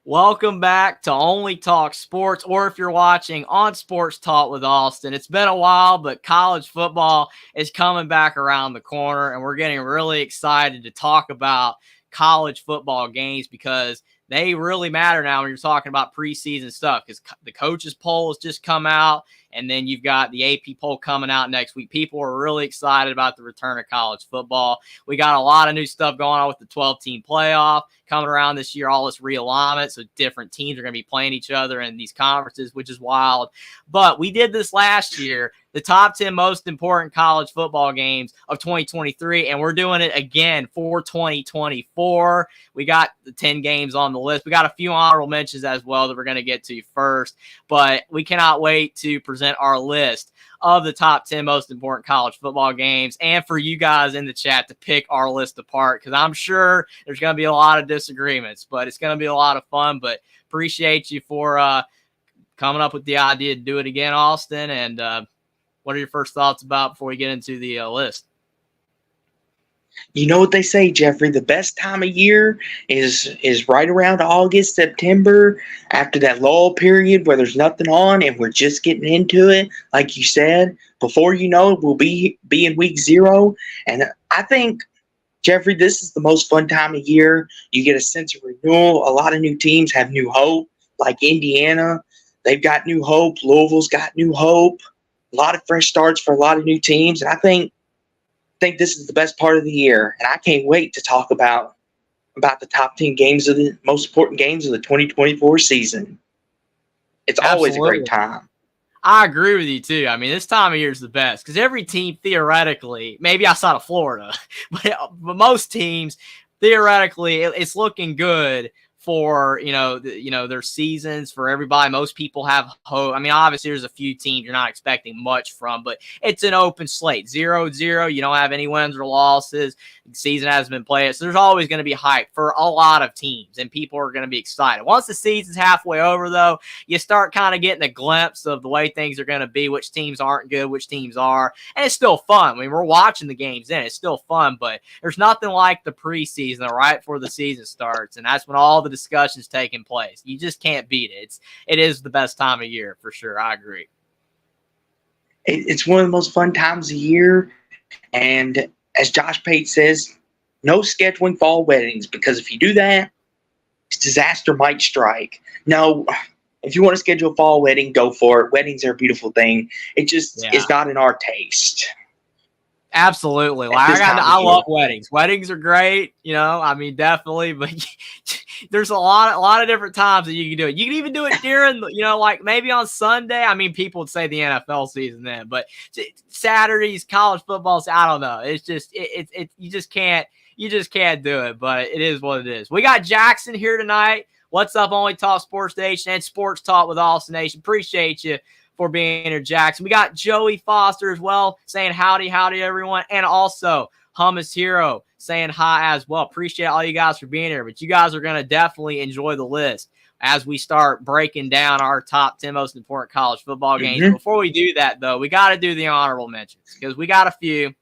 Welcome back to Only Talk Sports, or if you're watching on Sports Talk with Austin. It's been a while, but college football is coming back around the corner, and we're getting really excited to talk about college football games because they really matter now when you're talking about preseason stuff because the coaches poll has just come out, and then you've got the AP poll coming out next week. People are really excited about the return of college football. We got a lot of new stuff going on with the 12-team playoff coming around this year, all this realignment. So different teams are going to be playing each other in these conferences, which is wild. But we did this last year, the top 10 most important college football games of 2023, and we're doing it again for 2024. We got the 10 games on the list. We got a few honorable mentions as well that we're going to get to first, but we cannot wait to present our list of the top 10 most important college football games and for you guys in the chat to pick our list apart because I'm sure there's going to be a lot of disagreements, but it's going to be a lot of fun. But appreciate you for coming up with the idea to do it again, Austin. And what are your first thoughts about before we get into the list? You know what they say, Jeffrey, the best time of year is right around August, September, after that lull period where there's nothing on and we're just getting into it. Like you said, before you know it, we'll be in week 0. And I think, Jeffrey, this is the most fun time of year. You get a sense of renewal. A lot of new teams have new hope, like Indiana. They've got new hope. Louisville's got new hope. A lot of fresh starts for a lot of new teams. And I think this is the best part of the year, and I can't wait to talk about the top 10 games of the most important games of the 2024 season. It's always a great time. I agree with you too. I mean, this time of year is the best because every team theoretically, maybe outside of Florida, but most teams theoretically, it's looking good for their seasons for everybody. Most people have hope. I mean, obviously there's a few teams you're not expecting much from, but it's an open slate, 0-0. You don't have any wins or losses. The season hasn't been played, so there's always going to be hype for a lot of teams, and people are going to be excited. Once the season's halfway over, though, you start kind of getting a glimpse of the way things are going to be, which teams aren't good, which teams are, and it's still fun. I mean, we're watching the games then. It's still fun, but there's nothing like the preseason right before the season starts, and that's when all the discussions taking place. You just can't beat it. It is the best time of year for sure. I agree. It's one of the most fun times of year, and as Josh Pate says, no scheduling fall weddings, because if you do that, disaster might strike. No, if you want to schedule a fall wedding, go for it. Weddings are a beautiful thing. It just is not in our taste. Absolutely. Like, I love weddings. Weddings are great, I mean, definitely, but there's a lot of different times that you can do it. You can even do it during, like maybe on Sunday. I mean, people would say the NFL season then, but Saturdays, college football, I don't know. It's just, you just can't do it, but it is what it is. We got Jackson here tonight. What's up, Only Talk Sports Nation and Sports Talk with Austin Nation. Appreciate you for being here, Jackson. We got Joey Foster as well saying howdy, everyone. And also Hummus Hero saying hi as well. Appreciate all you guys for being here. But you guys are going to definitely enjoy the list as we start breaking down our top 10 most important college football games. Mm-hmm. Before we do that, though, we got to do the honorable mentions because we got a few.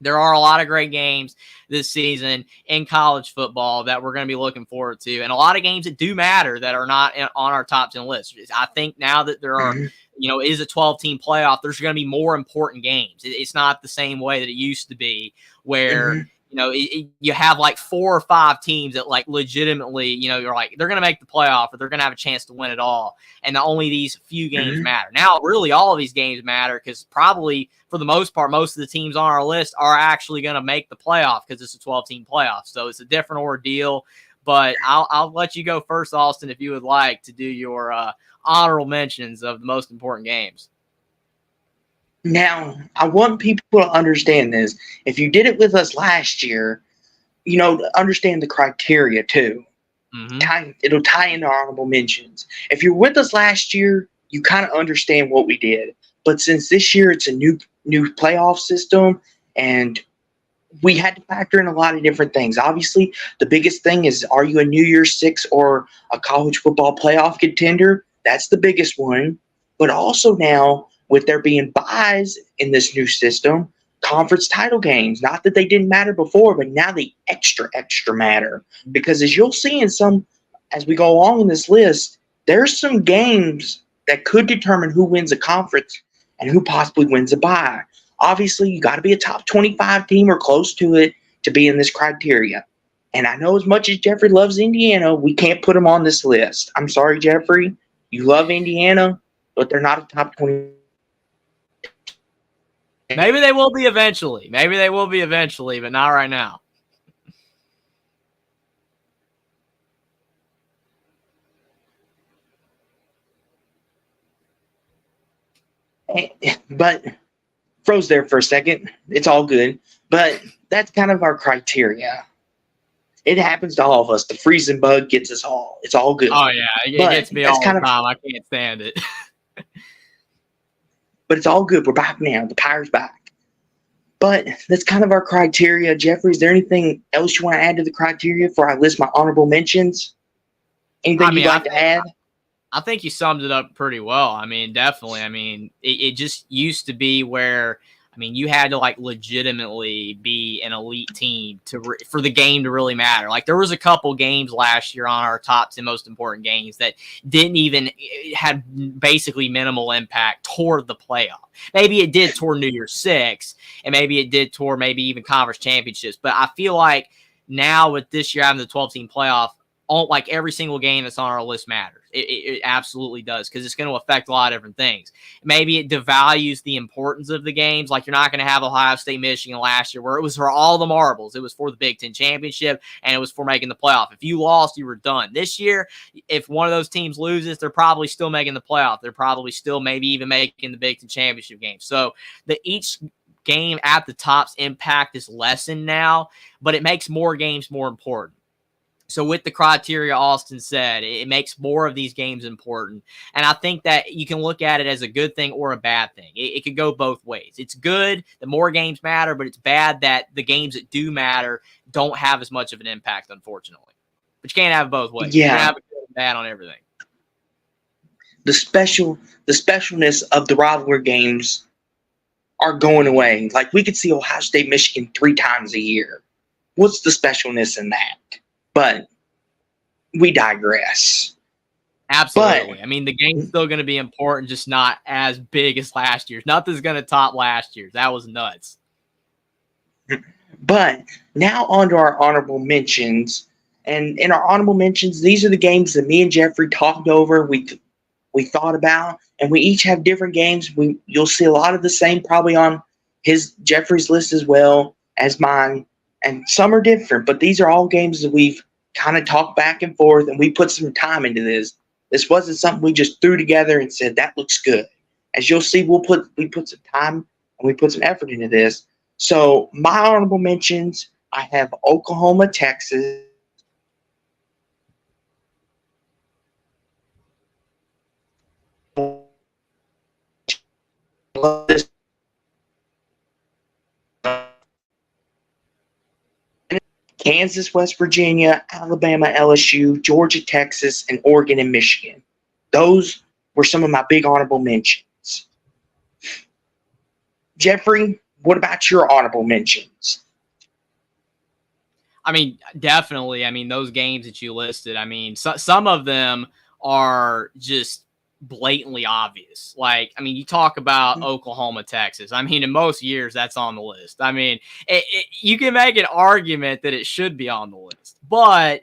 There are a lot of great games this season in college football that we're going to be looking forward to, and a lot of games that do matter that are not on our top 10 list. I think now that there are, is a 12-team playoff, there's going to be more important games. It's not the same way that it used to be where, you have like 4 or 5 teams that like legitimately, you're like, they're going to make the playoff or they're going to have a chance to win it all. And only these few games matter. Now, really, all of these games matter because probably for the most part, most of the teams on our list are actually going to make the playoff because it's a 12-team playoff. So it's a different ordeal. But I'll let you go first, Austin, if you would like to do your honorable mentions of the most important games. Now, I want people to understand this. If you did it with us last year, understand the criteria too. Mm-hmm. It'll tie into honorable mentions. If you're with us last year, you kind of understand what we did. But since this year it's a new playoff system, and we had to factor in a lot of different things. Obviously, the biggest thing is, are you a New Year's Six or a college football playoff contender? That's the biggest one. But also now, with there being buys in this new system, conference title games, not that they didn't matter before, but now they extra matter. Because as you'll see in some as we go along in this list, there's some games that could determine who wins a conference and who possibly wins a bye. Obviously, you got to be a top 25 team or close to it to be in this criteria. And I know as much as Jeffrey loves Indiana, we can't put them on this list. I'm sorry, Jeffrey. You love Indiana, but they're not a top 20. Maybe they will be eventually. Maybe they will be eventually, but not right now. But froze there for a second. It's all good. But that's kind of our criteria. It happens to all of us. The freezing bug gets us all. It's all good. Oh, yeah. It gets me all the time. I can't stand it. But it's all good. We're back now. The Pirates back. But that's kind of our criteria. Jeffrey, is there anything else you want to add to the criteria before I list my honorable mentions? Anything you'd like to add? I think you summed it up pretty well. I mean, definitely. I mean, it just used to be where, I mean, you had to like legitimately be an elite team for the game to really matter. Like there was a couple games last year on our top 10 most important games that didn't even had basically minimal impact toward the playoff. Maybe it did toward New Year's Six, and maybe it did toward maybe even conference championships. But I feel like now with this year having the 12-team playoff, like every single game that's on our list matters. It absolutely does, because it's going to affect a lot of different things. Maybe it devalues the importance of the games. Like you're not going to have Ohio State, Michigan last year where it was for all the marbles. It was for the Big Ten championship, and it was for making the playoff. If you lost, you were done. This year, if one of those teams loses, they're probably still making the playoff. They're probably still maybe even making the Big Ten championship game. So each game at the top's impact is lessened now, but it makes more games more important. So with the criteria Austin said, it makes more of these games important. And I think that you can look at it as a good thing or a bad thing. It could go both ways. It's good that more games matter, but it's bad that the games that do matter don't have as much of an impact, unfortunately. But you can't have it both ways. Yeah. You can't have it good and bad on everything. The specialness of the rivalry games are going away. Like we could see Ohio State, Michigan 3 times a year. What's the specialness in that? But we digress. Absolutely. But, I mean, the game's still going to be important, just not as big as last year's. Nothing's going to top last year's. That was nuts. But now on to our honorable mentions. And in our honorable mentions, these are the games that me and Jeffrey talked over, we thought about, and we each have different games. You'll see a lot of the same probably on Jeffrey's list as well as mine. And some are different, but these are all games that we've kind of talked back and forth, and we put some time into this. This wasn't something we just threw together and said, that looks good. As you'll see, we put some time and we put some effort into this. So my honorable mentions, I have Oklahoma, Texas. Kansas, West Virginia, Alabama, LSU, Georgia, Texas, and Oregon and Michigan. Those were some of my big honorable mentions. Jeffrey, what about your honorable mentions? I mean, definitely. I mean, those games that you listed, I mean, some of them are just blatantly obvious. Like, I mean, you talk about Oklahoma, Texas. I mean, in most years, that's on the list. I mean, you can make an argument that it should be on the list, but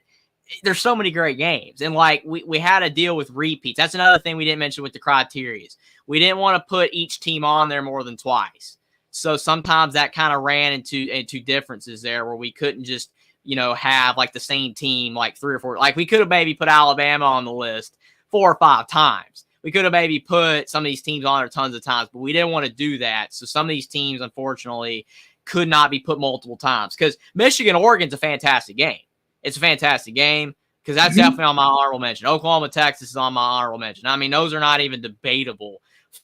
there's so many great games. And like, we had to deal with repeats. That's another thing we didn't mention with the criteria. We didn't want to put each team on there more than twice. So sometimes that kind of ran into differences there where we couldn't just, have like the same team, like 3 or 4. Like we could have maybe put Alabama on the list 4 or 5 times. We could have maybe put some of these teams on there tons of times, but we didn't want to do that. So some of these teams, unfortunately, could not be put multiple times, because Michigan-Oregon's a fantastic game. It's a fantastic game, because that's definitely on my honorable mention. Oklahoma, Texas is on my honorable mention. I mean, those are not even debatable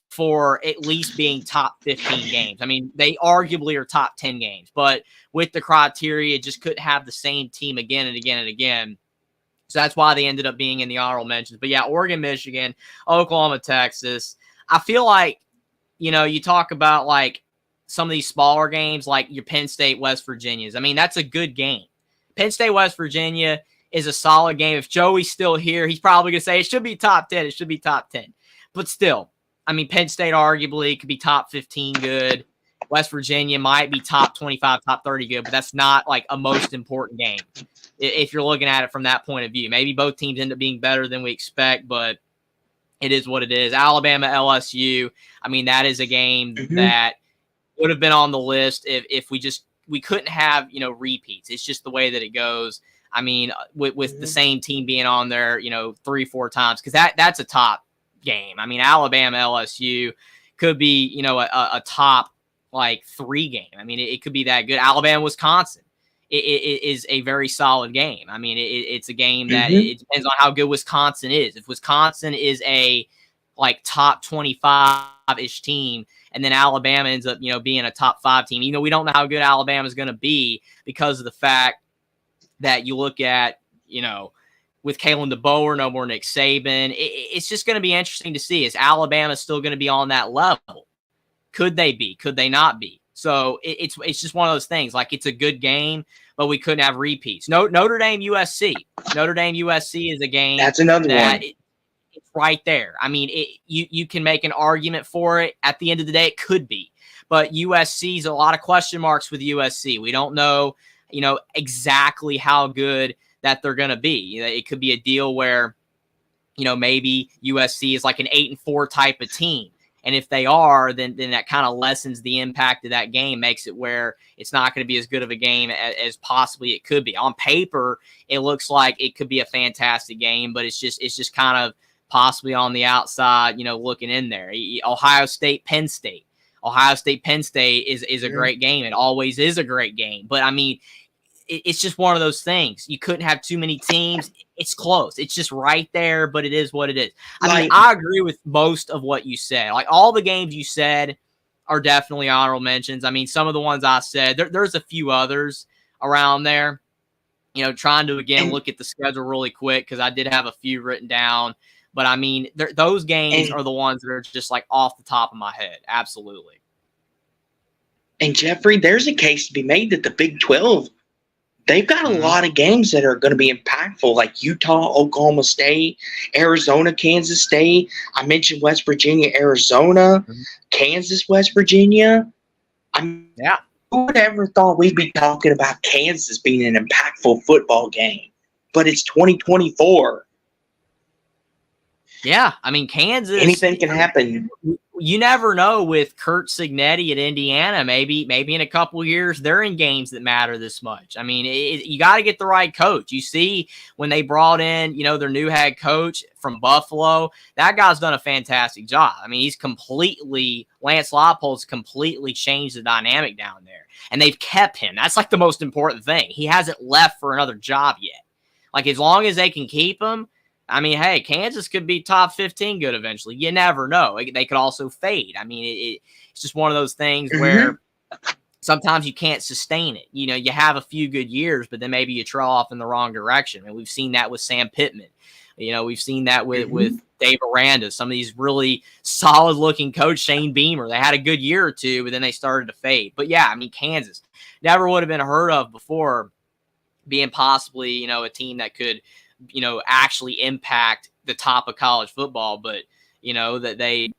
for at least being top 15 games. I mean, they arguably are top 10 games, but with the criteria, just couldn't have the same team again and again and again. So that's why they ended up being in the honorable mentions. But yeah, Oregon, Michigan, Oklahoma, Texas. I feel like, you talk about like some of these smaller games, like your Penn State, West Virginias. I mean, that's a good game. Penn State, West Virginia is a solid game. If Joey's still here, he's probably going to say it should be top 10. It should be top 10. But still, I mean, Penn State arguably could be top 15 good. West Virginia might be top 25, top 30 good, but that's not like a most important game if you're looking at it from that point of view. Maybe both teams end up being better than we expect, but it is what it is. Alabama, LSU, I mean, that is a game that would have been on the list if we couldn't have, repeats. It's just the way that it goes. I mean, with the same team being on there, 3-4 times, because that's a top game. I mean, Alabama, LSU could be, a top like 3 game. I mean, it could be that good. Alabama, Wisconsin, it is a very solid game. I mean, it's a game that it depends on how good Wisconsin is. If Wisconsin is a like top 25-ish team, and then Alabama ends up, being a top 5 team, we don't know how good Alabama is going to be because of the fact that you look at, with Kalen DeBoer, no more Nick Saban. It's just going to be interesting to see. Is Alabama still going to be on that level? Could they be? Could they not be? So it's just one of those things. Like, it's a good game, but we couldn't have repeats. Notre Dame USC. Notre Dame USC is a game that's another one. It's right there. I mean, you can make an argument for it. At the end of the day, it could be. But USC's a lot of question marks with USC. We don't know, exactly how good that they're going to be. It could be a deal where, maybe USC is like an 8-4 type of team. And if they are, then that kind of lessens the impact of that game, makes it where it's not going to be as good of a game as possibly it could be. On paper, it looks like it could be a fantastic game, but it's just kind of possibly on the outside, looking in there. Ohio State, Penn State. Ohio State, Penn State is a great game. It always is a great game. But, I mean, it's just one of those things. You couldn't have too many teams. It's close. It's just right there, but it is what it is. I mean, I agree with most of what you said. Like, all the games you said are definitely honorable mentions. I mean, some of the ones I said, there's a few others around there. Trying to, again, look at the schedule really quick because I did have a few written down. But, I mean, those games are the ones that are just, like, off the top of my head. Absolutely. And, Jeffrey, there's a case to be made that the Big 12, they've got a lot of games that are going to be impactful, like Utah, Oklahoma State, Arizona, Kansas State. I mentioned West Virginia, Arizona, Kansas, West Virginia. Yeah. Who would ever thought we'd be talking about Kansas being an impactful football game? But it's 2024. Yeah, I mean, Kansas. Anything can happen. You never know with Kurt Cignetti at Indiana. Maybe in a couple of years they're in games that matter this much. I mean, you got to get the right coach. You see when they brought in, their new head coach from Buffalo, that guy's done a fantastic job. I mean, Lance Leipold's completely changed the dynamic down there, and they've kept him. That's like the most important thing. He hasn't left for another job yet. Like, as long as they can keep him, I mean, hey, Kansas could be top 15 good eventually. You never know. They could also fade. I mean, it's just one of those things where sometimes you can't sustain it. You have a few good years, but then maybe you trail off in the wrong direction. And we've seen that with Sam Pittman. We've seen that with Dave Aranda. Some of these really solid-looking coach, Shane Beamer. They had a good year or two, but then they started to fade. But, yeah, I mean, Kansas never would have been heard of before being possibly, a team that could – actually impact the top of college football, but that they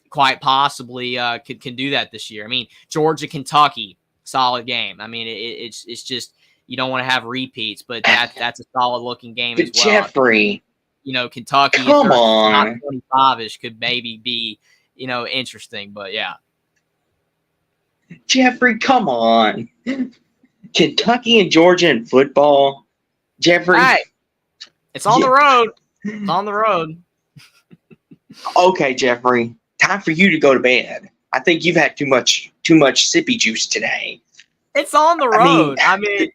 quite possibly can do that this year. I mean, Georgia, Kentucky, solid game. I mean, it's just you don't want to have repeats, but that's a solid looking game as well. Jeffrey, Kentucky, come on, 25-ish could maybe be interesting, but yeah. Jeffrey, come on, Kentucky and Georgia in football, Jeffrey. Hey. It's on the road. It's on the road. Okay, Jeffrey. Time for you to go to bed. I think you've had too much sippy juice today. It's on the road. I mean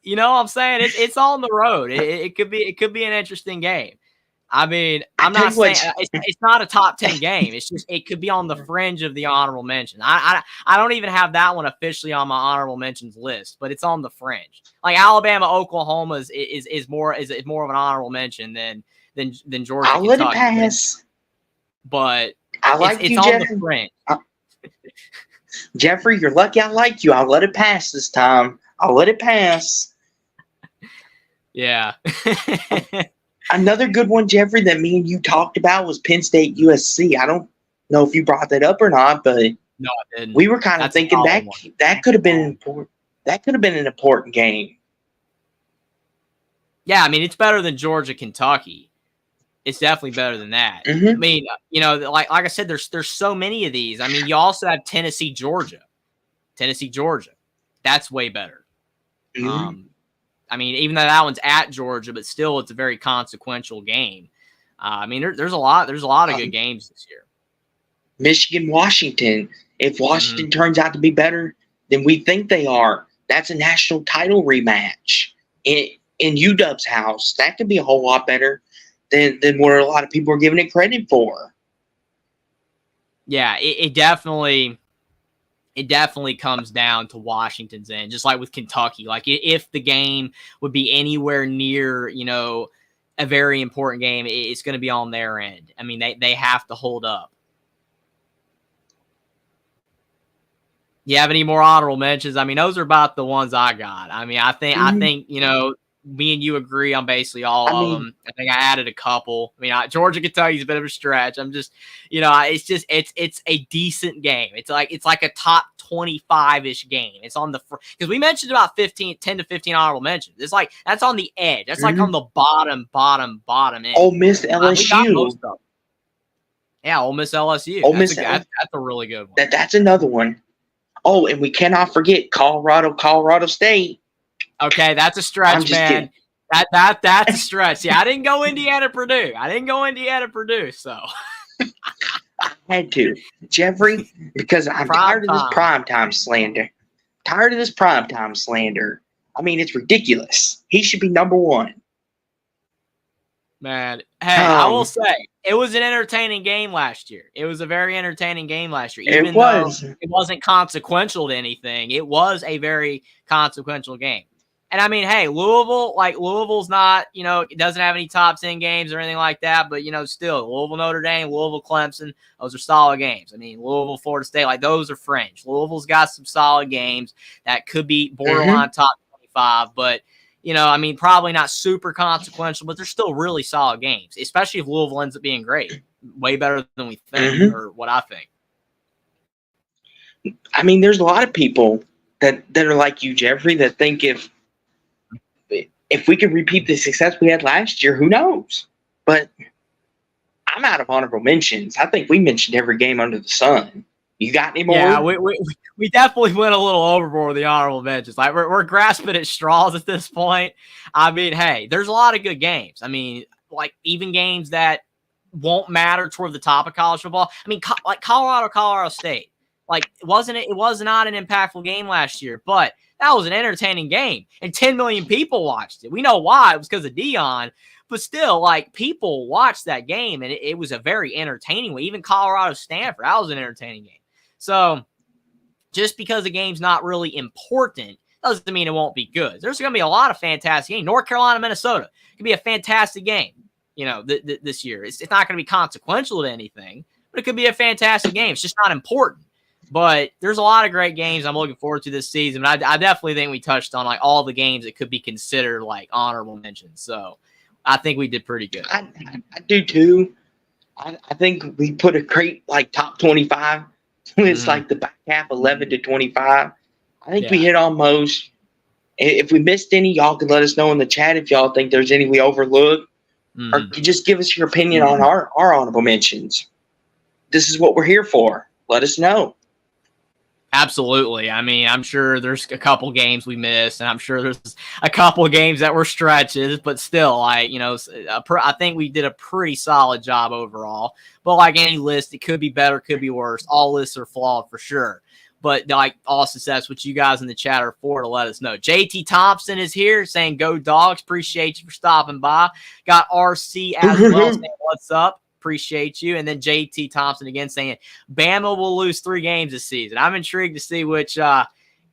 what I'm saying? It's on the road. It could be an interesting game. I mean, I'm not saying it's not a top 10 game. It's just it could be on the fringe of the honorable mention. I don't even have that one officially on my honorable mentions list, but it's on the fringe. Like Alabama, Oklahoma is more of an honorable mention than Georgia. I'll let it pass. But it's on the fringe. Jeffrey, you're lucky I like you. I'll let it pass this time. I'll let it pass. Yeah. Another good one, Jeffrey, that me and you talked about was Penn State USC. I don't know if you brought that up or not, but No, I didn't. we were kind of That's a thinking solid one. that could have been important. That could have been an important game. Yeah, I mean, it's better than Georgia, Kentucky. It's definitely better than that. Mm-hmm. I mean, you know, like I said, there's so many of these. I mean, you also have Tennessee, Georgia. That's way better. Mm-hmm. I mean, even though that one's at Georgia, but still, it's a very consequential game. I mean, there's a lot of good games this year. Michigan, Washington. If Washington turns out to be better than we think they are, that's a national title rematch in UW's house. That could be a whole lot better than what a lot of people are giving it credit for. Yeah, it definitely comes down to Washington's end, just like with Kentucky. Like if the game would be anywhere near, you know, a very important game, it's going to be on their end. I mean, they have to hold up. You have any more honorable mentions? I mean, those are about the ones I got. I mean, I think, you know, me and you agree on basically all of them. I think I added a couple. I mean, Georgia, Kentucky's a bit of a stretch. I'm just, you know, it's a decent game. It's like a top 25-ish game. It's on the because we mentioned about 10 to 15 honorable mentions. It's like that's on the edge. That's like on the bottom end. Ole Miss, LSU. Yeah, Ole Miss, LSU. That's a really good one. That's another one. Oh, and we cannot forget Colorado State. Okay, that's a stretch, man. That's a stretch. Yeah, I didn't go Indiana, Purdue. So I had to, Jeffrey, because I'm tired of this primetime slander. I mean, it's ridiculous. He should be number one. Man, hey, I will say it was an entertaining game last year. It was a very entertaining game last year. Even though it wasn't consequential to anything, it was a very consequential game. And I mean, hey, Louisville's not, you know, it doesn't have any top 10 games or anything like that, but, you know, still, Louisville, Notre Dame, Louisville, Clemson, those are solid games. I mean, Louisville, Florida State, like those are fringe. Louisville's got some solid games that could be borderline top 25, but, you know, I mean, probably not super consequential, but they're still really solid games, especially if Louisville ends up being great. Way better than we think, or what I think. I mean, there's a lot of people that are like you, Jeffrey, that think if we could repeat the success we had last year, who knows? But I'm out of honorable mentions. I think we mentioned every game under the sun. You got any more? Yeah, we definitely went a little overboard with the honorable mentions. Like we're grasping at straws at this point. I mean, hey, there's a lot of good games. I mean, like even games that won't matter toward the top of college football. I mean, like Colorado State. Like it was not an impactful game last year, but that was an entertaining game, and 10 million people watched it. We know why. It was because of Dion, but still, like, people watched that game, and it was a very entertaining one. Even Colorado-Stanford, that was an entertaining game. So just because the game's not really important doesn't mean it won't be good. There's going to be a lot of fantastic games. North Carolina, Minnesota could be a fantastic game, you know, this year. It's not going to be consequential to anything, but it could be a fantastic game. It's just not important. But there's a lot of great games I'm looking forward to this season. I definitely think we touched on like all the games that could be considered like honorable mentions. So I think we did pretty good. I do too. I think we put a great like top 25. It's like the back half 11 to 25. I think we hit on most. If we missed any, y'all can let us know in the chat if y'all think there's any we overlooked. Or just give us your opinion on our honorable mentions. This is what we're here for. Let us know. Absolutely. I mean, I'm sure there's a couple games we missed, and I'm sure there's a couple games that were stretches, but still, I think we did a pretty solid job overall. But like any list, it could be better, could be worse. All lists are flawed for sure. But like Austin said, that's what you guys in the chat are for to let us know. JT Thompson is here saying, "Go Dogs." Appreciate you for stopping by. Got RC as well saying, "What's up?" Appreciate you. And then JT Thompson again saying Bama will lose 3 games this season. I'm intrigued to see which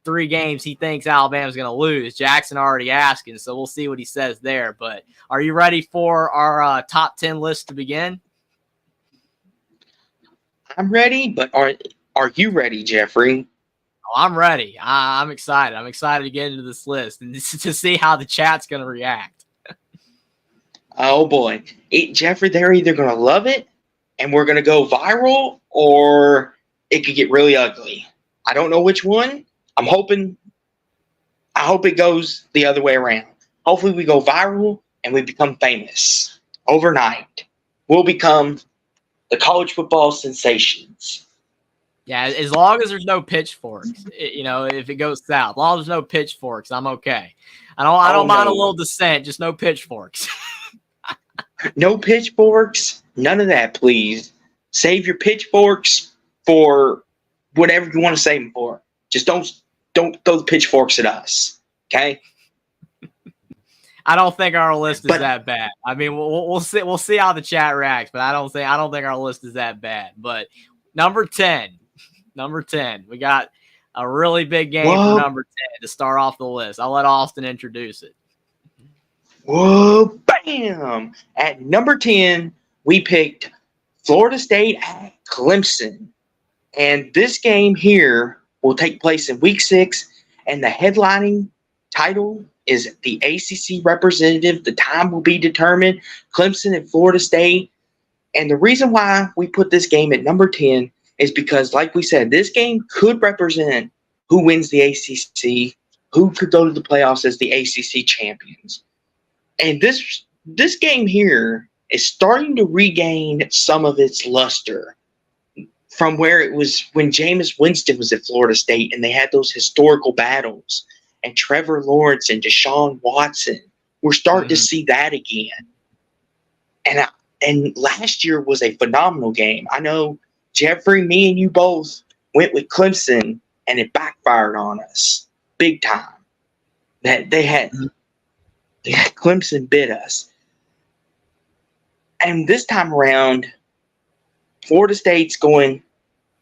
3 games he thinks Alabama's going to lose. Jackson already asking, so we'll see what he says there. But are you ready for our top 10 list to begin? I'm ready, but are you ready, Jeffrey? Oh, I'm ready. I'm excited. I'm excited to get into this list and to see how the chat's going to react. Oh boy, Jeffrey, they're either going to love it and we're going to go viral, or it could get really ugly. I don't know which one. I'm hoping. I hope it goes the other way around. Hopefully, we go viral and we become famous overnight. We'll become the college football sensations. Yeah, as long as there's no pitchforks, if it goes south, as long as there's no pitchforks, I'm okay. I don't mind a little dissent, just no pitchforks. No pitchforks, none of that, please. Save your pitchforks for whatever you want to save them for. Just don't throw the pitchforks at us, okay? I don't think our list is that bad. I mean, we'll see how the chat reacts, but I don't think our list is that bad. But number 10, we got a really big game for number 10 to start off the list. I'll let Austin introduce it. Whoa, bam! At number 10, we picked Florida State at Clemson. And this game here will take place in Week 6, and the headlining title is the ACC representative. The time will be determined. Clemson and Florida State. And the reason why we put this game at number 10 is because, like we said, this game could represent who wins the ACC, who could go to the playoffs as the ACC champions. And this game here is starting to regain some of its luster from where it was when Jameis Winston was at Florida State and they had those historical battles, and Trevor Lawrence and Deshaun Watson. We're starting to see that again. And last year was a phenomenal game. I know, Jeffrey, me and you both went with Clemson, and it backfired on us big time. That they had Clemson bit us. And this time around, Florida State's going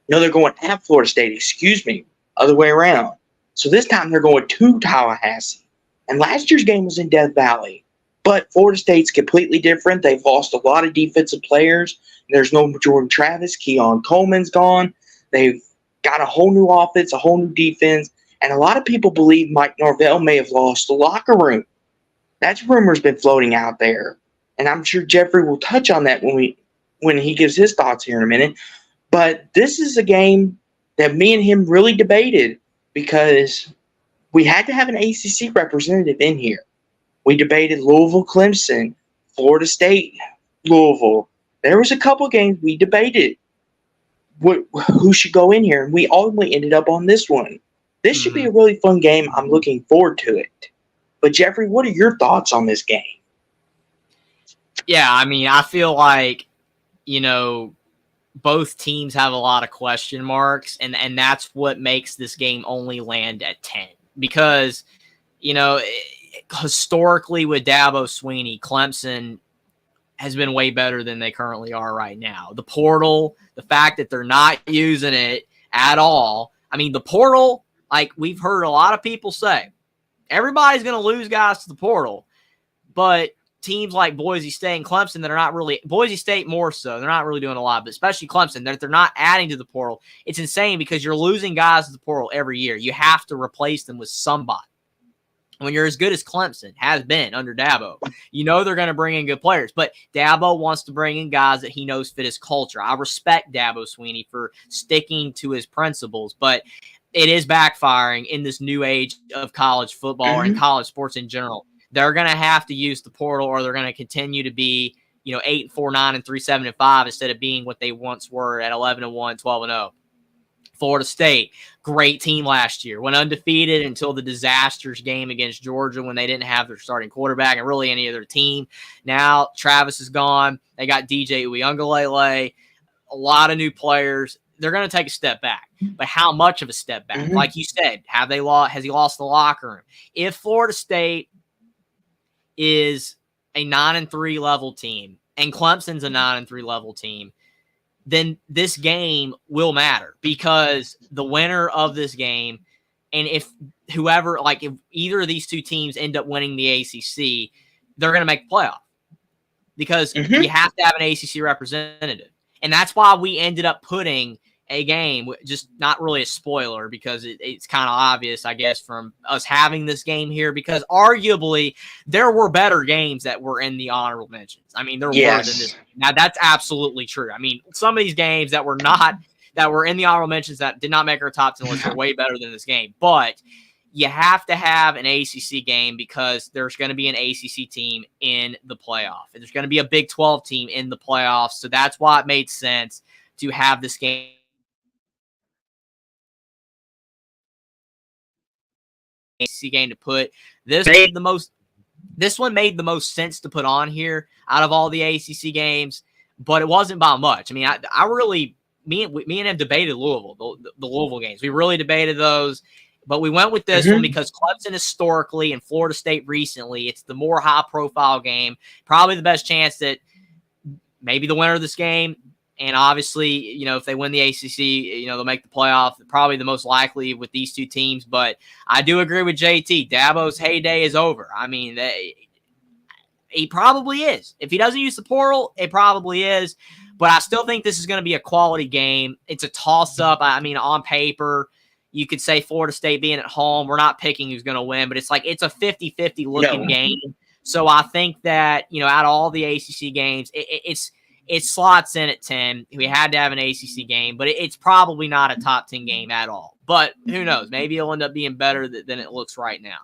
at Florida State, other way around. So this time they're going to Tallahassee. And last year's game was in Death Valley. But Florida State's completely different. They've lost a lot of defensive players. There's no Jordan Travis. Keon Coleman's gone. They've got a whole new offense, a whole new defense. And a lot of people believe Mike Norvell may have lost the locker room. That's rumor's been floating out there. And I'm sure Jeffrey will touch on that when he gives his thoughts here in a minute. But this is a game that me and him really debated because we had to have an ACC representative in here. We debated Louisville, Clemson, Florida State, Louisville. There was a couple games we debated who should go in here, and we ultimately ended up on this one. This should be a really fun game. I'm looking forward to it. But, Jeffrey, what are your thoughts on this game? Yeah, I mean, I feel like, both teams have a lot of question marks, and that's what makes this game only land at 10. Because, historically with Dabo Swinney, Clemson has been way better than they currently are right now. The portal, the fact that they're not using it at all. I mean, the portal, like we've heard a lot of people say, everybody's going to lose guys to the portal, but teams like Boise State and Clemson that are not really – Boise State more so. They're not really doing a lot, but especially Clemson, they're not adding to the portal. It's insane because you're losing guys to the portal every year. You have to replace them with somebody. When you're as good as Clemson has been under Dabo, they're going to bring in good players. But Dabo wants to bring in guys that he knows fit his culture. I respect Dabo Swinney for sticking to his principles, but it is backfiring in this new age of college football and college sports in general. They're going to have to use the portal, or they're going to continue to be, 8-4, 9-3, 7-5 instead of being what they once were at 11-1, 12-0. Florida State, great team last year, went undefeated until the disastrous game against Georgia when they didn't have their starting quarterback and really any other team. Now Travis is gone. They got DJ Uiagalelei, a lot of new players. They're going to take a step back, but how much of a step back? Like you said, has he lost the locker room? If Florida State is a 9-3 level team and Clemson's a 9-3 level team, then this game will matter because the winner of this game, and if either of these two teams end up winning the ACC, they're going to make the playoff because you have to have an ACC representative. And that's why we ended up putting a game, just not really a spoiler because it's kind of obvious, I guess, from us having this game here, because arguably there were better games that were in the honorable mentions. I mean, there were than this. Now, that's absolutely true. I mean, some of these games that were in the honorable mentions that did not make our top 10 list were way better than this game. But you have to have an ACC game because there's going to be an ACC team in the playoff. And there's going to be a Big 12 team in the playoffs. So that's why it made sense to have this game. ACC game to put this one made the most sense to put on here out of all the ACC games, but it wasn't by much. I mean, I really me and him debated Louisville, the Louisville games. We really debated those, but we went with this one because Clemson historically and Florida State recently, it's the more high profile game, probably the best chance that maybe the winner of this game. And obviously, you know, if they win the ACC, you know, they'll make the playoff. Probably the most likely with these two teams. But I do agree with JT. Dabo's heyday is over. I mean, he probably is. If he doesn't use the portal, it probably is. But I still think this is going to be a quality game. It's a toss-up. I mean, on paper, you could say Florida State being at home. We're not picking who's going to win, but it's like it's a 50-50 looking game. So I think that, you know, out of all the ACC games, it slots in at 10. We had to have an ACC game, but it's probably not a top 10 game at all. But who knows? Maybe it'll end up being better than it looks right now.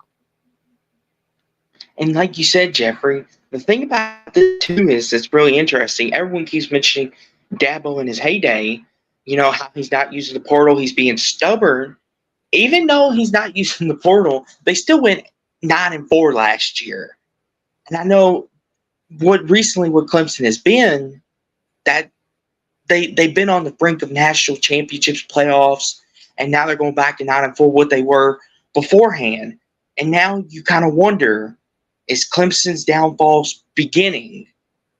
And like you said, Jeffrey, the thing about this too is it's really interesting. Everyone keeps mentioning Dabo in his heyday. You know, how he's not using the portal. He's being stubborn. Even though he's not using the portal, they still went 9-4 last year. And I know what Clemson has been, that they've been on the brink of national championships, playoffs, and now they're going back to 9-4, what they were beforehand. And now you kind of wonder, is Clemson's downfall beginning?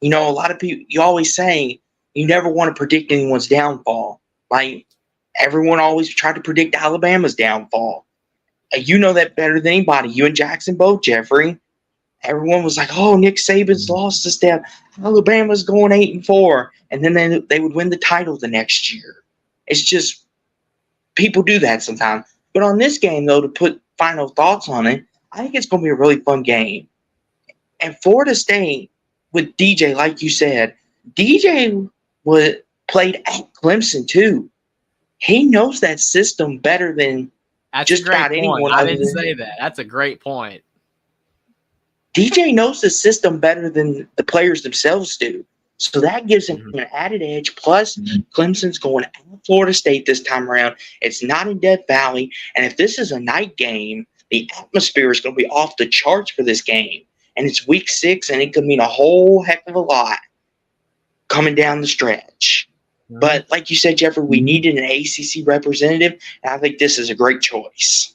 You know, a lot of people, you always say you never want to predict anyone's downfall. Like, everyone always tried to predict Alabama's downfall. You know that better than anybody. You and Jackson both, Jeffrey. Everyone was like, oh, Nick Saban's lost a step. Alabama's going 8-4. And then they would win the title the next year. It's just, people do that sometimes. But on this game, though, to put final thoughts on it, I think it's going to be a really fun game. And Florida State, with DJ, like you said, DJ played at Clemson, too. He knows that system better than just about anyone. I didn't say that. That's a great point. DJ knows the system better than the players themselves do. So that gives him an added edge. Plus, Clemson's going at Florida State this time around. It's not in Death Valley. And if this is a night game, the atmosphere is going to be off the charts for this game. And it's week 6, and it could mean a whole heck of a lot coming down the stretch. But like you said, Jeffrey, we needed an ACC representative, and I think this is a great choice.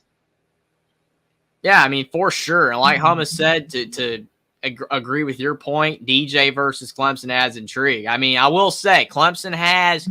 Yeah, I mean, for sure. And like Hummus said, to agree with your point, DJ versus Clemson adds intrigue. I mean, I will say Clemson has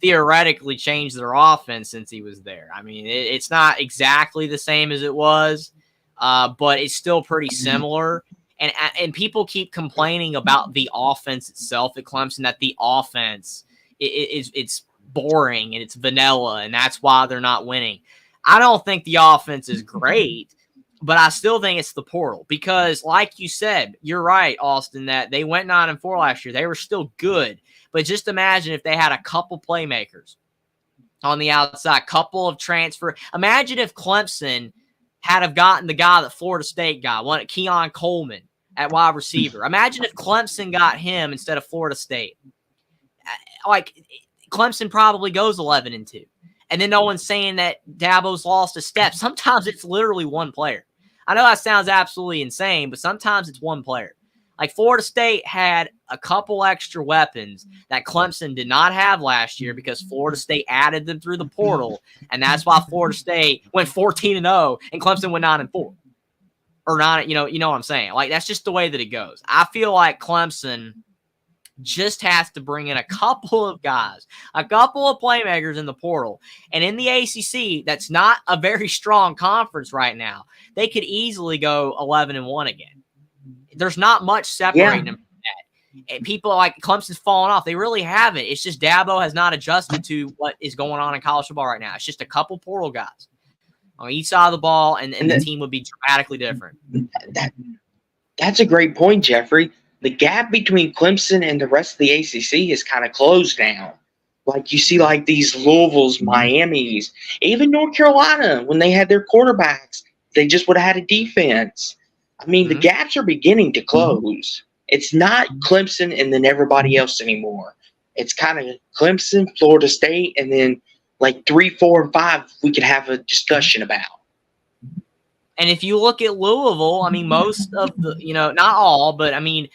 theoretically changed their offense since he was there. I mean, it's not exactly the same as it was, but it's still pretty similar. And people keep complaining about the offense itself at Clemson, that the offense it's boring and it's vanilla, and that's why they're not winning. I don't think the offense is great, but I still think it's the portal because, like you said, you're right, Austin, that they went 9-4 last year. They were still good, but just imagine if they had a couple playmakers on the outside, couple of transfer. Imagine if Clemson had have gotten the guy that Florida State got, one Keon Coleman at wide receiver. Imagine if Clemson got him instead of Florida State. Like, Clemson probably goes 11-2. And then no one's saying that Dabo's lost a step. Sometimes it's literally one player. I know that sounds absolutely insane, but sometimes it's one player. Like, Florida State had a couple extra weapons that Clemson did not have last year because Florida State added them through the portal, and that's why Florida State went 14-0 and Clemson went 9-4. Or not, you know what I'm saying? Like, that's just the way that it goes. I feel like Clemson just has to bring in a couple of guys, a couple of playmakers in the portal. And in the ACC, that's not a very strong conference right now. They could easily go 11-1 again. There's not much separating them from that. people like Clemson's fallen off. They really haven't. It's just Dabo has not adjusted to what is going on in college football right now. It's just a couple portal guys on each side of the ball, and the team would be dramatically different. That's a great point, Jeffrey. The gap between Clemson and the rest of the ACC is kind of closed now. Like you see, like these Louisville's, Miami's, even North Carolina, when they had their quarterbacks, they just would have had a defense. I mean, the gaps are beginning to close. It's not Clemson and then everybody else anymore. It's kind of Clemson, Florida State, and then like 3, 4, and 5 we could have a discussion about. And if you look at Louisville, I mean, most of the, not all, but I mean,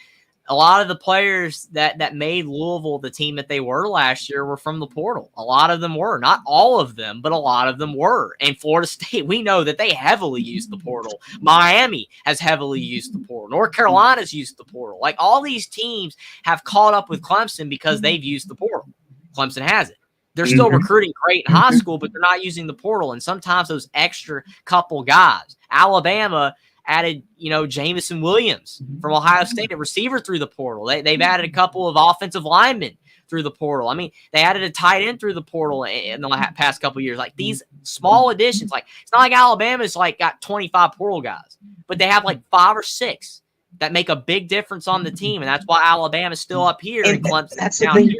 a lot of the players that made Louisville the team that they were last year were from the portal. A lot of them were. Not all of them, but a lot of them were. And Florida State, we know that they heavily use the portal. Miami has heavily used the portal. North Carolina's used the portal. Like, all these teams have caught up with Clemson because they've used the portal. Clemson hasn't. They're still recruiting great in high school, but they're not using the portal. And sometimes those extra couple guys. Alabama added, Jamison Williams from Ohio State, a receiver through the portal. They've added a couple of offensive linemen through the portal. I mean, they added a tight end through the portal in the past couple of years. Like, these small additions, like, it's not like Alabama's like got 25 portal guys, but they have like 5 or 6 that make a big difference on the team. And that's why Alabama's still up here and Clemson's down here.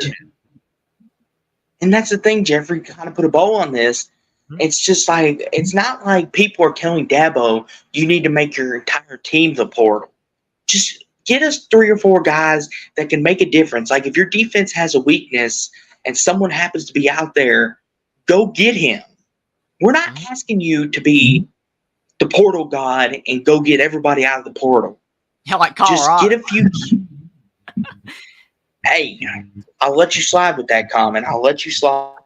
And that's the thing, Jeffrey, kind of put a bow on this. It's just like, it's not like people are telling Dabo, you need to make your entire team the portal. Just get us 3 or 4 guys that can make a difference. Like, if your defense has a weakness and someone happens to be out there, go get him. We're not asking you to be the portal god and go get everybody out of the portal. Yeah, like Colorado. Just get a few. Hey, I'll let you slide with that comment. I'll let you slide.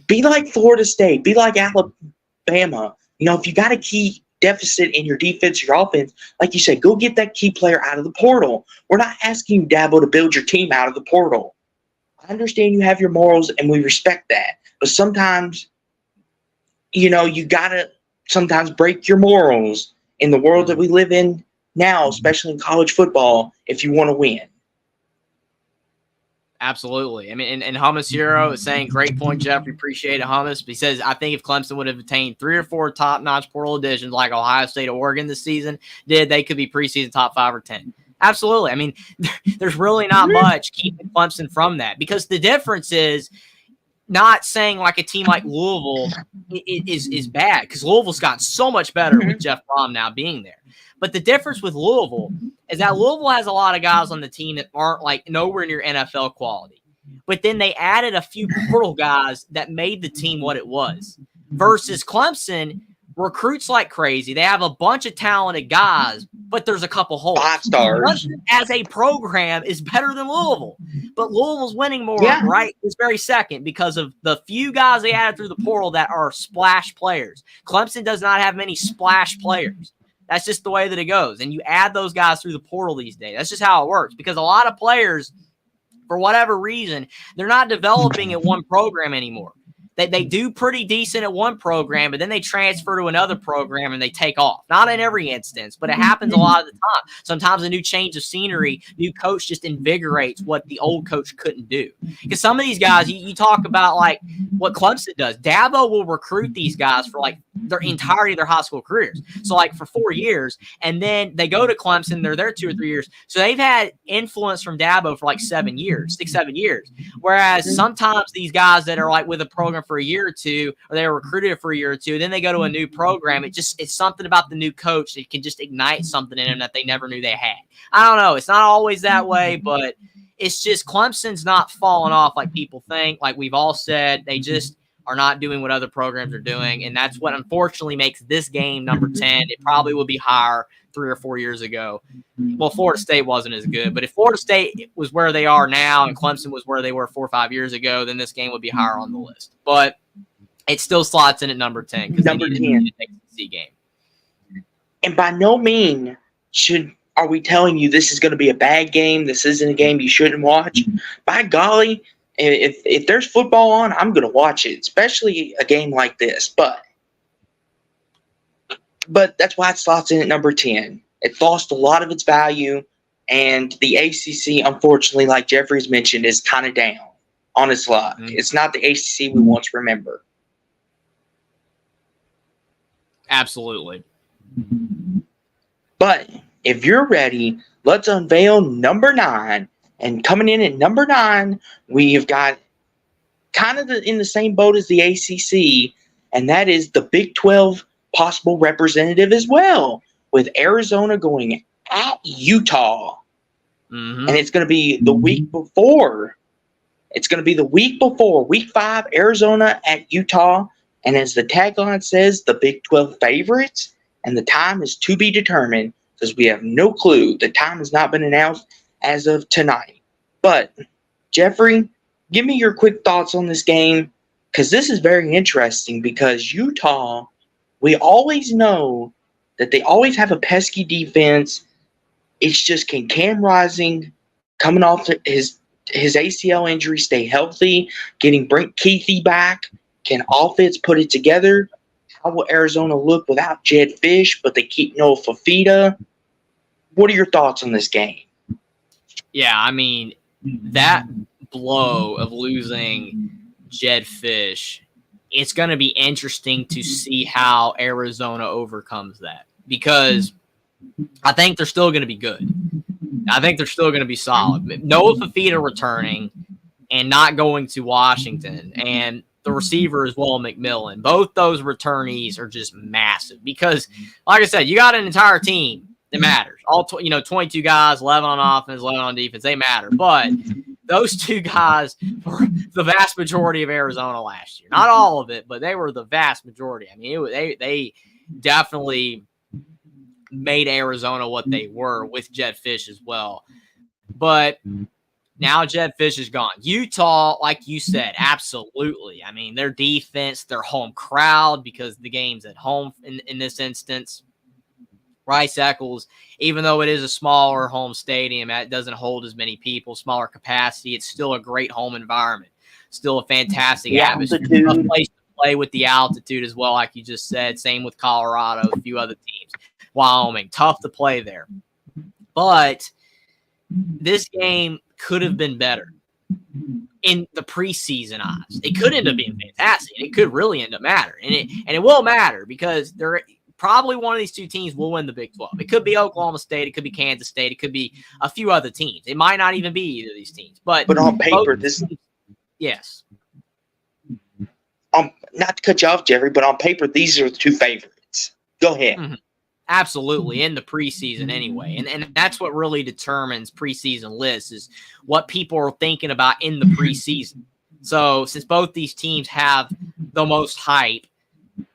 Be like Florida State. Be like Alabama. If you got a key deficit in your defense, your offense, like you said, go get that key player out of the portal. We're not asking you, Dabo, to build your team out of the portal. I understand you have your morals, and we respect that. But sometimes, you got to sometimes break your morals in the world that we live in now, especially in college football, if you want to win. Absolutely. I mean, and Hummus Hero is saying, great point, Jeffrey. Appreciate it, Hummus. He says, I think if Clemson would have attained 3 or 4 top-notch portal additions like Ohio State or Oregon this season did, they could be preseason top 5 or 10. Absolutely. I mean, there's really not much keeping Clemson from that, because the difference is not saying like a team like Louisville is bad, because Louisville's gotten so much better with Jeff Brom now being there. But the difference with Louisville is that Louisville has a lot of guys on the team that aren't like nowhere near NFL quality. But then they added a few portal guys that made the team what it was. Versus Clemson recruits like crazy. They have a bunch of talented guys, but there's a couple holes. 5 stars. Clemson as a program is better than Louisville. But Louisville's winning more right this very second because of the few guys they added through the portal that are splash players. Clemson does not have many splash players. That's just the way that it goes. And you add those guys through the portal these days. That's just how it works, because a lot of players, for whatever reason, they're not developing at one program anymore. They do pretty decent at one program, but then they transfer to another program and they take off. Not in every instance, but it happens a lot of the time. Sometimes a new change of scenery, new coach just invigorates what the old coach couldn't do. Because some of these guys, you talk about like what Clemson does. Dabo will recruit these guys for like their entirety of their high school careers. So like for 4 years, and then they go to Clemson, they're there 2 or 3 years. So they've had influence from Dabo for like 7 years, 6, 7 years. Whereas sometimes these guys that are like with a program for a year or two, or they were recruited for a year or two, then they go to a new program. It's something about the new coach that can just ignite something in them that they never knew they had. I don't know. It's not always that way, but it's just Clemson's not falling off like people think. Like we've all said, they just are not doing what other programs are doing, and that's what unfortunately makes this game number 10. It probably would be higher 3 or 4 years ago. Well, Florida State wasn't as good, but if Florida State was where they are now and Clemson was where they were 4 or 5 years ago, then this game would be higher on the list. But it still slots in at number 10 because number 10 to take the C game. And by no means are we telling you this is going to be a bad game. This isn't a game you shouldn't watch. By golly, if there's football on, I'm going to watch it, especially a game like this. But that's why it slots in at number 10. It lost a lot of its value And the ACC, unfortunately, like Jeffrey's mentioned, is kind of down on its luck. Mm-hmm. It's not the ACC we once remember. Absolutely. But if you're ready, let's unveil number 9. And coming in at number 9, we've got kind of in the same boat as the ACC, and that is the Big 12 possible representative as well, with Arizona going at Utah. Mm-hmm. And it's going to be the week before. It's going to be the week before, week 5, Arizona at Utah. And as the tagline says, the Big 12 favorites. And the time is to be determined because we have no clue. The time has not been announced as of tonight. But, Jeffrey, give me your quick thoughts on this game, because this is very interesting because Utah, we always know that they always have a pesky defense. It's just, can Cam Rising, coming off his ACL injury, stay healthy? Getting Brent Keithy back, can offense put it together? How will Arizona look without Jed Fish, but they keep Noah Fafita? What are your thoughts on this game? Yeah, I mean, that blow of losing Jed Fish, it's going to be interesting to see how Arizona overcomes that, because I think they're still going to be good. I think they're still going to be solid. Noah Fafita returning and not going to Washington, and the receiver as well, McMillan. Both those returnees are just massive because, like I said, you got an entire team that matters. All 22 guys, 11 on offense, 11 on defense, they matter. But those two guys were the vast majority of Arizona last year. Not all of it, but they were the vast majority. I mean, they definitely made Arizona what they were with Jed Fish as well. But now Jed Fish is gone. Utah, like you said, absolutely. I mean, their defense, their home crowd, because the game's at home in this instance. Rice Eccles, even though it is a smaller home stadium, it doesn't hold as many people, smaller capacity. It's still a great home environment. Still a fantastic atmosphere. A place to play with the altitude as well, like you just said. Same with Colorado, a few other teams. Wyoming, tough to play there. But this game could have been better in the preseason eyes. It could end up being fantastic. It could really end up mattering. And it will matter because probably one of these two teams will win the Big 12. It could be Oklahoma State. It could be Kansas State. It could be a few other teams. It might not even be either of these teams. But on paper, yes. Not to cut you off, Jeffrey, but on paper, these are the two favorites. Go ahead. Mm-hmm. Absolutely, in the preseason anyway. And that's what really determines preseason lists, is what people are thinking about in the preseason. So since both these teams have the most hype,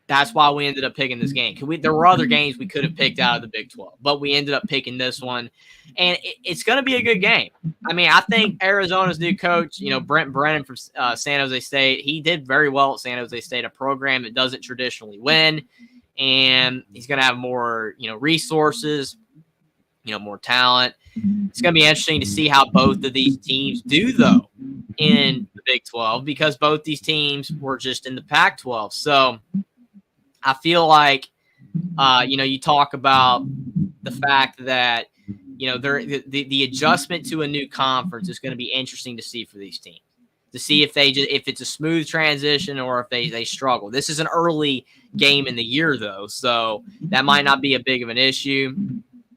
that's why we ended up picking this game. There were other games we could have picked out of the Big 12, but we ended up picking this one. And it's going to be a good game. I mean, I think Arizona's new coach, Brent Brennan from San Jose State, he did very well at San Jose State, a program that doesn't traditionally win. And he's going to have more, resources, more talent. It's going to be interesting to see how both of these teams do, though, in the Big 12, because both these teams were just in the Pac-12. So I feel like, you talk about the fact that, the adjustment to a new conference is going to be interesting to see for these teams, to see if it's a smooth transition or if they struggle. This is an early game in the year, though, so that might not be a big of an issue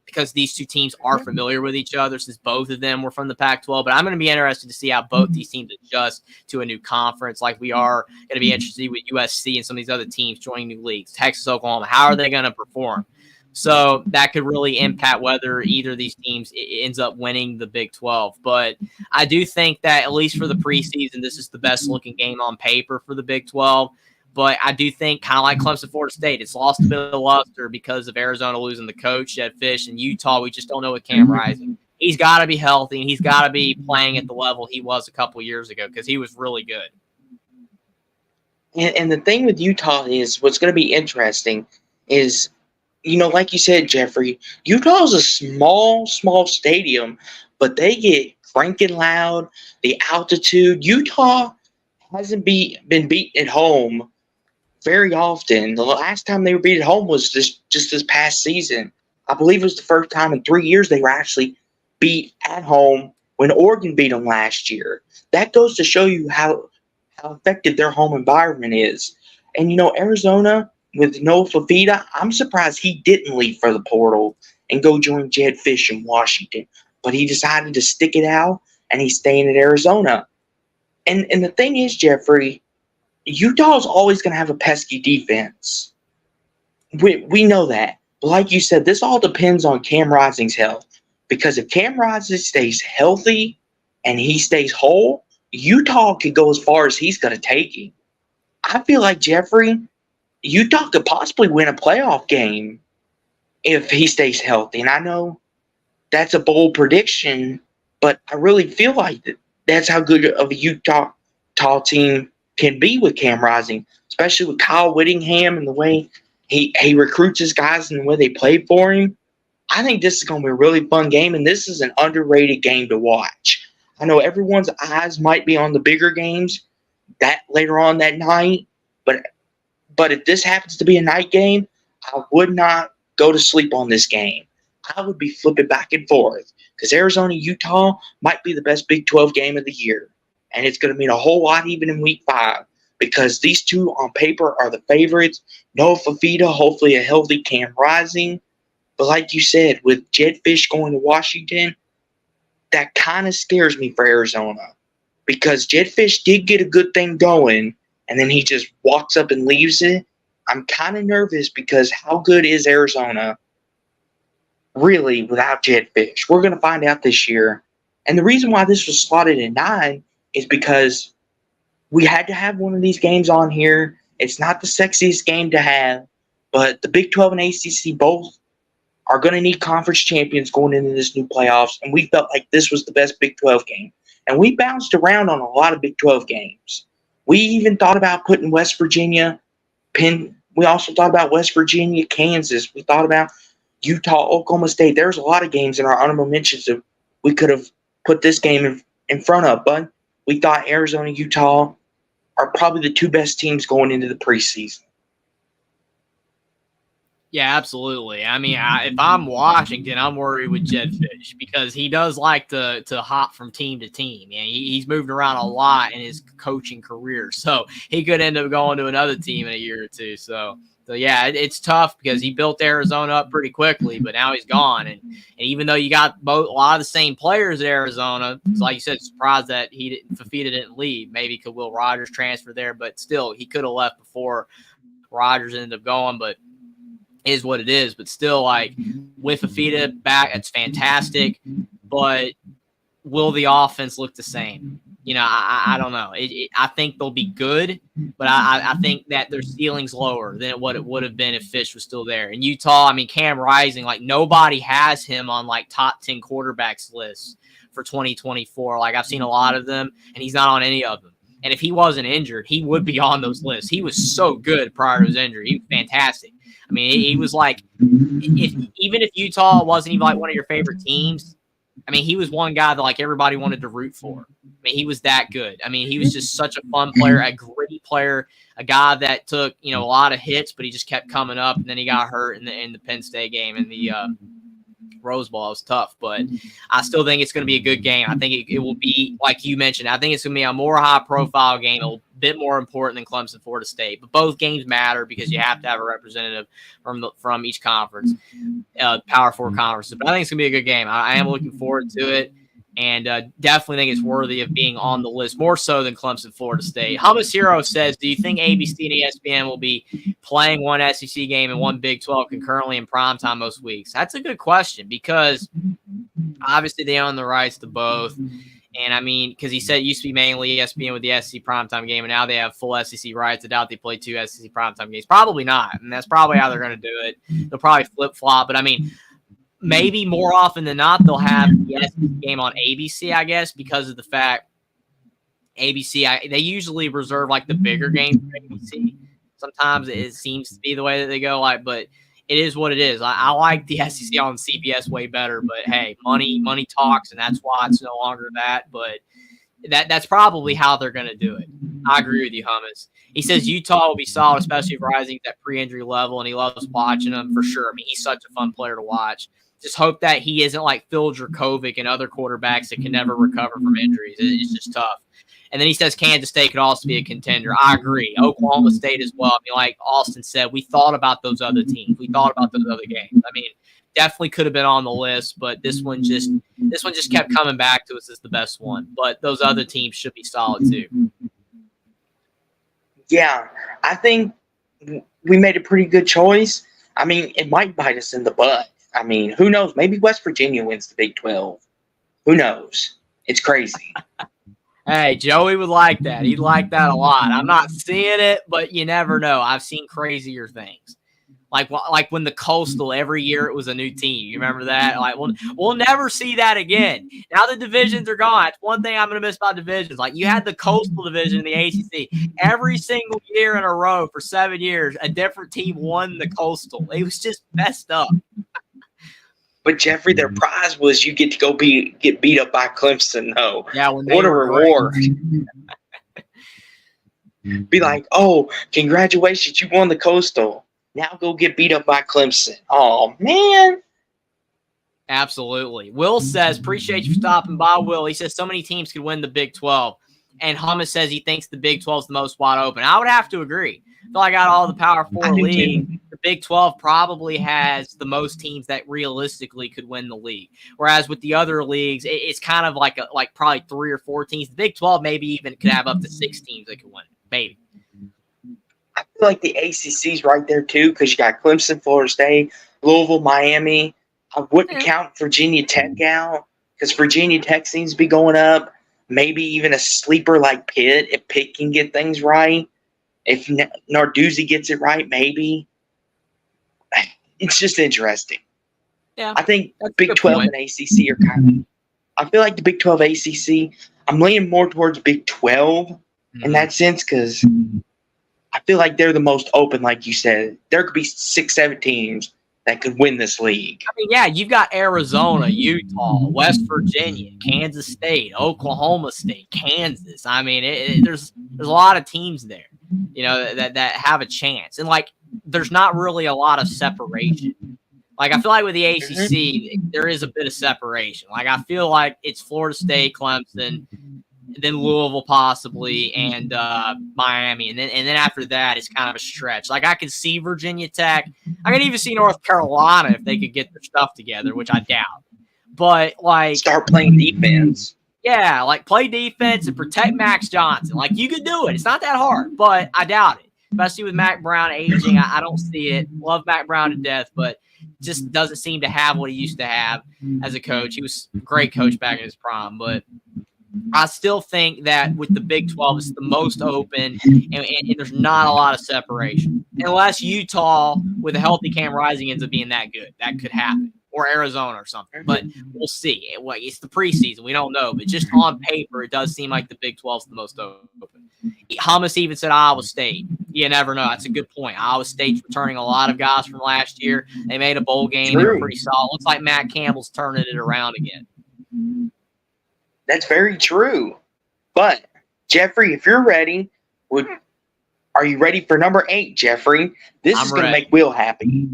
because these two teams are familiar with each other since both of them were from the Pac-12. But I'm going to be interested to see how both these teams adjust to a new conference, like we are going to be interested with USC and some of these other teams joining new leagues, Texas, Oklahoma. How are they going to perform? So that could really impact whether either of these teams ends up winning the Big 12. But I do think that, at least for the preseason, this is the best-looking game on paper for the Big 12. But I do think, kind of like Clemson, Florida State, it's lost a bit of luster because of Arizona losing the coach, Jed Fish, and Utah. We just don't know with Cam Rising. He's got to be healthy, and he's got to be playing at the level he was a couple years ago because he was really good. And the thing with Utah is, what's going to be interesting is, like you said, Jeffrey, Utah is a small stadium, but they get cranking loud. The altitude. Utah hasn't been beat at home very often. The last time they were beat at home was just this past season. I believe it was the first time in 3 years they were actually beat at home when Oregon beat them last year. That goes to show you how effective their home environment is. And Arizona with Noah Fafita, I'm surprised he didn't leave for the portal and go join Jed Fish in Washington. But he decided to stick it out, and he's staying at Arizona. And the thing is, Jeffrey, Utah's always going to have a pesky defense. We know that. But like you said, this all depends on Cam Rising's health. Because if Cam Rising stays healthy and he stays whole, Utah could go as far as he's going to take him. I feel like, Jeffrey, Utah could possibly win a playoff game if he stays healthy. And I know that's a bold prediction, but I really feel like that's how good of a Utah team can be with Cam Rising, especially with Kyle Whittingham and the way he recruits his guys and the way they play for him. I think this is going to be a really fun game, and this is an underrated game to watch. I know everyone's eyes might be on the bigger games that later on that night, but if this happens to be a night game, I would not go to sleep on this game. I would be flipping back and forth because Arizona-Utah might be the best Big 12 game of the year, and it's going to mean a whole lot even in Week 5 because these two on paper are the favorites. Noah Fafita, hopefully a healthy Cam Rising. But like you said, with Jed Fish going to Washington, that kind of scares me for Arizona because Jed Fish did get a good thing going, and then he just walks up and leaves it. I'm kind of nervous because how good is Arizona really without Jed Fish? We're going to find out this year. And the reason why this was slotted at 9 is because we had to have one of these games on here. It's not the sexiest game to have, but the Big 12 and ACC both are going to need conference champions going into this new playoffs, and we felt like this was the best Big 12 game. And we bounced around on a lot of Big 12 games. We even thought about putting West Virginia, Penn. We also thought about West Virginia, Kansas. We thought about Utah, Oklahoma State. There's a lot of games in our honorable mentions that we could have put this game in front of, but we thought Arizona, Utah are probably the two best teams going into the preseason. Yeah, absolutely. I mean, if I'm Washington, I'm worried with Jed Fish because he does like to hop from team to team. And he's moved around a lot in his coaching career. So he could end up going to another team in a year or two. So yeah, it's tough because he built Arizona up pretty quickly, but now he's gone. And even though you got a lot of the same players at Arizona, it's like you said, surprised that Fafita didn't leave. Maybe could Will Rogers transfer there, but still, he could have left before Rogers ended up going. But is what it is, but still, like with Fafita back, it's fantastic. But will the offense look the same? I don't know. I think they'll be good, but I think that their ceiling's lower than what it would have been if Fish was still there. And Utah, I mean, Cam Rising, like nobody has him on like top 10 quarterbacks lists for 2024. Like I've seen a lot of them, and he's not on any of them. And if he wasn't injured, he would be on those lists. He was so good prior to his injury. He was fantastic. I mean, he was like, even if Utah wasn't even like one of your favorite teams, I mean, he was one guy that like everybody wanted to root for. I mean, he was that good. I mean, he was just such a fun player, a gritty player, a guy that took, a lot of hits, but he just kept coming up. And then he got hurt in the Penn State game and the Rose Bowl. It was tough, but I still think it's going to be a good game. I think it will be, like you mentioned, I think it's going to be a more high-profile game, a bit more important than Clemson, Florida State. But both games matter because you have to have a representative from each conference, Power 4 conferences. But I think it's going to be a good game. I am looking forward to it, and definitely think it's worthy of being on the list, more so than Clemson, Florida State. Hummus Hero says, do you think ABC and ESPN will be playing one SEC game and one Big 12 concurrently in primetime most weeks? That's a good question because obviously they own the rights to both. And I mean, because he said it used to be mainly ESPN with the SEC primetime game, and now they have full SEC rights. I doubt they play two SEC primetime games. Probably not. And that's probably how they're going to do it. They'll probably flip flop. But I mean, maybe more often than not, they'll have the SEC game on ABC, I guess, because of the fact ABC, they usually reserve like the bigger games for ABC. Sometimes it seems to be the way that they go, but it is what it is. I like the SEC on CBS way better, but hey, money talks, and that's why it's no longer that. But that's probably how they're going to do it. I agree with you, Hummus. He says Utah will be solid, especially if Rising's at pre-injury level, and he loves watching him for sure. I mean, he's such a fun player to watch. just hope that he isn't like Phil Dracovic and other quarterbacks that can never recover from injuries. It's just tough. And then he says Kansas State could also be a contender. I agree. Oklahoma State as well. I mean, like Austin said, we thought about those other teams. We thought about those other games. I mean, definitely could have been on the list, but this one just kept coming back to us as the best one. But those other teams should be solid too. Yeah, I think we made a pretty good choice. I mean, it might bite us in the butt. I mean, who knows? Maybe West Virginia wins the Big 12. Who knows? It's crazy. Hey, Joey would like that. He'd like that a lot. I'm not seeing it, but you never know. I've seen crazier things. Like when the Coastal, every year it was a new team. You remember that? Like, we'll never see that again. Now the divisions are gone. That's one thing I'm going to miss about divisions. Like, you had the Coastal division in the ACC. Every single year in a row for 7 years, a different team won the Coastal. It was just messed up. But Jeffrey, their prize was you get to go get beat up by Clemson, though. Yeah, what a reward. Be like, oh, congratulations, you won the Coastal. Now go get beat up by Clemson. Oh, man. Absolutely. Will says, appreciate you stopping by, Will. He says so many teams could win the Big 12. And Hummus says he thinks the Big 12 is the most wide open. I would have to agree. I feel like out of all the Power 4 league, the Big 12 probably has the most teams that realistically could win the league. Whereas with the other leagues, it's kind of like probably 3 or 4 teams. The Big 12 maybe even could have up to 6 teams that could win. Maybe. I feel like the ACC's right there, too, because you got Clemson, Florida State, Louisville, Miami. I wouldn't count Virginia Tech out because Virginia Tech seems to be going up. Maybe even a sleeper like Pitt, if Pitt can get things right. If Narduzzi gets it right, maybe. It's just interesting. Yeah, I think Big 12 and ACC are kind of – I feel like the Big 12 ACC, I'm leaning more towards Big 12 in that sense because I feel like they're the most open, like you said. There could be 6, 7 teams that could win this league. I mean, yeah, you've got Arizona, Utah, West Virginia, Kansas State, Oklahoma State, Kansas. I mean, there's a lot of teams there, you know, that have a chance. And, like, there's not really a lot of separation. Like, I feel like with the ACC, there is a bit of separation. Like, I feel like it's Florida State, Clemson, then Louisville possibly, and Miami. And then after that, it's kind of a stretch. Like, I could see Virginia Tech. I could even see North Carolina if they could get their stuff together, which I doubt. But, like... start playing defense. Yeah, like, play defense and protect Max Johnson. Like, you could do it. It's not that hard, but I doubt it. Especially with Mac Brown aging, I don't see it. Love Mac Brown to death, but just doesn't seem to have what he used to have as a coach. He was a great coach back in his prime, but I still think that with the Big 12, it's the most open, and there's not a lot of separation. Unless Utah, with a healthy Cam Rising, ends up being that good. That could happen. Or Arizona or something. But we'll see. It's the preseason. We don't know. But just on paper, it does seem like the Big 12 is the most open. Hummus even said Iowa State. You never know. That's a good point. Iowa State's returning a lot of guys from last year. They made a bowl game. They were pretty solid. Looks like Matt Campbell's turning it around again. That's very true. But, Jeffrey, if you're ready, are you ready for number 8, Jeffrey? This is going to make Will happy.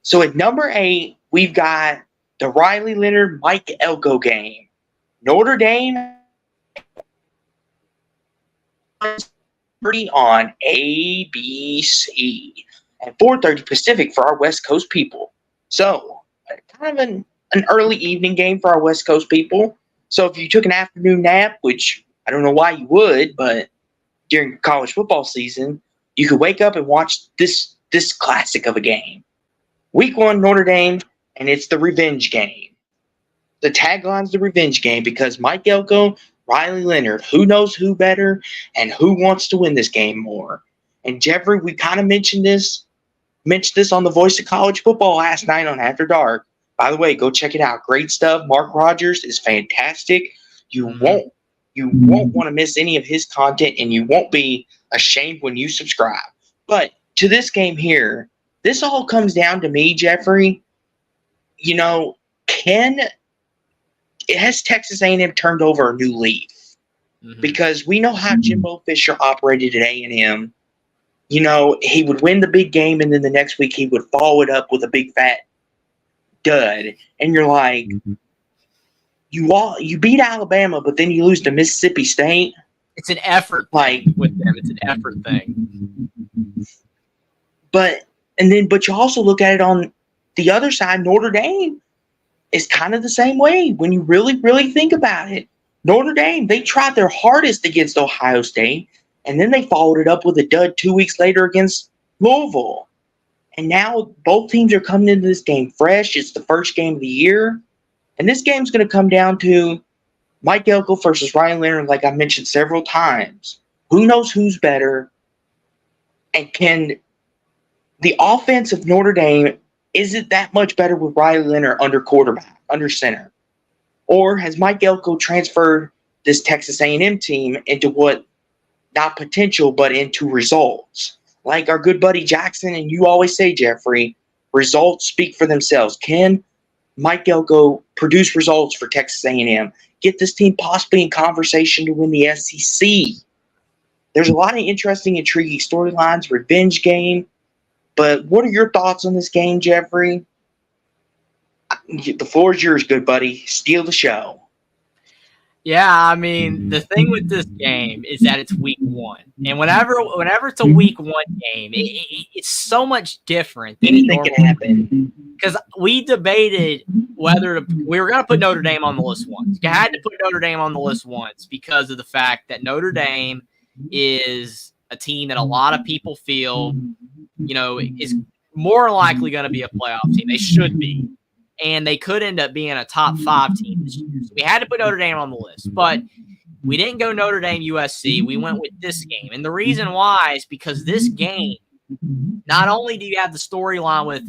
So at number 8, we've got the Riley Leonard Mike Elko game. Notre Dame on ABC at 4:30 Pacific for our West Coast people. So kind of an early evening game for our West Coast people. So if you took an afternoon nap, which I don't know why you would, but during college football season, you could wake up and watch this classic of a game. Week 1, Notre Dame, and it's the revenge game. The tagline's the revenge game because Mike Elko, Riley Leonard, who knows who better and who wants to win this game more. And Jeffrey, we kind of mentioned this on the Voice of College Football last night on After Dark. By the way, go check it out. Great stuff. Mark Rogers is fantastic. You won't want to miss any of his content, and you won't be ashamed when you subscribe. But to this game here, this all comes down to me, Jeffrey. You know, has Texas A&M turned over a new leaf? Because we know how Jimbo Fisher operated at A&M. You know, he would win the big game, and then the next week he would follow it up with a big fat dud, and you're like, you beat Alabama, but then you lose to Mississippi State. It's an effort thing with them. It's an effort thing. But you also look at it on the other side. Notre Dame is kind of the same way when you really, really think about it. Notre Dame, they tried their hardest against Ohio State, and then they followed it up with a dud 2 weeks later against Louisville. And now both teams are coming into this game fresh. It's the first game of the year. And this game's going to come down to Mike Elko versus Ryan Leonard, like I mentioned several times. Who knows who's better? And can the offense of Notre Dame, is it that much better with Ryan Leonard under quarterback, under center? Or has Mike Elko transferred this Texas A&M team into what, not potential, but into results? Like our good buddy Jackson, and you always say, Jeffrey, results speak for themselves. Can Mike Elko produce results for Texas A&M? Get this team possibly in conversation to win the SEC? There's a lot of interesting, intriguing storylines, revenge game. But what are your thoughts on this game, Jeffrey? The floor is yours, good buddy. Steal the show. Yeah, I mean, the thing with this game is that it's week one. And whenever it's a week one game, it's so much different than anything can happen. Because we debated whether we were going to put Notre Dame on the list once. You had to put Notre Dame on the list once because of the fact that Notre Dame is a team that a lot of people feel, is more likely going to be a playoff team. They should be. And they could end up being a top 5 team this year. So we had to put Notre Dame on the list. But we didn't go Notre Dame USC. We went with this game. And the reason why is because this game, not only do you have the storyline with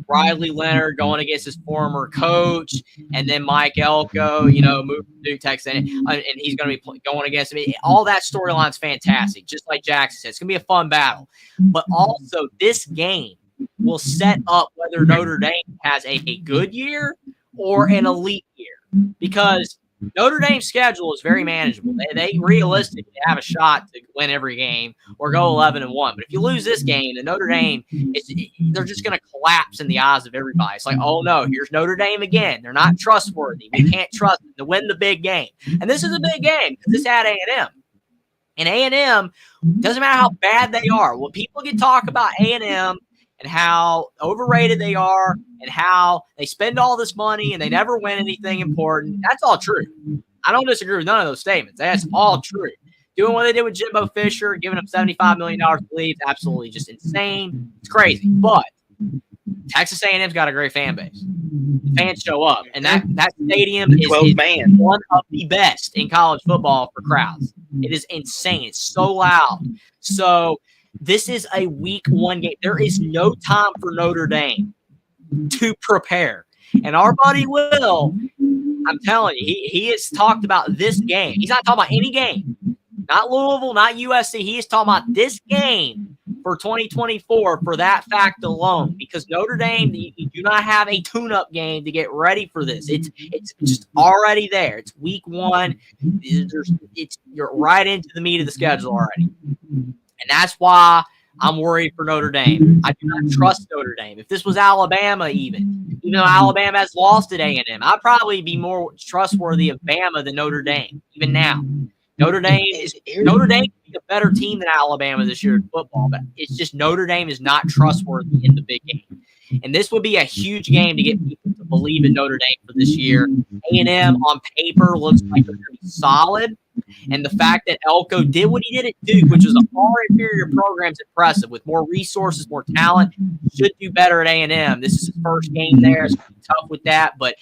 Riley Leonard going against his former coach, and then Mike Elko, moved to Duke, Texas, and he's going to be going against him. All that storyline's fantastic, just like Jackson said. It's going to be a fun battle. But also, this game will set up whether Notre Dame has a good year or an elite year, because Notre Dame's schedule is very manageable. They realistically have a shot to win every game or go 11-1. But if you lose this game, then Notre Dame, they're just going to collapse in the eyes of everybody. It's like, oh no, here's Notre Dame again. They're not trustworthy. We can't trust them to win the big game. And this is a big game because this had A&M. And A&M, doesn't matter how bad they are. When people can talk about A&M and how overrated they are and how they spend all this money and they never win anything important, that's all true. I don't disagree with none of those statements. That's all true. Doing what they did with Jimbo Fisher, giving him $75 million to leave, absolutely just insane. It's crazy. But Texas A&M's got a great fan base. The fans show up. And that stadium is one of the best in college football for crowds. It is insane. It's so loud. So this is a week one game. There is no time for Notre Dame to prepare. And our buddy Will, I'm telling you, he has talked about this game. He's not talking about any game. Not Louisville, not USC. He is talking about this game for 2024 for that fact alone. Because Notre Dame, you do not have a tune-up game to get ready for this. It's just already there. It's week one. You're right into the meat of the schedule already. And that's why I'm worried for Notre Dame. I do not trust Notre Dame. If this was Alabama even though Alabama has lost at A&M, I'd probably be more trustworthy of Bama than Notre Dame, even now. Notre Dame could be a better team than Alabama this year in football, but it's just Notre Dame is not trustworthy in the big game. And this would be a huge game to get people to believe in Notre Dame for this year. A&M on paper looks like they're going to be solid. And the fact that Elko did what he did at Duke, which was a far inferior program, is impressive. With more resources, more talent, should do better at A&M. This is his first game there. It's going to be tough with that. But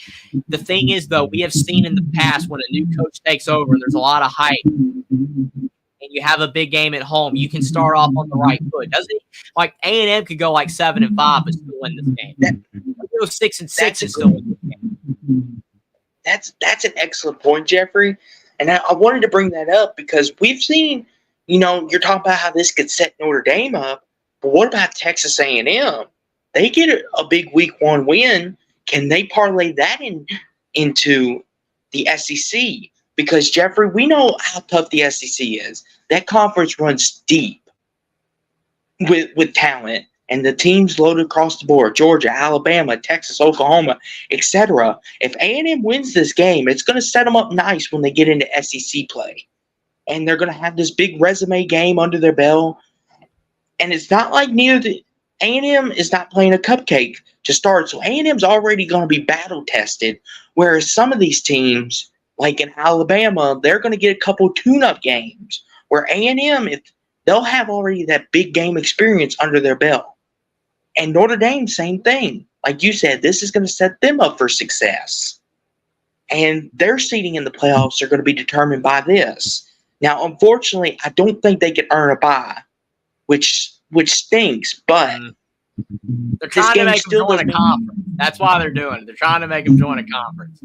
the thing is, though, we have seen in the past when a new coach takes over, there's a lot of hype, and you have a big game at home, you can start off on the right foot. Doesn't it? Like A&M could go like 7-5 but still win this game. It was 6-6 and still win this game. That's an excellent point, Jeffrey. And I wanted to bring that up because we've seen, you're talking about how this could set Notre Dame up, but what about Texas A&M? They get a big week one win. Can they parlay that into the SEC? Because, Jeffrey, we know how tough the SEC is. That conference runs deep with talent. and the teams loaded across the board, Georgia, Alabama, Texas, Oklahoma, etc. If A&M wins this game, it's going to set them up nice when they get into SEC play. And they're going to have this big resume game under their belt. And it's not like A&M is not playing a cupcake to start. So A&M's already going to be battle tested. Whereas some of these teams, like in Alabama, they're going to get a couple tune-up games. Where A&M, they'll have already that big game experience under their belt. And Notre Dame, same thing. Like you said, this is going to set them up for success. And their seeding in the playoffs are going to be determined by this. Now, unfortunately, I don't think they can earn a bye, which stinks, but they're trying to make them join a conference. That's why they're doing it. They're trying to make them join a conference.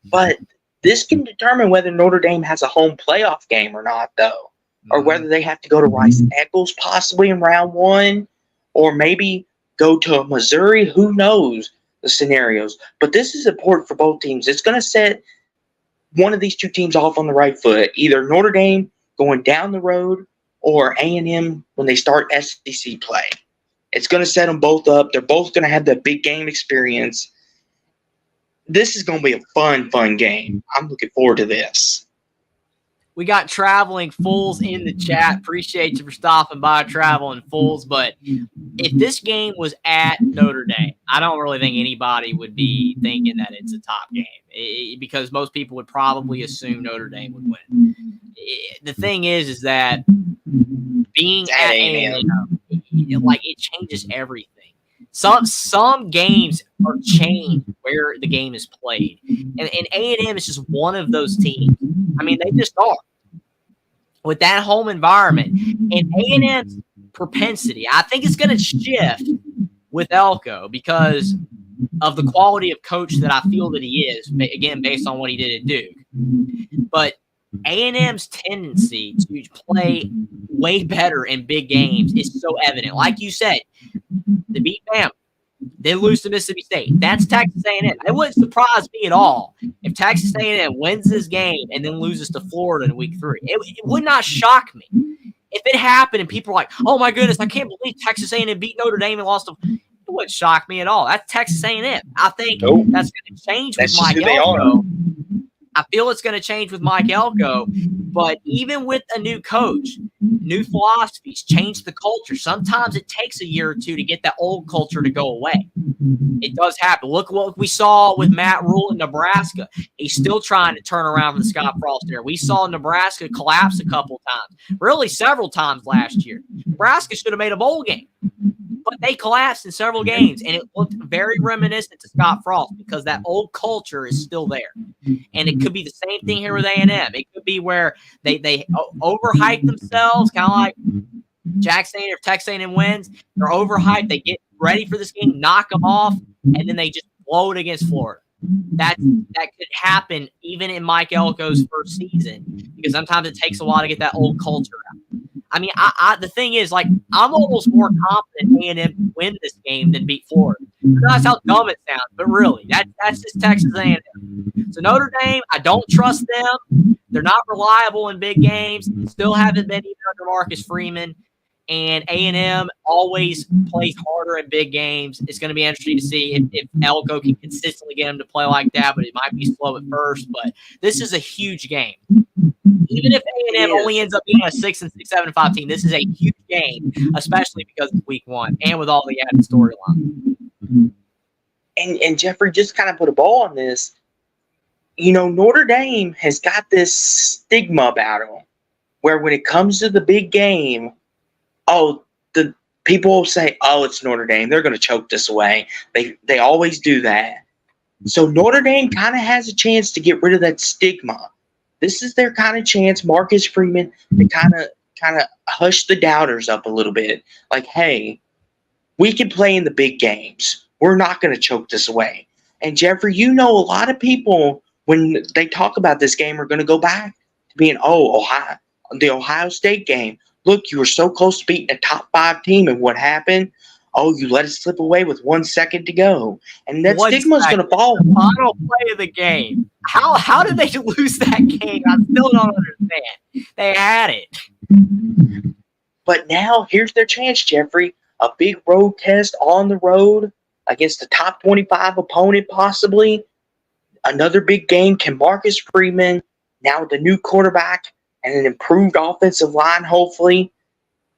But this can determine whether Notre Dame has a home playoff game or not, though. Or whether they have to go to Rice-Eccles possibly in round 1, or maybe go to Missouri. Who knows the scenarios? But this is important for both teams. It's going to set one of these two teams off on the right foot. Either Notre Dame going down the road or A&M when they start SEC play. It's going to set them both up. They're both going to have that big game experience. This is going to be a fun game. I'm looking forward to this. We got Traveling Fools in the chat. Appreciate you for stopping by, Traveling Fools. But if this game was at Notre Dame, I don't really think anybody would be thinking that it's a top game because most people would probably assume Notre Dame would win. The thing is that being at A&M, like it changes everything. Some games are changed where the game is played, and A&M is just one of those teams. I mean, they just are with that home environment and A&M's propensity. I think it's going to shift with Elko because of the quality of coach that I feel that he is. Again, based on what he did at Duke, but A&M's tendency to play way better in big games is so evident. Like you said, they beat Bama. They lose to Mississippi State. That's Texas A&M. It wouldn't surprise me at all if Texas A&M wins this game and then loses to Florida in week 3. It would not shock me. If it happened and people are like, oh, my goodness, I can't believe Texas A&M beat Notre Dame and lost to – it wouldn't shock me at all. That's Texas A&M. I think that's going to change with Mike Elko. I feel it's going to change with Mike Elko, but even with a new coach, new philosophies, change the culture. Sometimes it takes a year or two to get that old culture to go away. It does happen. Look what we saw with Matt Rule in Nebraska. He's still trying to turn around from the Scott Frost era. We saw Nebraska collapse a couple times, really several times last year. Nebraska should have made a bowl game. But they collapsed in several games, and it looked very reminiscent to Scott Frost because that old culture is still there. And it could be the same thing here with A&M. It could be where they overhype themselves, kind of like Jackson or Texas A&M wins. They're overhyped. They get ready for this game, knock them off, and then they just blow it against Florida. That could happen even in Mike Elko's first season because sometimes it takes a while to get that old culture out. I mean, the thing is, like, I'm almost more confident A&M win this game than beat Florida. That's how dumb it sounds, but really, that's just Texas A&M. So Notre Dame, I don't trust them. They're not reliable in big games. Still haven't been even under Marcus Freeman. And A&M always plays harder in big games. It's going to be interesting to see if Elko can consistently get him to play like that, but it might be slow at first. But this is a huge game. Even if A&M only ends up being a 6 and 6, 7 and 5 team, this is a huge game, especially because it's week 1 and with all the added storyline. And Jeffrey, just kind of put a ball on this. You know, Notre Dame has got this stigma about them where when it comes to the big game, the people will say, oh, it's Notre Dame. They're going to choke this away. They always do that. So Notre Dame kind of has a chance to get rid of that stigma. This is their kind of chance, Marcus Freeman, to kind of hush the doubters up a little bit. Like, hey, we can play in the big games. We're not going to choke this away. And Jeffrey, you know, a lot of people, when they talk about this game, are going to go back to being, the Ohio State game. Look, you were so close to beating a top 5 team, and what happened? Oh, you let it slip away with 1 second to go. And that stigma is going to fall. The final play of the game. How did they lose that game? I still don't understand. They had it. But now, here's their chance, Jeffrey. a big road test on the road against a top 25 opponent, possibly. Another big game. Can Marcus Freeman, now with a new quarterback and an improved offensive line, hopefully,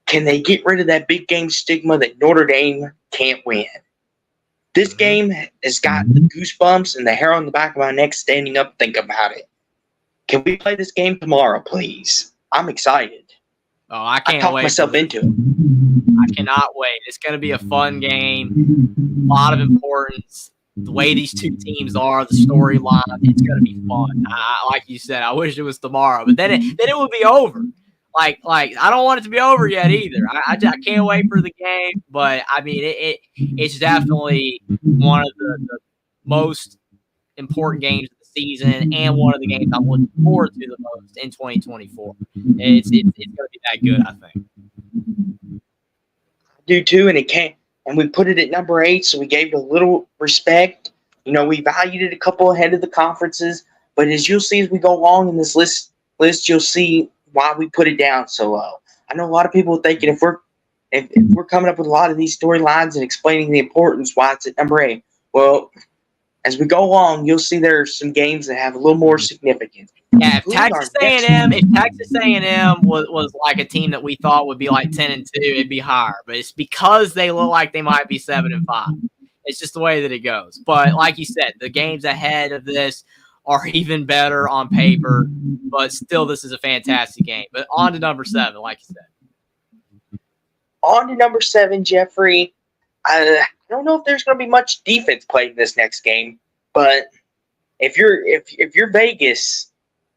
can they get rid of that big game stigma that Notre Dame can't win? This game has got the goosebumps and the hair on the back of my neck standing up. Think about it. Can we play this game tomorrow, please? I'm excited. Oh, I can't talked wait. myself into it. I cannot wait. It's going to be a fun game. A lot of importance. The way these two teams are, the storyline, it's going to be fun. Like you said, I wish it was tomorrow, but then it would be over. Like I don't want it to be over yet either. I can't wait for the game, but I mean it's definitely one of the most important games of the season and one of the games I'm looking forward to the most in 2024. It's going to be that good, I think. I do too, and it can't. And we put it at number 8, so we gave it a little respect. You know, we valued it a couple ahead of the conferences, but as you'll see as we go along in this list, you'll see why we put it down so low. I know a lot of people are thinking if we're coming up with a lot of these storylines and explaining the importance why it's at number 8. Well, as we go along, you'll see there are some games that have a little more significance. Yeah, if Texas A&M was like a team that we thought would be like 10-2, it'd be higher. But it's because they look like they might be 7-5. It's just the way that it goes. But like you said, the games ahead of this are even better on paper. But still, this is a fantastic game. But on to number 7, like you said. On to number 7, Jeffrey. I don't know if there's going to be much defense played in this next game, but if you're Vegas,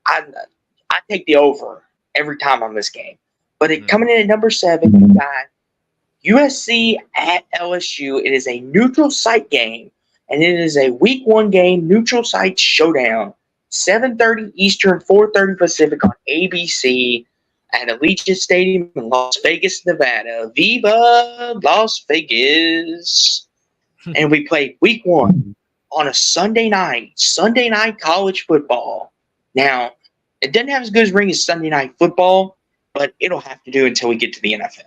I take the over every time on this game. But coming in at number 7, we got USC at LSU. It is a neutral site game, and it is a Week 1 game, neutral site showdown. 7:30 Eastern, 4:30 Pacific on ABC at Allegiant Stadium in Las Vegas, Nevada. Viva Las Vegas! And we play Week 1 on a Sunday night college football. Now, it doesn't have as good as ring as Sunday night football, but it'll have to do until we get to the NFL.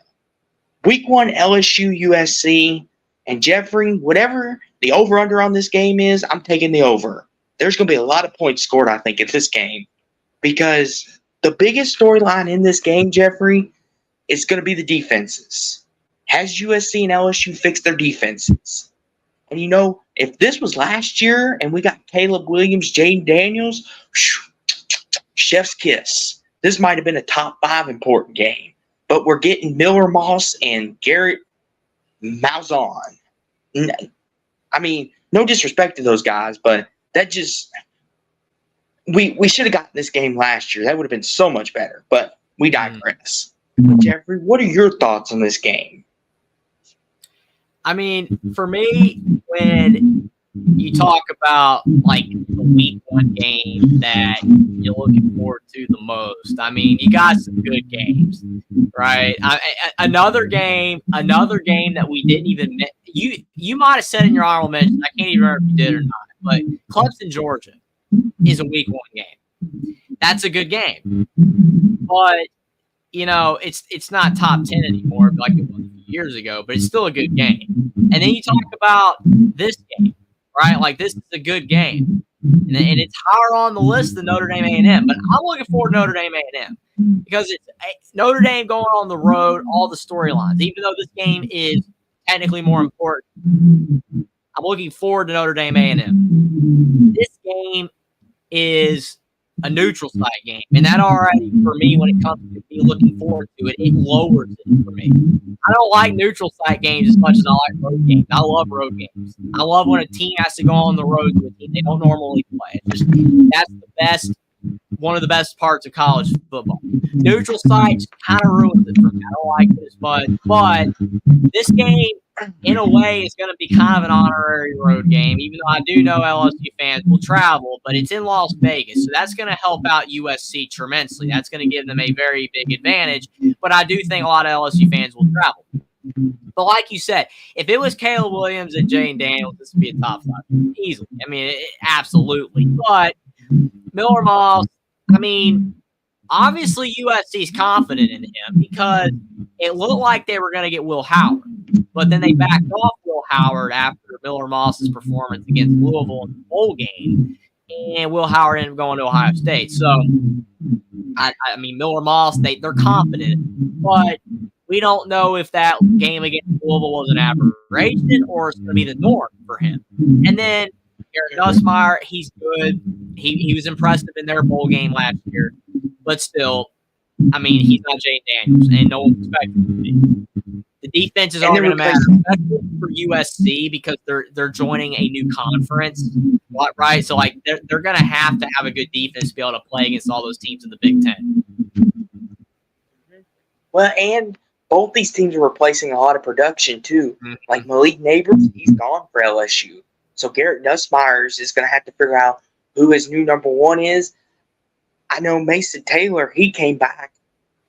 Week 1, LSU, USC, and Jeffrey, whatever the over-under on this game is, I'm taking the over. There's going to be a lot of points scored, I think, in this game, because the biggest storyline in this game, Jeffrey, is going to be the defenses. Has USC and LSU fixed their defenses? And, you know, if this was last year and we got Caleb Williams, Jaden Daniels, chef's kiss. This might have been a top 5 important game. But we're getting Miller Moss and Garrett Malzahn. I mean, no disrespect to those guys, but that just we should have gotten this game last year. That would have been so much better. But we digress. Jeffrey, what are your thoughts on this game? I mean, for me, when you talk about like the Week 1 game that you're looking forward to the most, I mean, you got some good games, right? Another game that we didn't even you might have said in your honorable mention. I can't even remember if you did or not, but Clemson, Georgia is a Week 1 game. That's a good game, but you know, it's not top 10 anymore like it was a few years ago, but it's still a good game. And then you talk about this game, right? Like, this is a good game. And it's higher on the list than Notre Dame A&M. But I'm looking forward to Notre Dame A&M because it's Notre Dame going on the road, all the storylines. Even though this game is technically more important, I'm looking forward to Notre Dame A&M. This game is a neutral site game, and that already, for me, when it comes to me looking forward to it, it lowers it for me. I don't like neutral site games as much as I like road games. I love road games. I love when a team has to go on the road to a team they don't normally play. That's one of the best parts of college football. Neutral sites kind of ruins it for me. I don't like this, but this game, in a way, is going to be kind of an honorary road game, even though I do know LSU fans will travel, but it's in Las Vegas, so that's going to help out USC tremendously. That's going to give them a very big advantage, but I do think a lot of LSU fans will travel. But like you said, if it was Caleb Williams and Jaden Daniels, this would be a top 5 easily. I mean, absolutely. But Miller Moss, I mean, obviously USC is confident in him because it looked like they were going to get Will Howard, but then they backed off Will Howard after Miller Moss's performance against Louisville in the bowl game, and Will Howard ended up going to Ohio State. So, I mean, Miller Moss, they're confident, but we don't know if that game against Louisville was an aberration or it's going to be the norm for him. And then Garrett Nussmeier, he's good. He was impressive in their bowl game last year, but still, I mean, he's not Jane Daniels, and no one expects him to be. The defenses aren't going to matter, especially for USC, because they're joining a new conference, right? So like they're going to have a good defense to be able to play against all those teams in the Big Ten. Well, and both these teams are replacing a lot of production too. Mm-hmm. Like Malik Neighbors, he's gone for LSU, so Garrett Nussmeier is going to have to figure out who his new number one is. I know Mason Taylor, he came back.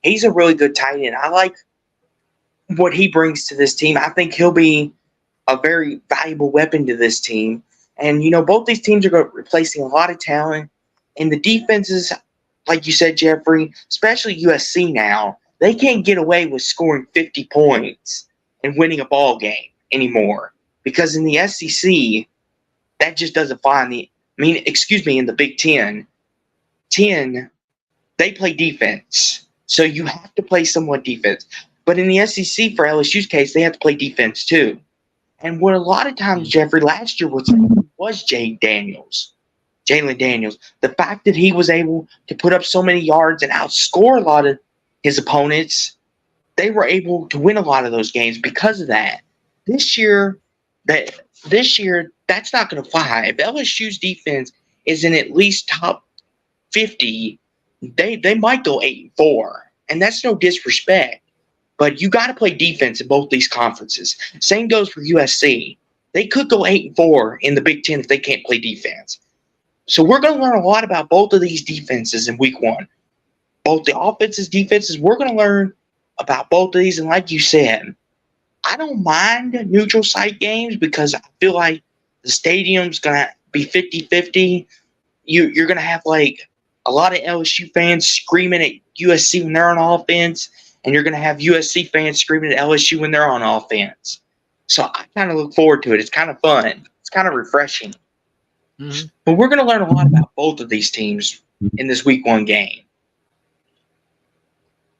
He's a really good tight end. I like what he brings to this team. I think he'll be a very valuable weapon to this team. And, both these teams are replacing a lot of talent. And the defenses, like you said, Jeffrey, especially USC now, they can't get away with scoring 50 points and winning a ball game anymore. Because in the SEC, that just doesn't fly in the Big Ten, they play defense. So you have to play somewhat defense. But in the SEC, for LSU's case, they have to play defense too. And what a lot of times, Jeffrey, last year was Jalen Daniels. The fact that he was able to put up so many yards and outscore a lot of his opponents, they were able to win a lot of those games because of that. This year, that's not going to fly. If LSU's defense is in at least top 50, they might go 8-4, and that's no disrespect. But you got to play defense in both these conferences. Same goes for USC. They could go 8-4 in the Big Ten if they can't play defense. So we're going to learn a lot about both of these defenses in week one. Both the offenses, defenses, we're going to learn about both of these. And like you said, I don't mind neutral site games because I feel like the stadium's going to be 50-50. You're going to have like a lot of LSU fans screaming at USC when they're on offense, and you're going to have USC fans screaming at LSU when they're on offense. So I kind of look forward to it. It's kind of fun. It's kind of refreshing. Mm-hmm. But we're going to learn a lot about both of these teams in this week one game.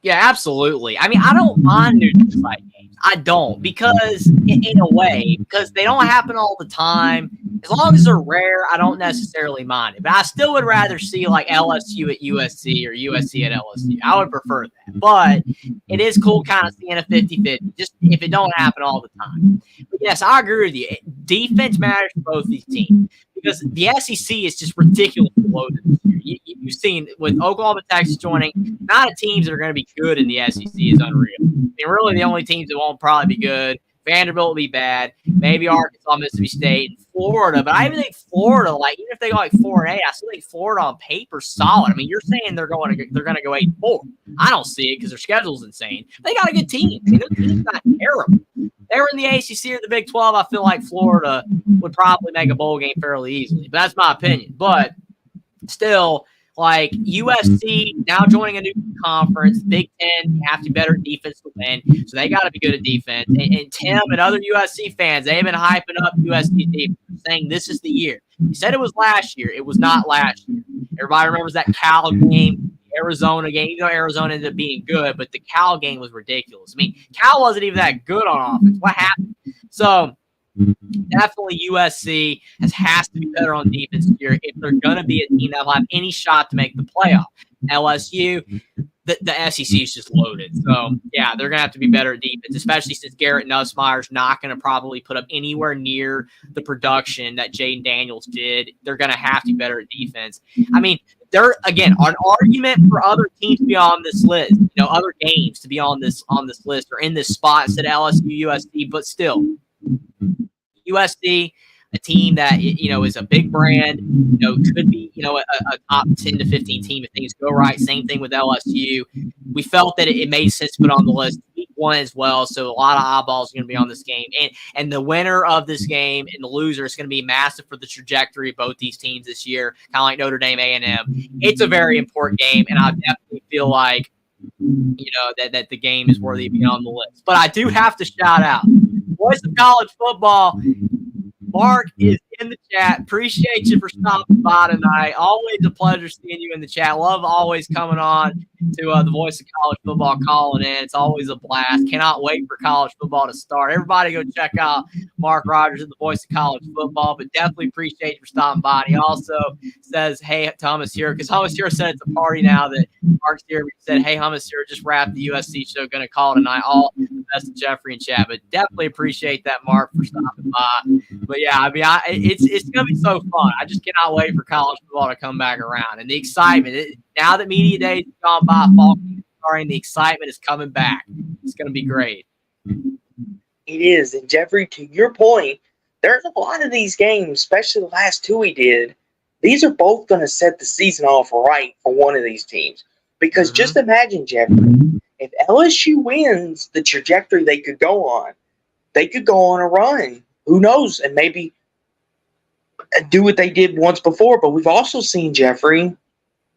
Yeah, absolutely. I mean, I don't mind neutral site games. I don't, because in a way, because they don't happen all the time. As long as they're rare, I don't necessarily mind it. But I still would rather see like LSU at USC or USC at LSU. I would prefer that. But it is cool kind of seeing a 50-50, just if it don't happen all the time. But yes, I agree with you. Defense matters for both these teams because the SEC is just ridiculously loaded this year. You've seen with Oklahoma, Texas joining, not a teams that are going to be good in the SEC is unreal. I mean, really the only teams that won't probably be good, Vanderbilt will be bad, maybe Arkansas, Mississippi State, and Florida. But I even think Florida, like even if they go like 4-8, I still think Florida on paper solid. I mean, you're saying they're going to go 8-4. I don't see it because their schedule's insane. They got a good team. I mean, their team's not terrible. They were in the ACC or the Big 12. I feel like Florida would probably make a bowl game fairly easily. But that's my opinion. But still, like USC now joining a new conference, Big Ten, you have to be better at defense to win. So they got to be good at defense. And Tim and other USC fans, they've been hyping up USC defense, saying this is the year. He said it was last year. It was not last year. Everybody remembers that Cal game, Arizona game. You know, Arizona ended up being good, but the Cal game was ridiculous. I mean, Cal wasn't even that good on offense. What happened? So definitely USC has to be better on defense here if they're going to be a team that will have any shot to make the playoff. LSU, the SEC is just loaded. So, yeah, they're going to have to be better at defense, especially since Garrett Nussmeier's not going to probably put up anywhere near the production that Jaden Daniels did. They're going to have to be better at defense. I mean, there again, an argument for other teams to be on this list, other games to be on this list or in this spot instead of LSU, USC, but still, USC, a team that is a big brand, could be a top 10 to 15 team if things go right. Same thing with LSU. We felt that it made sense to put on the list week one as well. So a lot of eyeballs are going to be on this game, and the winner of this game and the loser is going to be massive for the trajectory of both these teams this year. Kind of like Notre Dame, A&M. It's a very important game, and I definitely feel like that the game is worthy of being on the list. But I do have to shout out Voice of College Football. Mark is in the chat. Appreciate you for stopping by tonight. Always a pleasure seeing you in the chat. Love always coming on to the Voice of College Football, calling in. It's always a blast. Cannot wait for college football to start. Everybody go check out Mark Rogers at the Voice of College Football, but definitely appreciate you for stopping by. And he also says, hey, Thomas here, because Thomas here said it's a party now that Mark's here. He said, hey, Thomas here, just wrapped the USC show. Going to call tonight. All the best to Jeffrey and Chad, but definitely appreciate that, Mark, for stopping by. But yeah, I mean, it's gonna be so fun. I just cannot wait for college football to come back around, and the excitement. Now that media days have gone by, fall starting, the excitement is coming back. It's gonna be great. It is, and Jeffrey, to your point, there's a lot of these games, especially the last two we did. These are both going to set the season off right for one of these teams. Because just imagine, Jeffrey, if LSU wins the trajectory they could go on a run. Who knows? And maybe do what they did once before. But we've also seen, Jeffrey,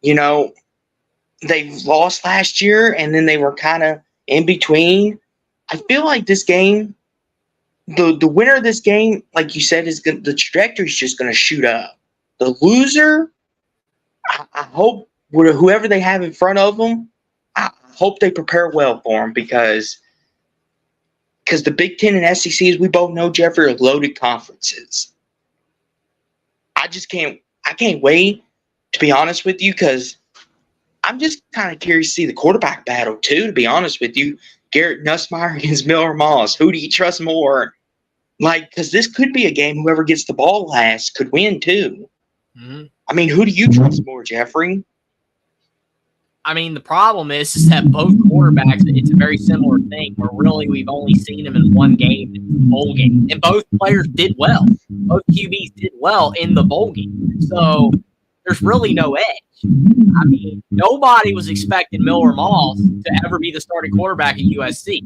they've lost last year, and then they were kind of in between. I feel like this game, the winner of this game, like you said, the trajectory is just going to shoot up. The loser, I hope whoever they have in front of them, I hope they prepare well for them because the Big Ten and SEC, as we both know, Jeffrey, are loaded conferences. I can't wait, to be honest with you, because I'm just kind of curious to see the quarterback battle too, to be honest with you. Garrett Nussmeier against Miller Moss. Who do you trust more? Because this could be a game whoever gets the ball last could win too. Mm-hmm. I mean, who do you trust more, Jeffrey? I mean, the problem is that both quarterbacks, it's a very similar thing where really we've only seen them in one game, the bowl game. And both players did well. Both QBs did well in the bowl game. So there's really no edge. I mean, nobody was expecting Miller Moss to ever be the starting quarterback at USC.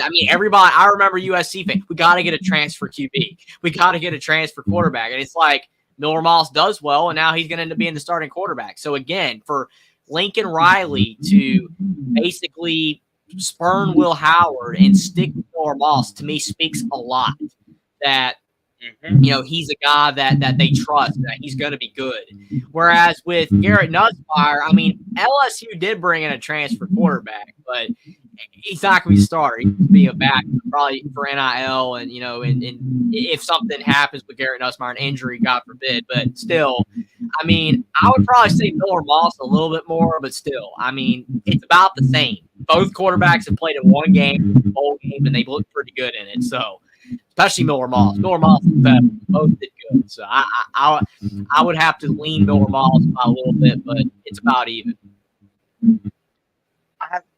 I mean, everybody, I remember USC fans, we got to get a transfer QB. We got to get a transfer quarterback. And it's like Miller Moss does well, and now he's going to end up being the starting quarterback. So, again, for Lincoln Riley to basically spurn Will Howard and stick with Miller Moss, to me, speaks a lot that, he's a guy that they trust, that he's going to be good. Whereas with Garrett Nussmeier, I mean, LSU did bring in a transfer quarterback, but he's not going to be a starter. He's going to be a back probably for NIL, and and if something happens with Garrett Nussmeier, an injury, God forbid. But still, I mean, I would probably say Miller Moss a little bit more, but still, I mean, it's about the same. Both quarterbacks have played in one game, bowl game, and they looked pretty good in it. So, especially Miller Moss. Miller Moss is better. Both did good. So I would have to lean Miller Moss by a little bit, but it's about even.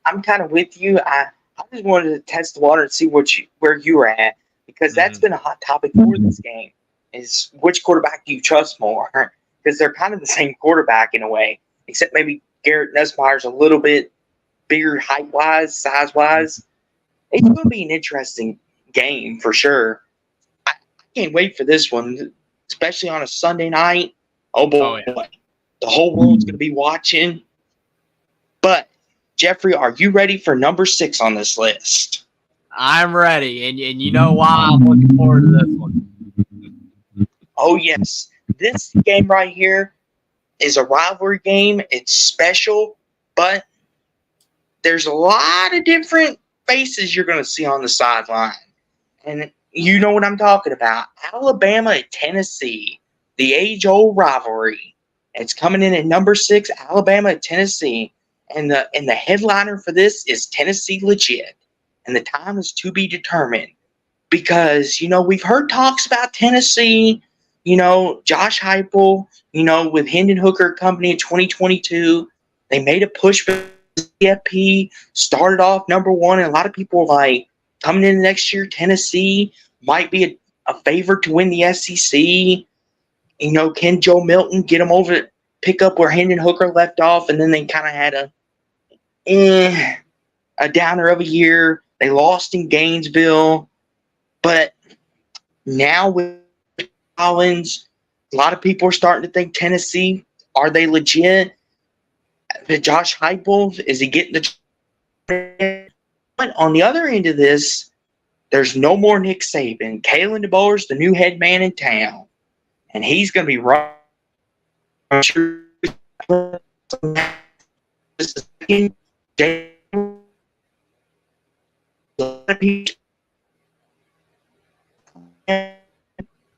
I'm kind of with you. I just wanted to test the water and see where you were at, because that's been a hot topic for this game, is which quarterback do you trust more? Because they're kind of the same quarterback in a way, except maybe Garrett Nussmeier's a little bit bigger height-wise, size-wise. It's going to be an interesting game for sure. I can't wait for this one, especially on a Sunday night. Oh, boy. Oh, yeah. The whole world's going to be watching. But Jeffrey, are you ready for number 6 on this list? I'm ready, and you know why I'm looking forward to this one. Oh, yes. This game right here is a rivalry game. It's special, but there's a lot of different faces you're going to see on the sideline. And you know what I'm talking about. Alabama at Tennessee, the age-old rivalry. It's coming in at number 6, Alabama at Tennessee. And the headliner for this is Tennessee legit. And the time is to be determined. Because, we've heard talks about Tennessee, Josh Heupel, with Hendon Hooker Company in 2022. They made a push for CFB, started off number 1, and a lot of people were like, coming in next year, Tennessee might be a favorite to win the SEC. Can Joe Milton get them over, pick up where Hendon Hooker left off, and then they kind of had a downer of a year. They lost in Gainesville. But now with Collins, a lot of people are starting to think Tennessee, are they legit? Josh Heupel, is he getting the But on the other end of this, there's no more Nick Saban. Kalen DeBoer's the new head man in town, and he's going to be right.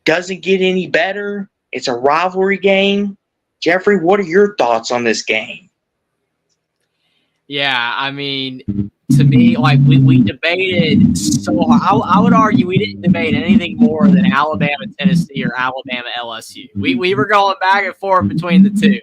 Doesn't get any better. It's a rivalry game. Jeffrey, what are your thoughts on this game? Yeah, I mean, to me, like we debated so hard. I would argue we didn't debate anything more than Alabama, Tennessee, or Alabama, LSU. We were going back and forth between the two,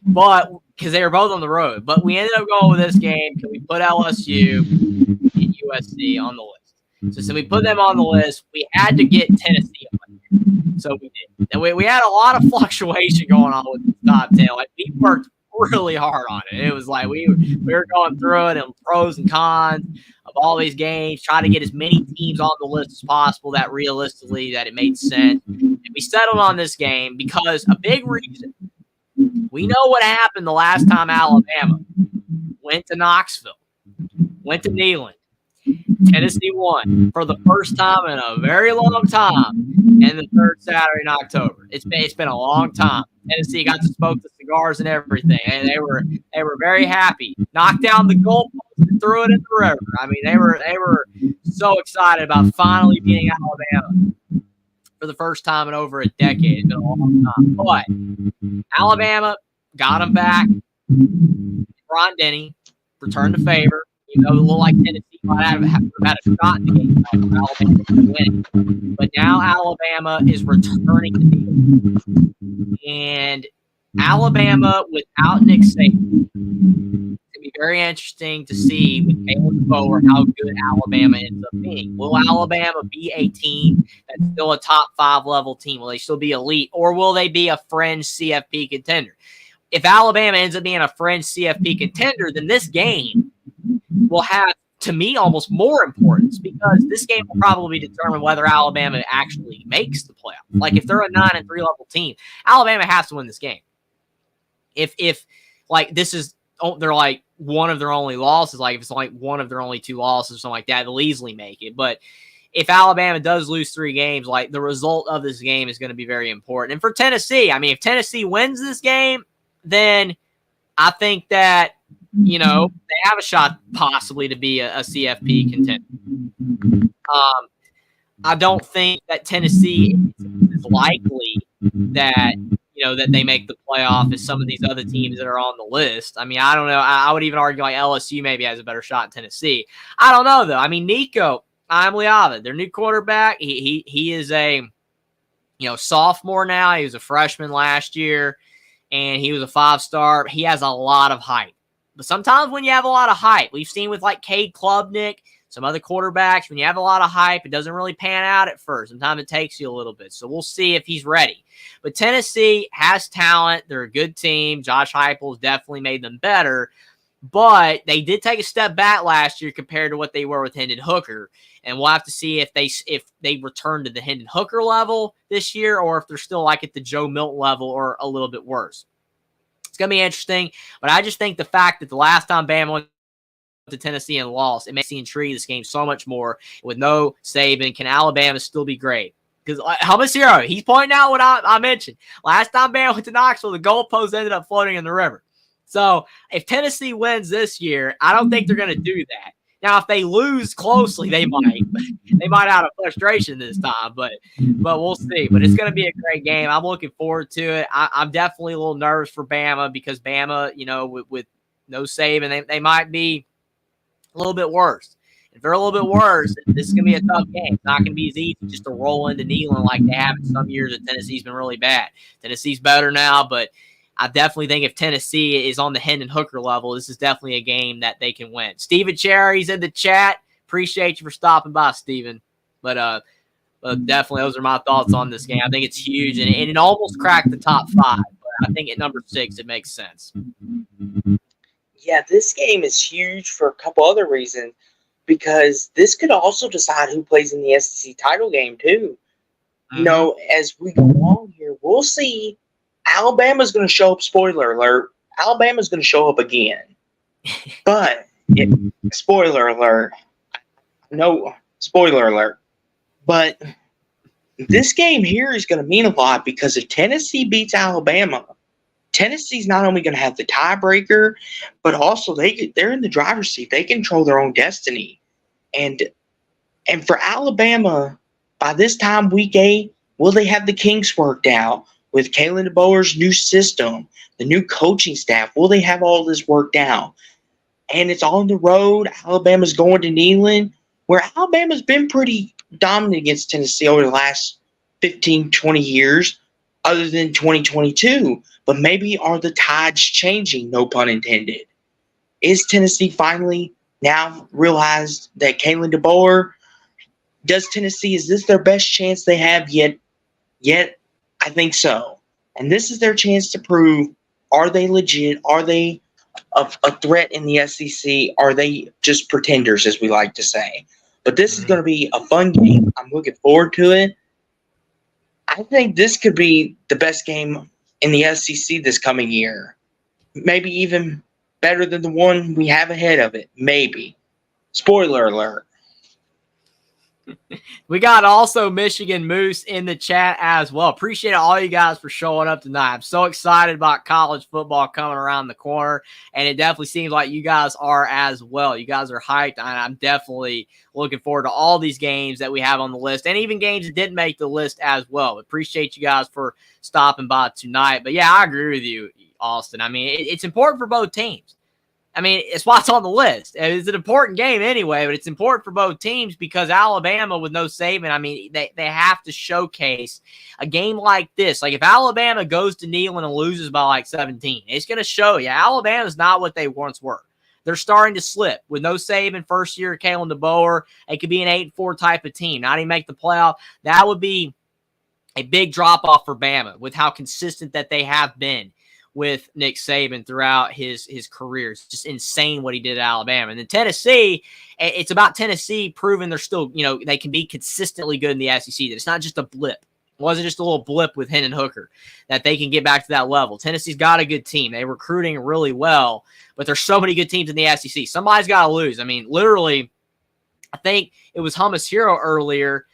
but because they were both on the road. But we ended up going with this game. Can we put LSU and USC on the list? So we put them on the list. We had to get Tennessee on here, so we did. And we had a lot of fluctuation going on with the top 10. Like we worked really hard on it. It was like we were going through it and pros and cons of all these games, trying to get as many teams on the list as possible that realistically that it made sense. And we settled on this game because a big reason, we know what happened the last time Alabama went to Knoxville, went to Neyland. Tennessee won for the first time in a very long time, and the third Saturday in October. It's been a long time. Tennessee got to smoke the cigars and everything, and they were very happy. Knocked down the goalpost and threw it in the river. I mean, they were so excited about finally beating Alabama for the first time in over a decade. It's been a long time, but Alabama got them back. Ron Denny returned the favor. You know, it looked like Tennessee might have had a shot in the game. Alabama to win. But now Alabama is returning the game. And Alabama without Nick Saban, it's going to be very interesting to see with Kalen DeBoer how good Alabama ends up being. Will Alabama be a team that's still a top 5 level team? Will they still be elite? Or will they be a fringe CFP contender? If Alabama ends up being a fringe CFP contender, then this game will have, to me, almost more importance because this game will probably determine whether Alabama actually makes the playoff. Like if they're a 9-3 level team, Alabama has to win this game. If like this is they're like one of their only losses, like if it's like one of their only 2 losses or something like that, they'll easily make it. But if Alabama does lose 3 games, like the result of this game is going to be very important. And for Tennessee, I mean, if Tennessee wins this game, then I think that, you know, they have a shot possibly to be a CFP contender. I don't think that Tennessee is likely that, you know, that they make the playoff as some of these other teams that are on the list. I mean, I don't know. I would even argue like LSU maybe has a better shot than Tennessee. I don't know, though. I mean, Nico Imaliava, their new quarterback, he is a, you know, sophomore now. He was a freshman last year, and he was a 5-star. He has a lot of hype. But sometimes when you have a lot of hype, we've seen with like Cade Klubnik, some other quarterbacks, when you have a lot of hype, it doesn't really pan out at first. Sometimes it takes you a little bit. So we'll see if he's ready. But Tennessee has talent. They're a good team. Josh Heupel has definitely made them better. But they did take a step back last year compared to what they were with Hendon Hooker. And we'll have to see if they return to the Hendon Hooker level this year or if they're still like at the Joe Milton level or a little bit worse. It's going to be interesting, but I just think the fact that the last time Bama went to Tennessee and lost, it makes me intrigue this game so much more. With no Saban, can Alabama still be great? Because Helmut Hero, he's pointing out what I mentioned. Last time Bama went to Knoxville, the goalpost ended up floating in the river. So if Tennessee wins this year, I don't think they're going to do that. Now, if they lose closely, they might. They might out of frustration this time, but we'll see. But it's going to be a great game. I'm looking forward to it. I'm definitely a little nervous for Bama because Bama, you know, with no Saban, they might be a little bit worse. If they're a little bit worse, this is going to be a tough game. It's not going to be as easy just to roll into Neyland like they have in some years that Tennessee's been really bad. Tennessee's better now, but I definitely think if Tennessee is on the Hendon Hooker level, this is definitely a game that they can win. Steven Cherry's in the chat. Appreciate you for stopping by, Steven. But definitely those are my thoughts on this game. I think it's huge, and it almost cracked the top 5. But I think at number 6, it makes sense. Yeah, this game is huge for a couple other reasons because this could also decide who plays in the SEC title game, too. Mm-hmm. You know, as we go along here, we'll see. Alabama's going to show up, spoiler alert, Alabama's going to show up again. But Spoiler alert. No, spoiler alert. But this game here is going to mean a lot because if Tennessee beats Alabama, Tennessee's not only going to have the tiebreaker, but also they're in the driver's seat. They control their own destiny. And for Alabama, by this time, week 8, will they have the kinks worked out with Kalen DeBoer's new system, the new coaching staff? Will they have all this worked out? And it's on the road. Alabama's going to Neyland, where Alabama's been pretty dominant against Tennessee over the last 15, 20 years, other than 2022. But maybe are the tides changing, no pun intended? Is Tennessee finally now realized that Kalen DeBoer, does Tennessee, is this their best chance they have yet? Yet, I think so. And this is their chance to prove, are they legit? Are they a threat in the SEC? Are they just pretenders, as we like to say? But this is going to be a fun game. I'm looking forward to it. I think this could be the best game in the SEC this coming year. Maybe even better than the one we have ahead of it. Maybe. Spoiler alert. We got also Michigan Moose in the chat as well. Appreciate all you guys for showing up tonight. I'm so excited about college football coming around the corner, and it definitely seems like you guys are as well. You guys are hyped, and I'm definitely looking forward to all these games that we have on the list, and even games that didn't make the list as well. Appreciate you guys for stopping by tonight. But, yeah, I agree with you, Austin. I mean, it's important for both teams. I mean, it's why it's on the list. It's an important game anyway, but it's important for both teams because Alabama, with no Saban, I mean, they have to showcase a game like this. Like, if Alabama goes to Neyland and loses by, like, 17, it's going to show you Alabama's not what they once were. They're starting to slip. With no Saban, first year, Kalen DeBoer, it could be an 8-4 type of team. Not even make the playoff. That would be a big drop-off for Bama with how consistent that they have been with Nick Saban throughout his career. It's just insane what he did at Alabama. And then Tennessee, it's about Tennessee proving they're still, they can be consistently good in the SEC. That it's not just a blip. It wasn't just a little blip with Hendon Hooker, that they can get back to that level. Tennessee's got a good team. They're recruiting really well, but there's so many good teams in the SEC. Somebody's got to lose. I mean, literally, I think it was Hummus Hero earlier,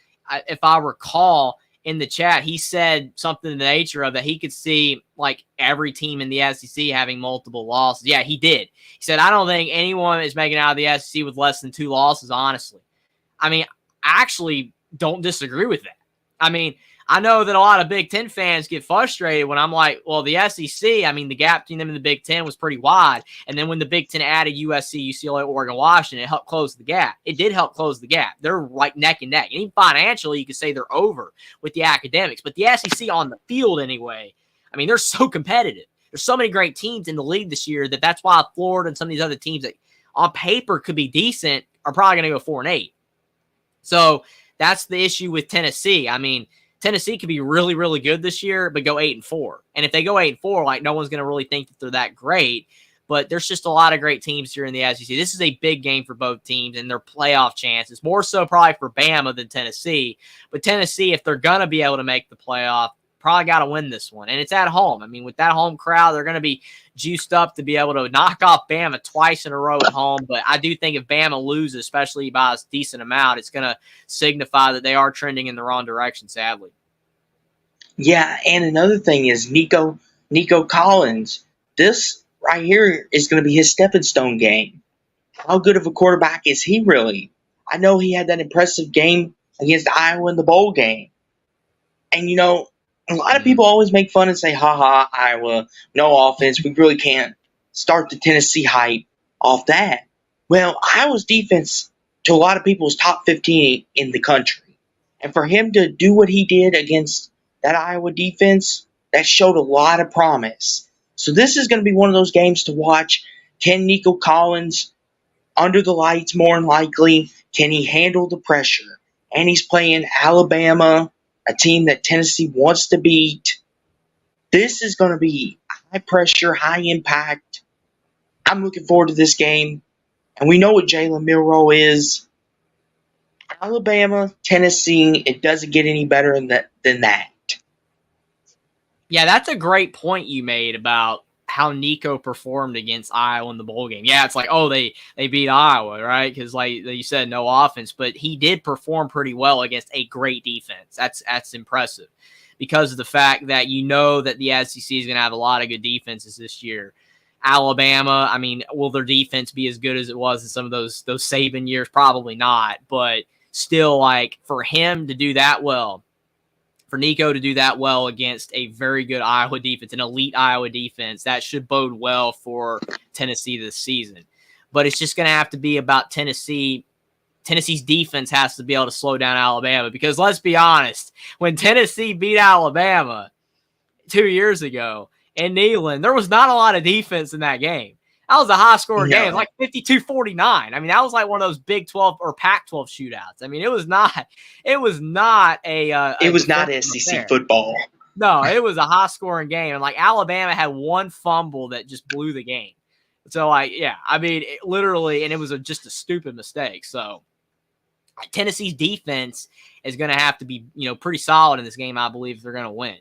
if I recall, in the chat, he said something in the nature of that he could see like every team in the SEC having multiple losses. Yeah, he did. He said, I don't think anyone is making out of the SEC with less than 2 losses, honestly. I mean, I actually don't disagree with that. I mean, I know that a lot of Big Ten fans get frustrated when I'm like, well, the SEC, I mean, the gap between them and the Big Ten was pretty wide. And then when the Big Ten added USC, UCLA, Oregon, Washington, it helped close the gap. It did help close the gap. They're like neck and neck. And even financially, you could say they're over with the academics. But the SEC on the field anyway, I mean, they're so competitive. There's so many great teams in the league this year that's why Florida and some of these other teams that on paper could be decent are probably going to go 4-8. So that's the issue with Tennessee. I mean, Tennessee could be really, really good this year, but go 8-4. And if they go 8-4, like no one's going to really think that they're that great. But there's just a lot of great teams here in the SEC. This is a big game for both teams and their playoff chances. More so probably for Bama than Tennessee. But Tennessee, if they're going to be able to make the playoff, probably got to win this one. And it's at home. I mean, with that home crowd, they're going to be juiced up to be able to knock off Bama twice in a row at home. But I do think if Bama loses, especially by a decent amount, it's going to signify that they are trending in the wrong direction, sadly. Yeah, and another thing is Nico Collins. This right here is going to be his stepping stone game. How good of a quarterback is he really? I know he had that impressive game against Iowa in the bowl game. And, a lot of people always make fun and say, ha, Iowa, no offense. We really can't start the Tennessee hype off that. Well, Iowa's defense, to a lot of people, is top 15 in the country. And for him to do what he did against that Iowa defense, that showed a lot of promise. So this is going to be one of those games to watch. Can Nico Collins, under the lights more than likely, can he handle the pressure? And he's playing Alabama, a team that Tennessee wants to beat. This is going to be high pressure, high impact. I'm looking forward to this game. And we know what Jalen Milroe is. Alabama, Tennessee, it doesn't get any better than that. Yeah, that's a great point you made about how Nico performed against Iowa in the bowl game. Yeah, it's like, oh, they beat Iowa, right? Because like you said, no offense, but he did perform pretty well against a great defense. That's impressive because of the fact that you know that the SEC is going to have a lot of good defenses this year. Alabama, I mean, will their defense be as good as it was in some of those Saban years? Probably not, but still, like, for him to do that well, for Nico to do that well against a very good Iowa defense, an elite Iowa defense, that should bode well for Tennessee this season. But it's just going to have to be about Tennessee. Tennessee's defense has to be able to slow down Alabama because let's be honest, when Tennessee beat Alabama 2 years ago in Neyland, there was not a lot of defense in that game. That was a high-scoring game. It was like 52-49. I mean, that was like one of those Big 12 or Pac-12 shootouts. I mean, it was not SEC football. No, it was a high-scoring game. And, like, Alabama had one fumble that just blew the game. So, like, yeah, I mean, literally, and it was just a stupid mistake. So, Tennessee's defense is going to have to be, pretty solid in this game, I believe, if they're going to win.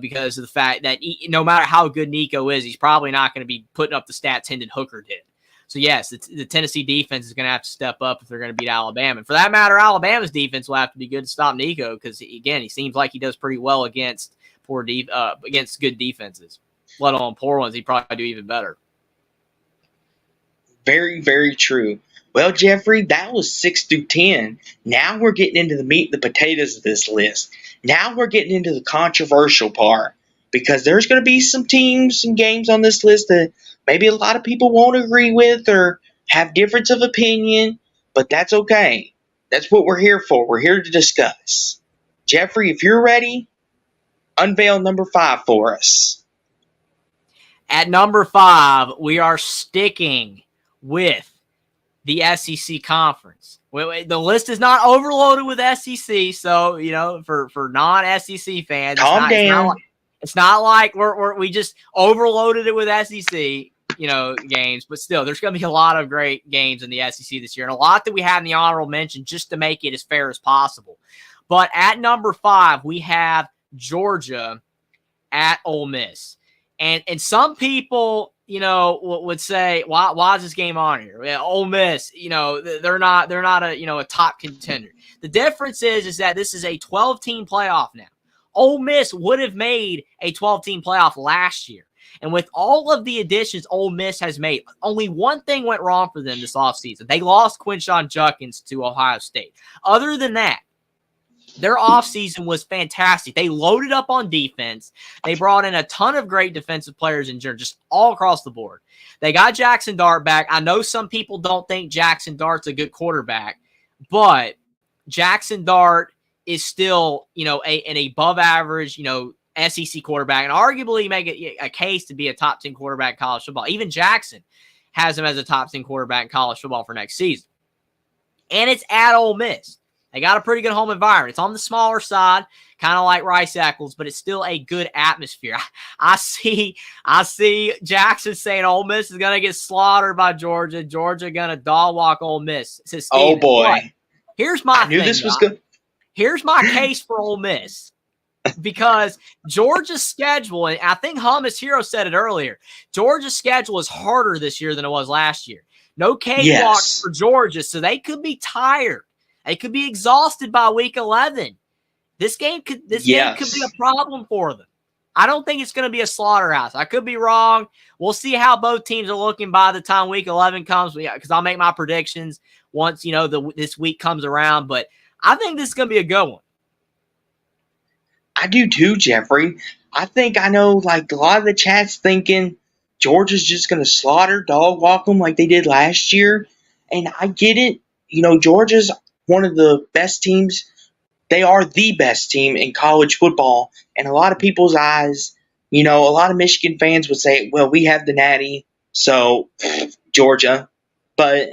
Because of the fact that no matter how good Nico is, he's probably not going to be putting up the stats Hendon Hooker did. So, yes, the Tennessee defense is going to have to step up if they're going to beat Alabama. And for that matter, Alabama's defense will have to be good to stop Nico because, again, he seems like he does pretty well against against good defenses, let alone poor ones. He'd probably do even better. Very, very true. Well, Jeffrey, that was 6 through 10. Now we're getting into the meat and the potatoes of this list. Now we're getting into the controversial part because there's going to be some teams and games on this list that maybe a lot of people won't agree with or have difference of opinion, but that's okay. That's what we're here for. We're here to discuss. Jeffrey, if you're ready, unveil number 5 for us. At number 5, we are sticking with the SEC conference. The list is not overloaded with SEC, so for non-SEC fans, calm down. It's not like we just overloaded it with SEC, games. But still, there's going to be a lot of great games in the SEC this year, and a lot that we have in the honorable mention just to make it as fair as possible. But at number 5, we have Georgia at Ole Miss, and some people, would say, why is this game on here? Yeah, Ole Miss, they're not a top contender. The difference is that this is a 12-team playoff now. Ole Miss would have made a 12-team playoff last year. And with all of the additions Ole Miss has made, only one thing went wrong for them this offseason. They lost Quinshon Judkins to Ohio State. Other than that, their offseason was fantastic. They loaded up on defense. They brought in a ton of great defensive players in just all across the board. They got Jackson Dart back. I know some people don't think Jackson Dart's a good quarterback, but Jackson Dart is still, an above average, SEC quarterback, and arguably make it a case to be a top 10 quarterback in college football. Even Jackson has him as a top 10 quarterback in college football for next season. And it's at Ole Miss. They got a pretty good home environment. It's on the smaller side, kind of like Rice-Eccles, but it's still a good atmosphere. I see Jackson saying Ole Miss is going to get slaughtered by Georgia. Georgia going to dog walk Ole Miss. Oh, boy. But here's my I knew this was good. Here's my case for Ole Miss. Because Georgia's schedule, and I think Hummus Hero said it earlier, Georgia's schedule is harder this year than it was last year. No cakewalks for Georgia, so they could be tired. They could be exhausted by week 11. This game could be a problem for them. I don't think it's going to be a slaughterhouse. I could be wrong. We'll see how both teams are looking by the time week 11 comes, because I'll make my predictions once this week comes around. But I think this is going to be a good one. I do too, Jeffrey. I think I know, like, a lot of the chat's thinking Georgia's just going to slaughter, dog walk them like they did last year. And I get it. Georgia's one of the best teams. They are the best team in college football. And a lot of people's eyes, a lot of Michigan fans would say, well, we have the Natty, so Georgia. But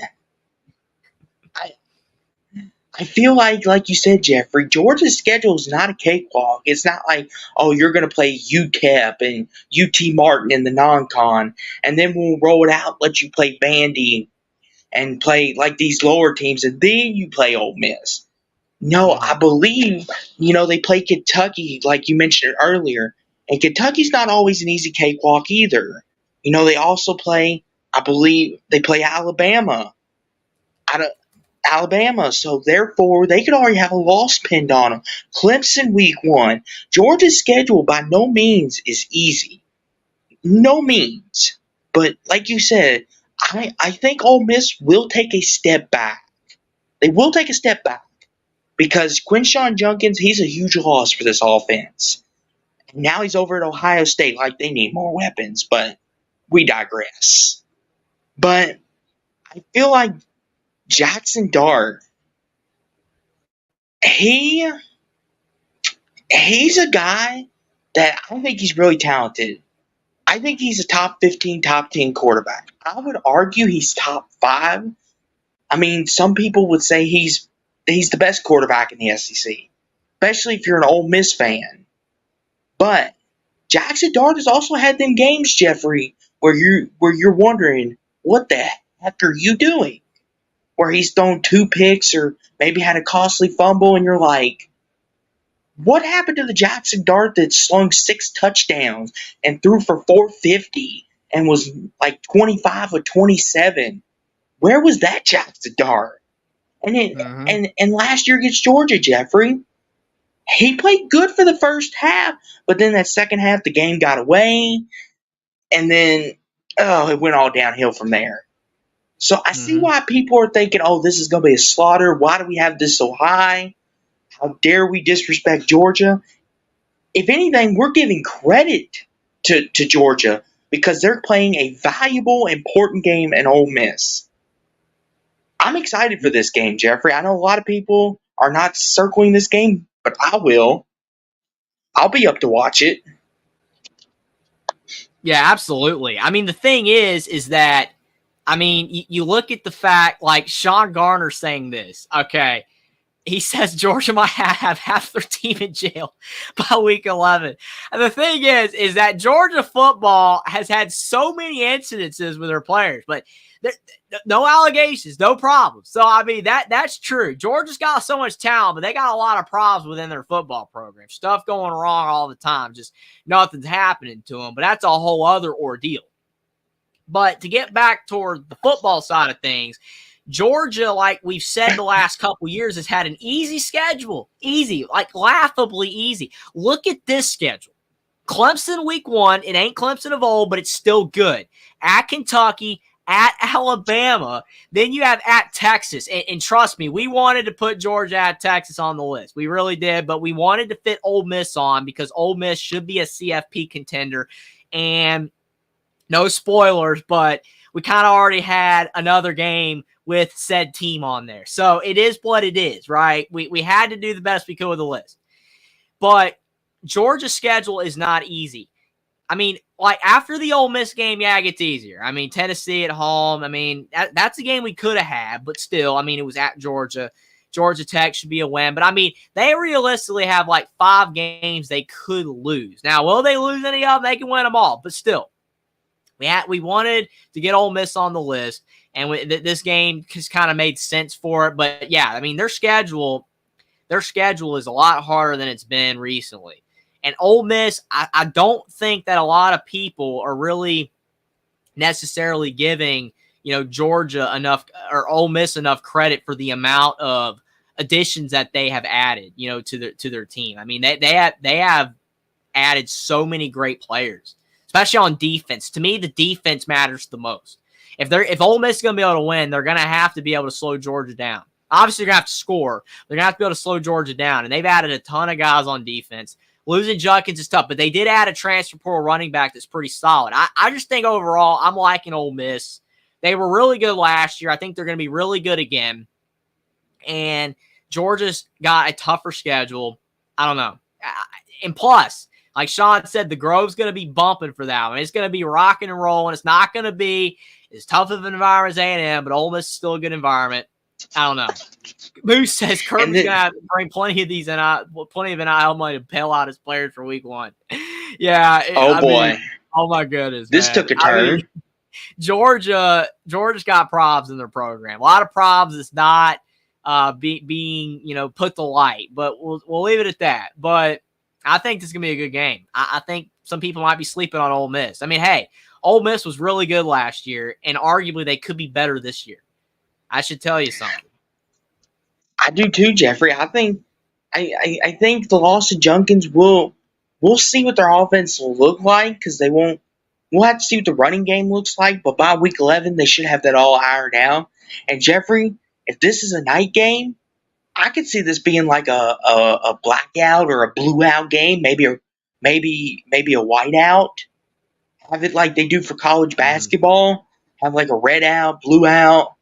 I feel like you said, Jeffrey, Georgia's schedule is not a cakewalk. It's not like, oh, you're going to play UTEP and UT Martin in the non-con, and then we'll roll it out, let you play Vandy and play like these lower teams, and then you play Ole Miss. No, I believe, they play Kentucky, like you mentioned earlier. And Kentucky's not always an easy cakewalk either. They also play, I believe, they play Alabama. Out of Alabama, so therefore they could already have a loss pinned on them. Clemson week 1. Georgia's schedule by no means is easy. No means. But like you said, I think Ole Miss will take a step back. They will take a step back because Quinshawn Junkins, he's a huge loss for this offense. And now he's over at Ohio State like they need more weapons, but we digress. But I feel like Jackson Dart, he's a guy that I think he's really talented. I think he's a top 15, top 10 quarterback. I would argue he's top 5. I mean, some people would say he's the best quarterback in the SEC, especially if you're an Ole Miss fan. But Jackson Dart has also had them games, Jeffrey, where you're wondering, what the heck are you doing? Where he's thrown 2 picks or maybe had a costly fumble, and you're like, what happened to the Jackson Dart that slung 6 touchdowns and threw for 450 and was like 25 or 27? Where was that Jackson Dart? And last year against Georgia, Jeffrey, he played good for the first half, but then that second half, the game got away, and then it went all downhill from there. So I see why people are thinking, oh, this is going to be a slaughter. Why do we have this so high? How dare we disrespect Georgia? If anything, we're giving credit to Georgia because they're playing a valuable, important game in Ole Miss. I'm excited for this game, Jeffrey. I know a lot of people are not circling this game, but I will. I'll be up to watch it. Yeah, absolutely. I mean, the thing is that, I mean, you look at the fact, like Sean Garner saying this, okay, he says Georgia might have half their team in jail by week 11. And the thing is that Georgia football has had so many incidences with their players, but no allegations, no problems. So, I mean, that's true. Georgia's got so much talent, but they got a lot of problems within their football program. Stuff going wrong all the time. Just nothing's happening to them. But that's a whole other ordeal. But to get back toward the football side of things, Georgia, like we've said the last couple years, has had an easy schedule. Easy, like laughably easy. Look at this schedule. Clemson week 1. It ain't Clemson of old, but it's still good. At Kentucky, at Alabama. Then you have at Texas. And trust me, we wanted to put Georgia at Texas on the list. We really did, but we wanted to fit Ole Miss on because Ole Miss should be a CFP contender. And no spoilers, but we kind of already had another game with said team on there. So it is what it is, right? We had to do the best we could with the list. But Georgia's schedule is not easy. I mean, like after the Ole Miss game, yeah, it gets easier. I mean, Tennessee at home. I mean, that's a game we could have had, but still, I mean, it was at Georgia. Georgia Tech should be a win. But, I mean, they realistically have like 5 games they could lose. Now, will they lose any of them? They can win them all, but still. We wanted to get Ole Miss on the list, and this game just kind of made sense for it. But, yeah, I mean, their schedule is a lot harder than it's been recently. And Ole Miss, I don't think that a lot of people are really necessarily giving, Georgia enough or Ole Miss enough credit for the amount of additions that they have added, to their team. I mean, they have added so many great players, especially on defense. To me, the defense matters the most. If Ole Miss is going to be able to win, they're going to have to be able to slow Georgia down. Obviously, they're going to have to score. They're going to have to be able to slow Georgia down, and they've added a ton of guys on defense. Losing Junkins is tough, but they did add a transfer portal running back that's pretty solid. I just think overall, I'm liking Ole Miss. They were really good last year. I think they're going to be really good again. And Georgia's got a tougher schedule. I don't know. And plus, like Sean said, the Grove's going to be bumping for that one. It's going to be rocking and rolling. It's not going to be as tough of an environment as A&M, but Ole Miss is still a good environment. I don't know. Moose says Kirby's going to have to bring plenty of NIL money to bail out his players for week 1. Yeah. Boy. Oh, my goodness. This took a turn. I mean, Georgia's got problems in their program. A lot of problems. It's not being put to light, but we'll leave it at that. But I think this is going to be a good game. I think some people might be sleeping on Ole Miss. I mean, hey, Ole Miss was really good last year, and arguably they could be better this year. I should tell you something. I do too, Jeffrey. I think the loss of Junkins we'll see what their offense will look like because we'll have to see what the running game looks like. But by week 11, they should have that all ironed out. And Jeffrey, if this is a night game, I could see this being like a blackout or a blue out game, maybe a whiteout. Have it like they do for college basketball. Have like a red out, blue out.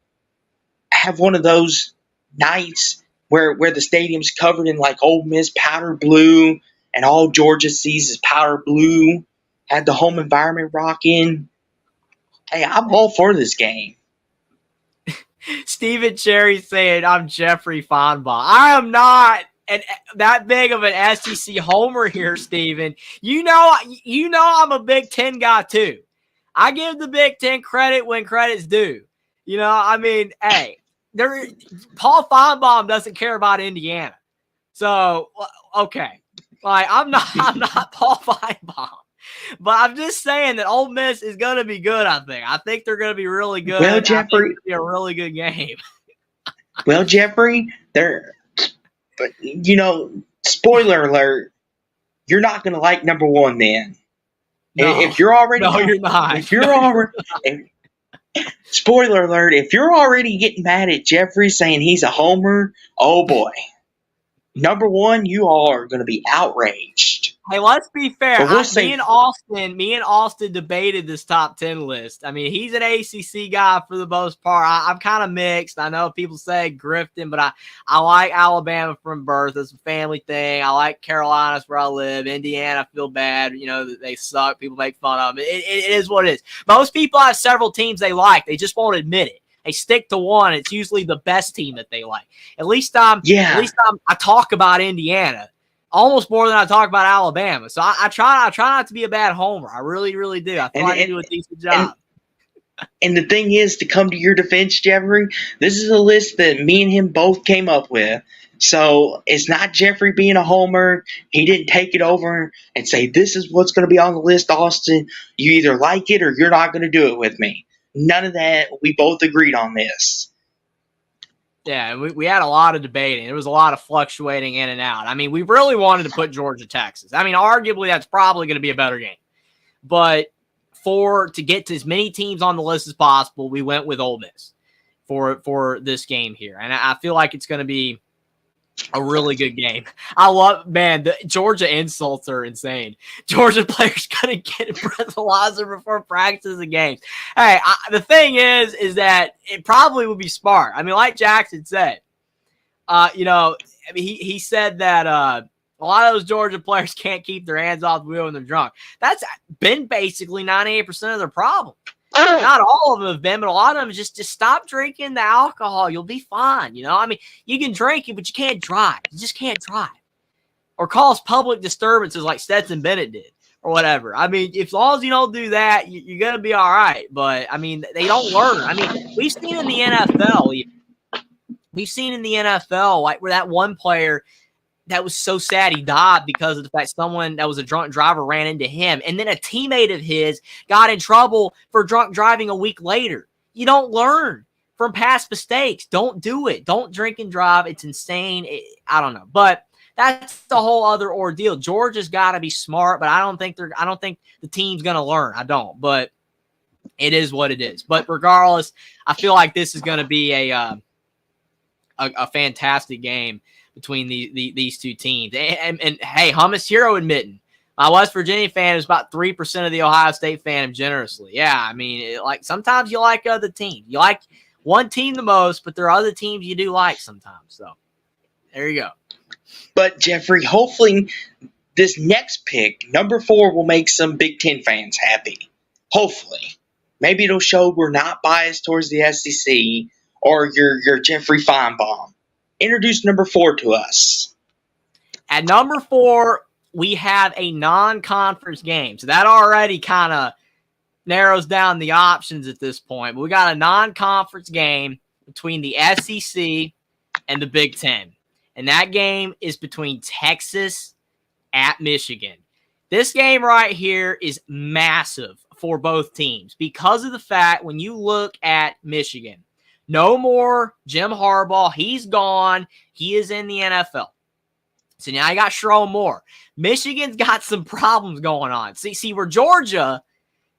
Have one of those nights where the stadium's covered in like Ole Miss powder blue and all Georgia sees is powder blue. Had the home environment rocking. Hey, I'm all for this game. Stephen Cherry saying, I'm Jeffrey Feinbaum. I am not that big of an SEC homer here, Stephen. You know I'm a Big Ten guy too. I give the Big Ten credit when credit's due. You know, I mean, hey, Paul Feinbaum doesn't care about Indiana. So, okay. Like, I'm not Paul Feinbaum. But I'm just saying that Ole Miss is going to be good, I think. I think they're going to be really good. Well, Jeffrey, I think it'll be a really good game. Well, Jeffrey, but spoiler alert, you're not going to like number one then. No, if you're already you're not. If you're already spoiler alert, if you're already getting mad at Jeffrey saying he's a homer, oh boy. Number one, you all are going to be outraged. Hey, let's be fair. Me and Austin debated this top 10 list. I mean, he's an ACC guy for the most part. I'm kind of mixed. I know people say Grifton, but I like Alabama from birth. It's a family thing. I like Carolina's where I live. Indiana, I feel bad. You know, they suck. People make fun of them. It is what it is. Most people have several teams they like. They just won't admit it. They stick to one. It's usually the best team that they like. At least I talk about Indiana almost more than I talk about Alabama. So I try not to be a bad homer. I really, really do. I feel like I do a decent job. And the thing is, to come to your defense, Jeffrey, this is a list that me and him both came up with. So it's not Jeffrey being a homer. He didn't take it over and say, this is what's going to be on the list, Austin. You either like it or you're not going to do it with me. None of that. We both agreed on this. Yeah, we had a lot of debating. It was a lot of fluctuating in and out. I mean, we really wanted to put Georgia, Texas. I mean, arguably that's probably going to be a better game. But to get to as many teams on the list as possible, we went with Ole Miss for this game here. And I feel like it's going to be a really good game. The Georgia insults are insane. Georgia players gonna get a breathalyzer before practices and games. Hey, the thing is that it probably would be smart. I mean, like Jackson said, he said that a lot of those Georgia players can't keep their hands off the wheel when they're drunk. That's been basically 98% of their problem. Not all of them have been, but a lot of them just stop drinking the alcohol. You'll be fine. You know, I mean, you can drink it, but you can't drive. You just can't drive. Or cause public disturbances like Stetson Bennett did or whatever. I mean, as long as you don't do that, you're going to be all right. But, I mean, they don't learn. I mean, we've seen in the NFL, like where that one player – that was so sad he died because of the fact someone that was a drunk driver ran into him. And then a teammate of his got in trouble for drunk driving a week later. You don't learn from past mistakes. Don't do it. Don't drink and drive. It's insane. I don't know. But that's the whole other ordeal. Georgia's got to be smart, but I don't think the team's going to learn. I don't. But it is what it is. But regardless, I feel like this is going to be a fantastic game between these two teams. And hey, Hummus Hero admitting, my West Virginia fan is about 3% of the Ohio State fan generously. Yeah, I mean, sometimes you like other teams. You like one team the most, but there are other teams you do like sometimes. So there you go. But Jeffrey, hopefully this next pick, number 4, will make some Big Ten fans happy. Hopefully. Maybe it'll show we're not biased towards the SEC or your Jeffrey Feinbaum. Introduce number 4 to us. At number 4, we have a non-conference game. So that already kind of narrows down the options at this point. But we got a non-conference game between the SEC and the Big Ten. And that game is between Texas at Michigan. This game right here is massive for both teams because of the fact when you look at Michigan, no more Jim Harbaugh. He's gone. He is in the NFL. So now you got Sherrone Moore. Michigan's got some problems going on. See, where Georgia,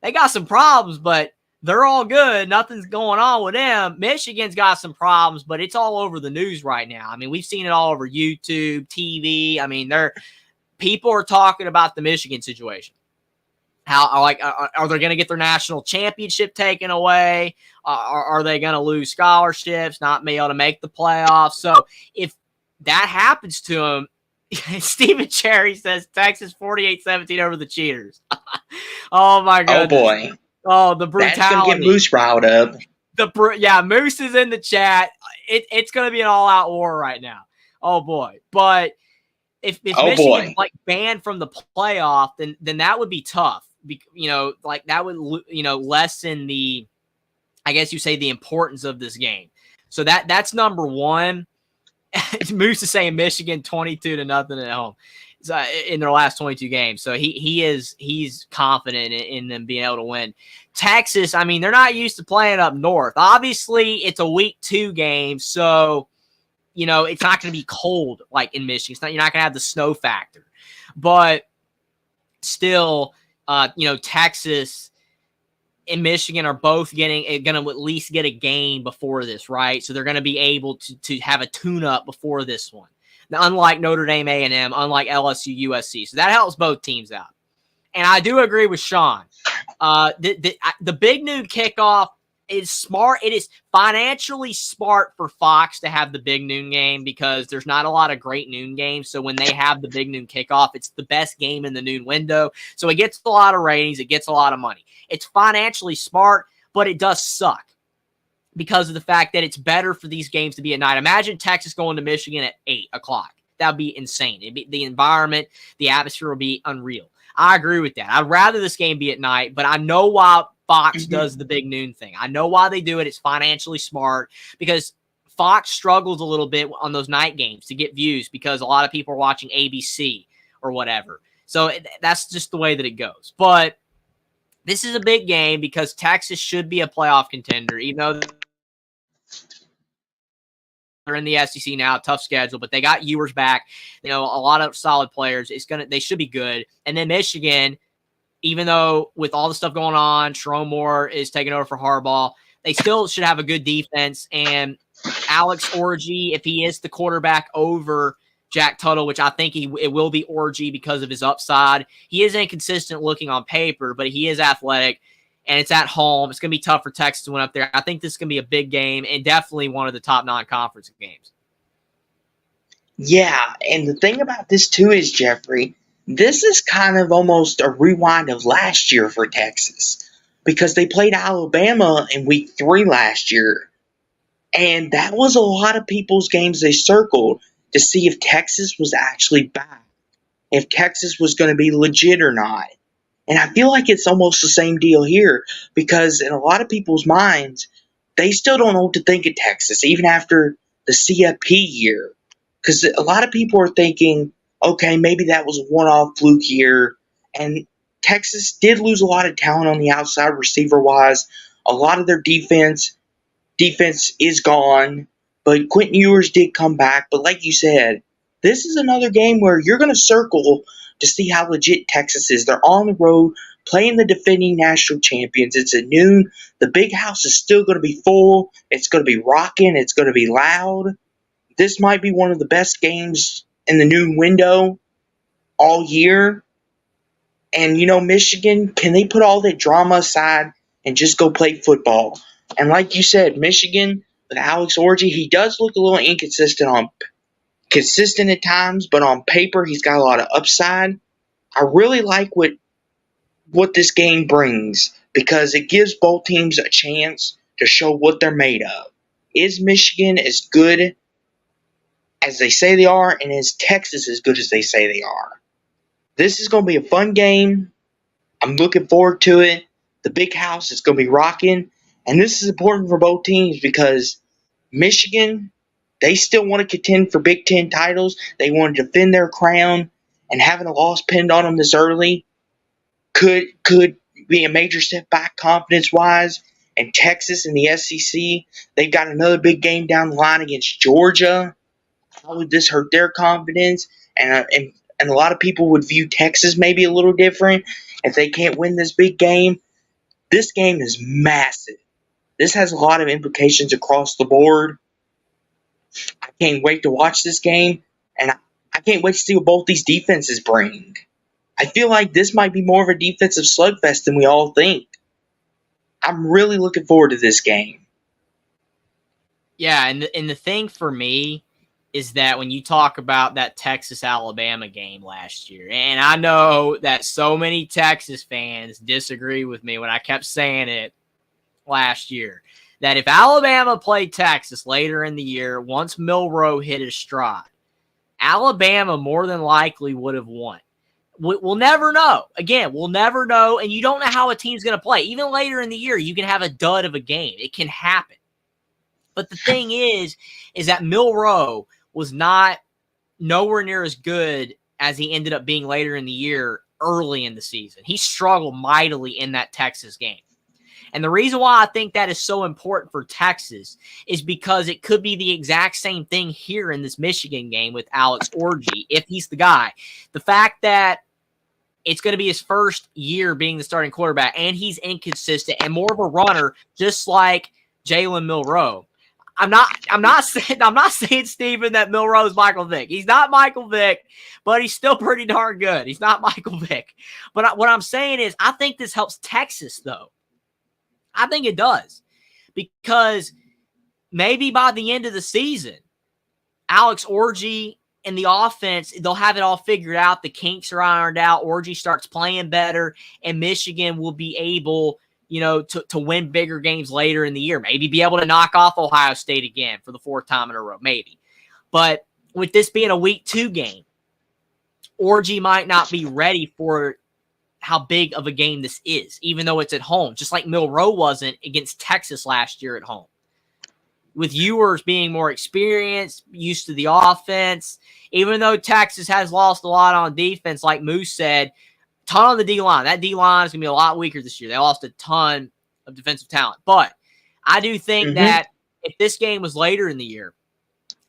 they got some problems, but they're all good. Nothing's going on with them. Michigan's got some problems, but it's all over the news right now. I mean, we've seen it all over YouTube, TV. I mean, people are talking about the Michigan situation. How are they going to get their national championship taken away? Are they going to lose scholarships, not be able to make the playoffs? So if that happens to them, Stephen Cherry says Texas 48-17 over the Cheaters. Oh my goodness! Oh boy! Oh, the brutality. That's gonna get Moose riled up. Moose is in the chat. It's gonna be an all-out war right now. Oh boy! But if Michigan's like banned from the playoff, then that would be tough. That would lessen the, I guess you say, the importance of this game. So that's number one. Moose is saying Michigan 22-0 at home in their last 22 games. So he's confident in them being able to win. Texas, I mean, they're not used to playing up north. Obviously, it's a week 2 game, so it's not going to be cold like in Michigan. You're not going to have the snow factor, but still, Texas and Michigan are both going to at least get a game before this, right? So they're going to be able to have a tune-up before this one. Now, unlike Notre Dame A&M, unlike LSU, USC. So that helps both teams out. And I do agree with Sean. The big noon kickoff is smart. It is financially smart for Fox to have the big noon game because there's not a lot of great noon games. So when they have the big noon kickoff, it's the best game in the noon window. So it gets a lot of ratings. It gets a lot of money. It's financially smart, but it does suck because of the fact that it's better for these games to be at night. Imagine Texas going to Michigan at 8 o'clock. That would be insane. The environment, the atmosphere will be unreal. I agree with that. I'd rather this game be at night, but I know why Fox does the big noon thing. I know why they do it. It's financially smart because Fox struggles a little bit on those night games to get views because a lot of people are watching ABC or whatever. So that's just the way that it goes. But this is a big game because Texas should be a playoff contender, even though they're in the SEC now, tough schedule, but they got Ewers back. A lot of solid players. They should be good. And then Michigan, even though with all the stuff going on, Sherrone Moore is taking over for Harbaugh, they still should have a good defense. And Alex Orji, if he is the quarterback over Jack Tuttle, which I think it will be Orji because of his upside. He is inconsistent looking on paper, but he is athletic, and it's at home. It's going to be tough for Texas to win up there. I think this is going to be a big game and definitely one of the top non-conference games. Yeah, and the thing about this too is, Jeffrey, this is kind of almost a rewind of last year for Texas because they played Alabama in week 3 last year. And that was a lot of people's games they circled to see if Texas was actually back, if Texas was going to be legit or not. And I feel like it's almost the same deal here because in a lot of people's minds, they still don't know what to think of Texas, even after the CFP year. Because a lot of people are thinking, okay, maybe that was a one-off fluke year. And Texas did lose a lot of talent on the outside receiver-wise. A lot of their defense is gone. But Quentin Ewers did come back. But like you said, this is another game where you're going to circle to see how legit Texas is. They're on the road playing the defending national champions. It's at noon. The big house is still going to be full. It's going to be rocking. It's going to be loud. This might be one of the best games in the noon window all year. And, Michigan, can they put all that drama aside and just go play football? And like you said, Michigan, with Alex Orji, he does look a little inconsistent consistent at times, but on paper, he's got a lot of upside. I really like what this game brings because it gives both teams a chance to show what they're made of. Is Michigan as good as they say they are, and is Texas as good as they say they are? This is going to be a fun game. I'm looking forward to it. The big house is going to be rocking, and this is important for both teams because Michigan, they still want to contend for Big Ten titles. They want to defend their crown, and having a loss pinned on them this early could be a major setback confidence wise. And Texas and the SEC, they've got another big game down the line against Georgia. How would this hurt their confidence? And a lot of people would view Texas maybe a little different if they can't win this big game. This game is massive. This has a lot of implications across the board. I can't wait to watch this game, and I can't wait to see what both these defenses bring. I feel like this might be more of a defensive slugfest than we all think. I'm really looking forward to this game. Yeah, and the thing for me is that when you talk about that Texas-Alabama game last year, and I know that so many Texas fans disagree with me when I kept saying it last year, that if Alabama played Texas later in the year, once Milroe hit his stride, Alabama more than likely would have won. We'll never know. Again, we'll never know, and you don't know how a team's going to play. Even later in the year, you can have a dud of a game. It can happen. But the thing is that Milroe was not nowhere near as good as he ended up being later in the year early in the season. He struggled mightily in that Texas game. And the reason why I think that is so important for Texas is because it could be the exact same thing here in this Michigan game with Alex Orji, if he's the guy. The fact that it's going to be his first year being the starting quarterback, and he's inconsistent and more of a runner, just like Jalen Milroe. I'm not saying, Steven, that Milroe is Michael Vick. He's not Michael Vick, but he's still pretty darn good. He's not Michael Vick. But what I'm saying is I think this helps Texas, though. I think it does. Because maybe by the end of the season, Alex Orji and the offense, they'll have it all figured out. The kinks are ironed out. Orji starts playing better, and Michigan will be able to win bigger games later in the year. Maybe be able to knock off Ohio State again for the fourth time in a row, maybe. But with this being a week 2 game, Orji might not be ready for how big of a game this is, even though it's at home, just like Milroe wasn't against Texas last year at home. With Ewers being more experienced, used to the offense, even though Texas has lost a lot on defense, like Moose said, ton on the D-line. That D-line is going to be a lot weaker this year. They lost a ton of defensive talent. But I do think that if this game was later in the year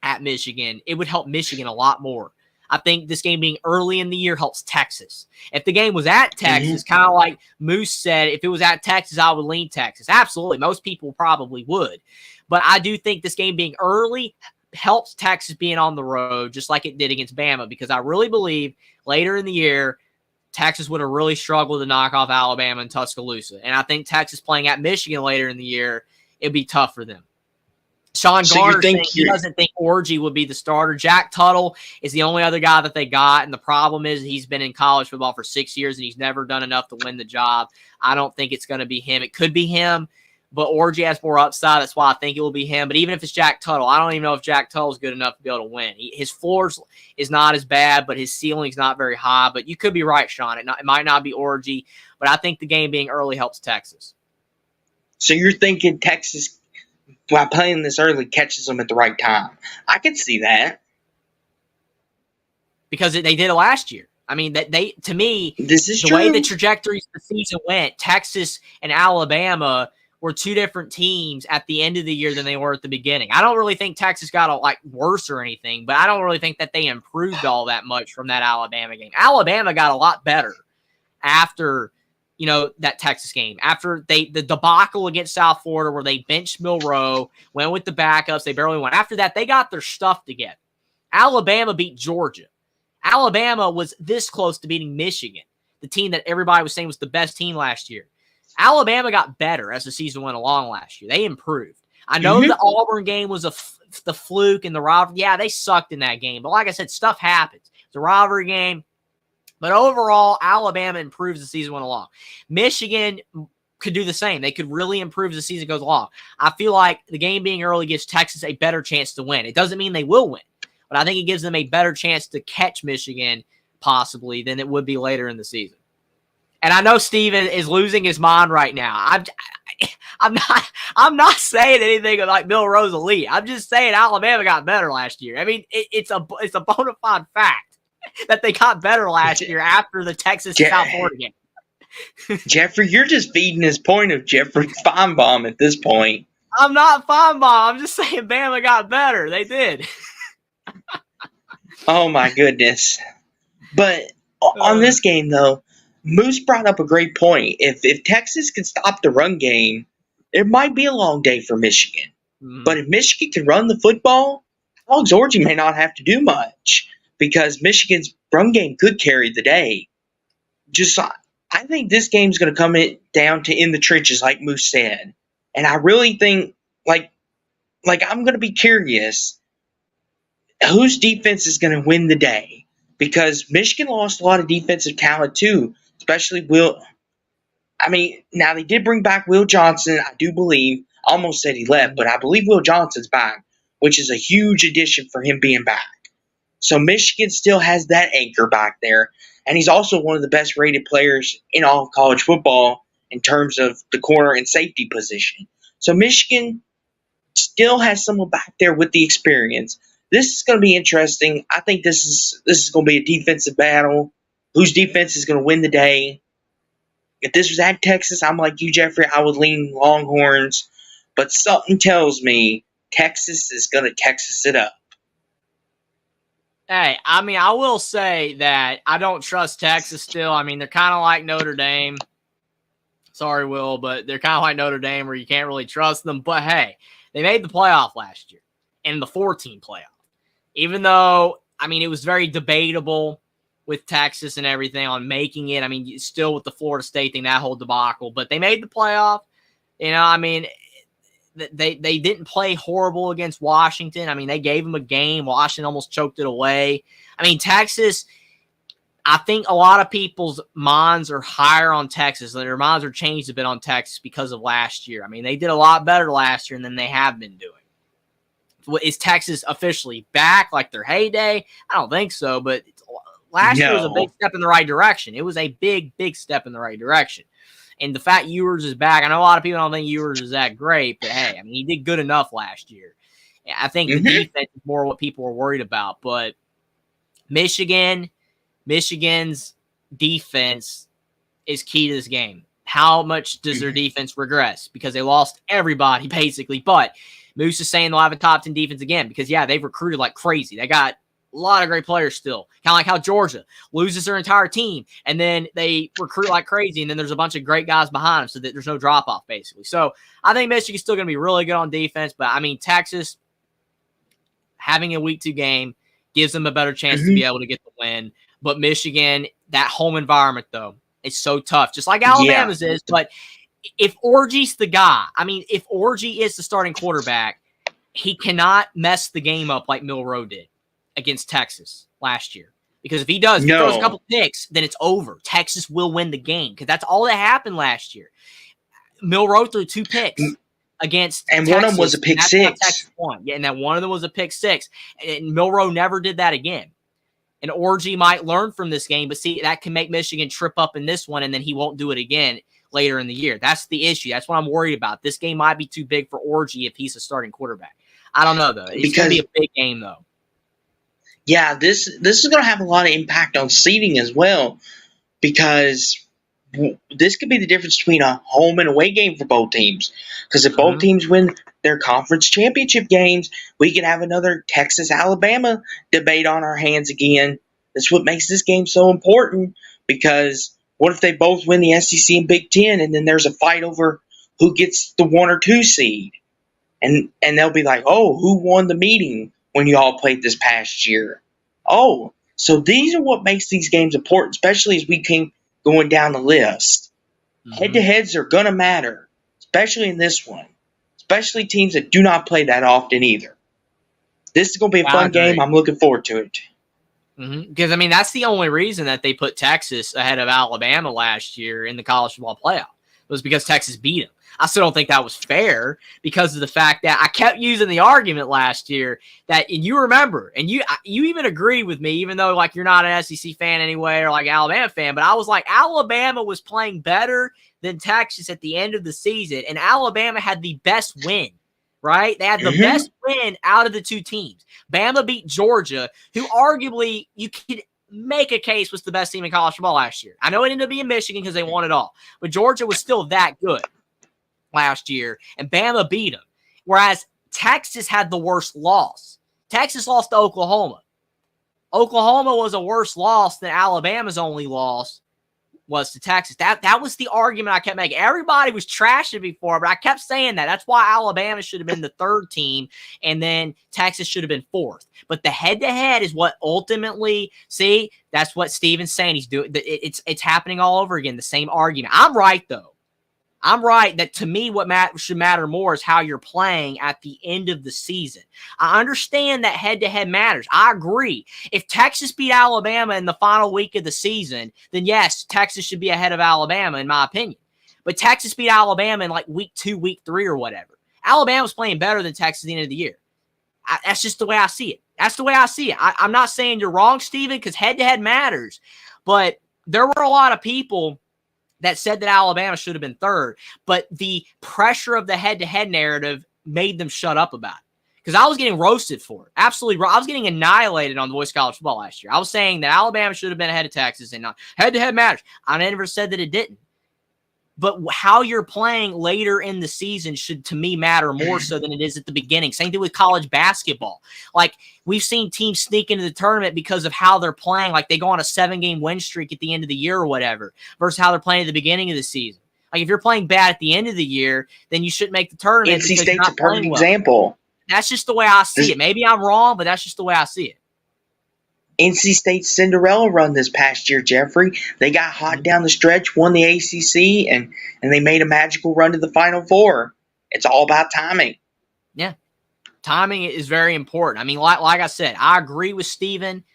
at Michigan, it would help Michigan a lot more. I think this game being early in the year helps Texas. If the game was at Texas, kind of like Moose said, if it was at Texas, I would lean Texas. Absolutely. Most people probably would. But I do think this game being early helps Texas being on the road, just like it did against Bama, because I really believe later in the year, Texas would have really struggled to knock off Alabama and Tuscaloosa. And I think Texas playing at Michigan later in the year, it'd be tough for them. Sean Garner saying he doesn't think Orji would be the starter. Jack Tuttle is the only other guy that they got, and the problem is he's been in college football for 6 years, and he's never done enough to win the job. I don't think it's going to be him. It could be him, but Orji has more upside. That's why I think it will be him. But even if it's Jack Tuttle, I don't even know if Jack Tuttle is good enough to be able to win. His floor is not as bad, but his ceiling is not very high. But you could be right, Sean. It might not be Orji, but I think the game being early helps Texas. So you're thinking Texas, by playing this early, catches them at the right time. I can see that. Because they did it last year. I mean, to me, this is the true. way the trajectories of the season went, Texas and Alabama were two different teams at the end of the year than they were at the beginning. I don't really think Texas got worse or anything, but I don't really think that they improved all that much from that Alabama game. Alabama got a lot better after that Texas game, after the debacle against South Florida where they benched Milroe, went with the backups, they barely won. After that, they got their stuff together. Alabama beat Georgia. Alabama was this close to beating Michigan, the team that everybody was saying was the best team last year. Alabama got better as the season went along last year. They improved. I know the Auburn game was the fluke and the rivalry. Yeah, they sucked in that game. But like I said, stuff happens. It's a rivalry game. But overall, Alabama improves as the season went along. Michigan could do the same. They could really improve as the season goes along. I feel like the game being early gives Texas a better chance to win. It doesn't mean they will win, but I think it gives them a better chance to catch Michigan possibly than it would be later in the season. And I know Steven is losing his mind right now. I'm not saying anything like Milroe's elite. I'm just saying Alabama got better last year. I mean, it's a bona fide fact. that they got better last year after the Texas and South Florida game. Jeffrey, you're just feeding his point of Jeffrey Feinbaum at this point. I'm not Feinbaum. I'm just saying Bama got better. They did. Oh, my goodness. But on this game, though, Moose brought up a great point. If Texas can stop the run game, it might be a long day for Michigan. Mm-hmm. But if Michigan can run the football, Alex Orji may not have to do much because Michigan's run game could carry the day. I think this game's going to come down to in the trenches, like Moose said. And I really think, like I'm going to be curious whose defense is going to win the day. Because Michigan lost a lot of defensive talent, too. Especially Will. I mean, now they did bring back Will Johnson, I do believe. I almost said he left, but I believe Will Johnson's back, which is a huge addition for him being back. So Michigan still has that anchor back there. And he's also one of the best rated players in all of college football in terms of the corner and safety position. So Michigan still has someone back there with the experience. This is going to be interesting. I think this is going to be a defensive battle. Whose defense is going to win the day? If this was at Texas, I'm like you, Jeffrey. I would lean Longhorns. But something tells me Texas is going to Texas it up. Hey, I mean, I will say that I don't trust Texas still. I mean, they're kind of like Notre Dame. Sorry, Will, but they're kind of like Notre Dame where you can't really trust them. But, hey, they made the playoff last year in the 14 playoff. Even though, I mean, it was very debatable with Texas and everything on making it. I mean, still with the Florida State thing, that whole debacle. But they made the playoff. You know, I mean, they didn't play horrible against Washington. I mean, they gave them a game. Washington almost choked it away. I mean, Texas, I think a lot of people's minds are higher on Texas. Their minds are changed a bit on Texas because of last year. I mean, they did a lot better last year than they have been doing. Is Texas officially back like their heyday? I don't think so, but last year was a big step in the right direction. It was a big, big step in the right direction. And the fact Ewers is back, I know a lot of people don't think Ewers is that great, but hey, I mean, he did good enough last year. I think the defense is more what people were worried about. But Michigan's defense is key to this game. How much does their defense regress? Because they lost everybody, basically. But Moose is saying they'll have a top 10 defense again because, yeah, they've recruited like crazy. They got a lot of great players still. Kind of like how Georgia loses their entire team, and then they recruit like crazy, and then there's a bunch of great guys behind them so that there's no drop-off, basically. So I think Michigan's still going to be really good on defense, but, I mean, Texas having a Week 2 game gives them a better chance to be able to get the win. But Michigan, that home environment, though, it's so tough, just like Alabama's is. But if Orji's the guy, I mean, if Orji is the starting quarterback, he cannot mess the game up like Milroe did against Texas last year. Because if he does, if he throws a couple picks, then it's over. Texas will win the game because that's all that happened last year. Milroe threw 2 picks against and Texas, one of them was a pick six. Yeah, and then one of them was a pick 6. And Milroe never did that again. And Orji might learn from this game, but see, that can make Michigan trip up in this one, and then he won't do it again later in the year. That's the issue. That's what I'm worried about. This game might be too big for Orji if he's a starting quarterback. I don't know, though. It's going to be a big game, though. Yeah, this is going to have a lot of impact on seeding as well because this could be the difference between a home and away game for both teams. Because if both teams win their conference championship games, we could have another Texas-Alabama debate on our hands again. That's what makes this game so important because what if they both win the SEC and Big Ten and then there's a fight over who gets the 1 or 2 seed? And they'll be like, oh, who won the meeting when you all played this past year? Oh, so these are what makes these games important, especially as we keep going down the list. Head-to-heads are going to matter, especially in this one, especially teams that do not play that often either. This is going to be a fun game. I'm looking forward to it. Because, I mean, that's the only reason that they put Texas ahead of Alabama last year in the college football playoff was because Texas beat them. I still don't think that was fair because of the fact that I kept using the argument last year that, and you remember, and you even agreed with me, even though like you're not an SEC fan anyway or like Alabama fan, but I was like, Alabama was playing better than Texas at the end of the season, and Alabama had the best win, right? They had the best win out of the 2 teams. Bama beat Georgia, who arguably you could make a case was the best team in college football last year. I know it ended up being Michigan because they won it all, but Georgia was still that good last year, and Bama beat them. Whereas Texas had the worst loss. Texas lost to Oklahoma. Oklahoma was a worse loss than Alabama's only loss was to Texas. That was the argument I kept making. Everybody was trashing before, but I kept saying that. That's why Alabama should have been the third team, and then Texas should have been fourth. But the head-to-head is what ultimately, see, that's what Steven's saying. He's doing. It's happening all over again, the same argument. I'm right, though. I'm right that to me what should matter more is how you're playing at the end of the season. I understand that head-to-head matters. I agree. If Texas beat Alabama in the final week of the season, then yes, Texas should be ahead of Alabama in my opinion. But Texas beat Alabama in like week 2, week 3 or whatever. Alabama's playing better than Texas at the end of the year. That's just the way I see it. That's the way I see it. I'm not saying you're wrong, Steven, because head-to-head matters. But there were a lot of people that said that Alabama should have been third, but the pressure of the head-to-head narrative made them shut up about it. Because I was getting roasted for it. Absolutely. I was getting annihilated on the Voice of College Football last year. I was saying that Alabama should have been ahead of Texas and not head-to-head matters. I never said that it didn't. But how you're playing later in the season should, to me, matter more so than it is at the beginning. Same thing with college basketball. Like, we've seen teams sneak into the tournament because of how they're playing. Like, they go on a 7-game win streak at the end of the year or whatever versus how they're playing at the beginning of the season. Like, if you're playing bad at the end of the year, then you shouldn't make the tournament. NC State's a perfect example. That's just the way I see it. Maybe I'm wrong, but that's just the way I see it. NC State's Cinderella run this past year, Jeffrey. They got hot down the stretch, won the ACC, and they made a magical run to the Final Four. It's all about timing. Yeah. Timing is very important. I mean, like I said, I agree with Steven.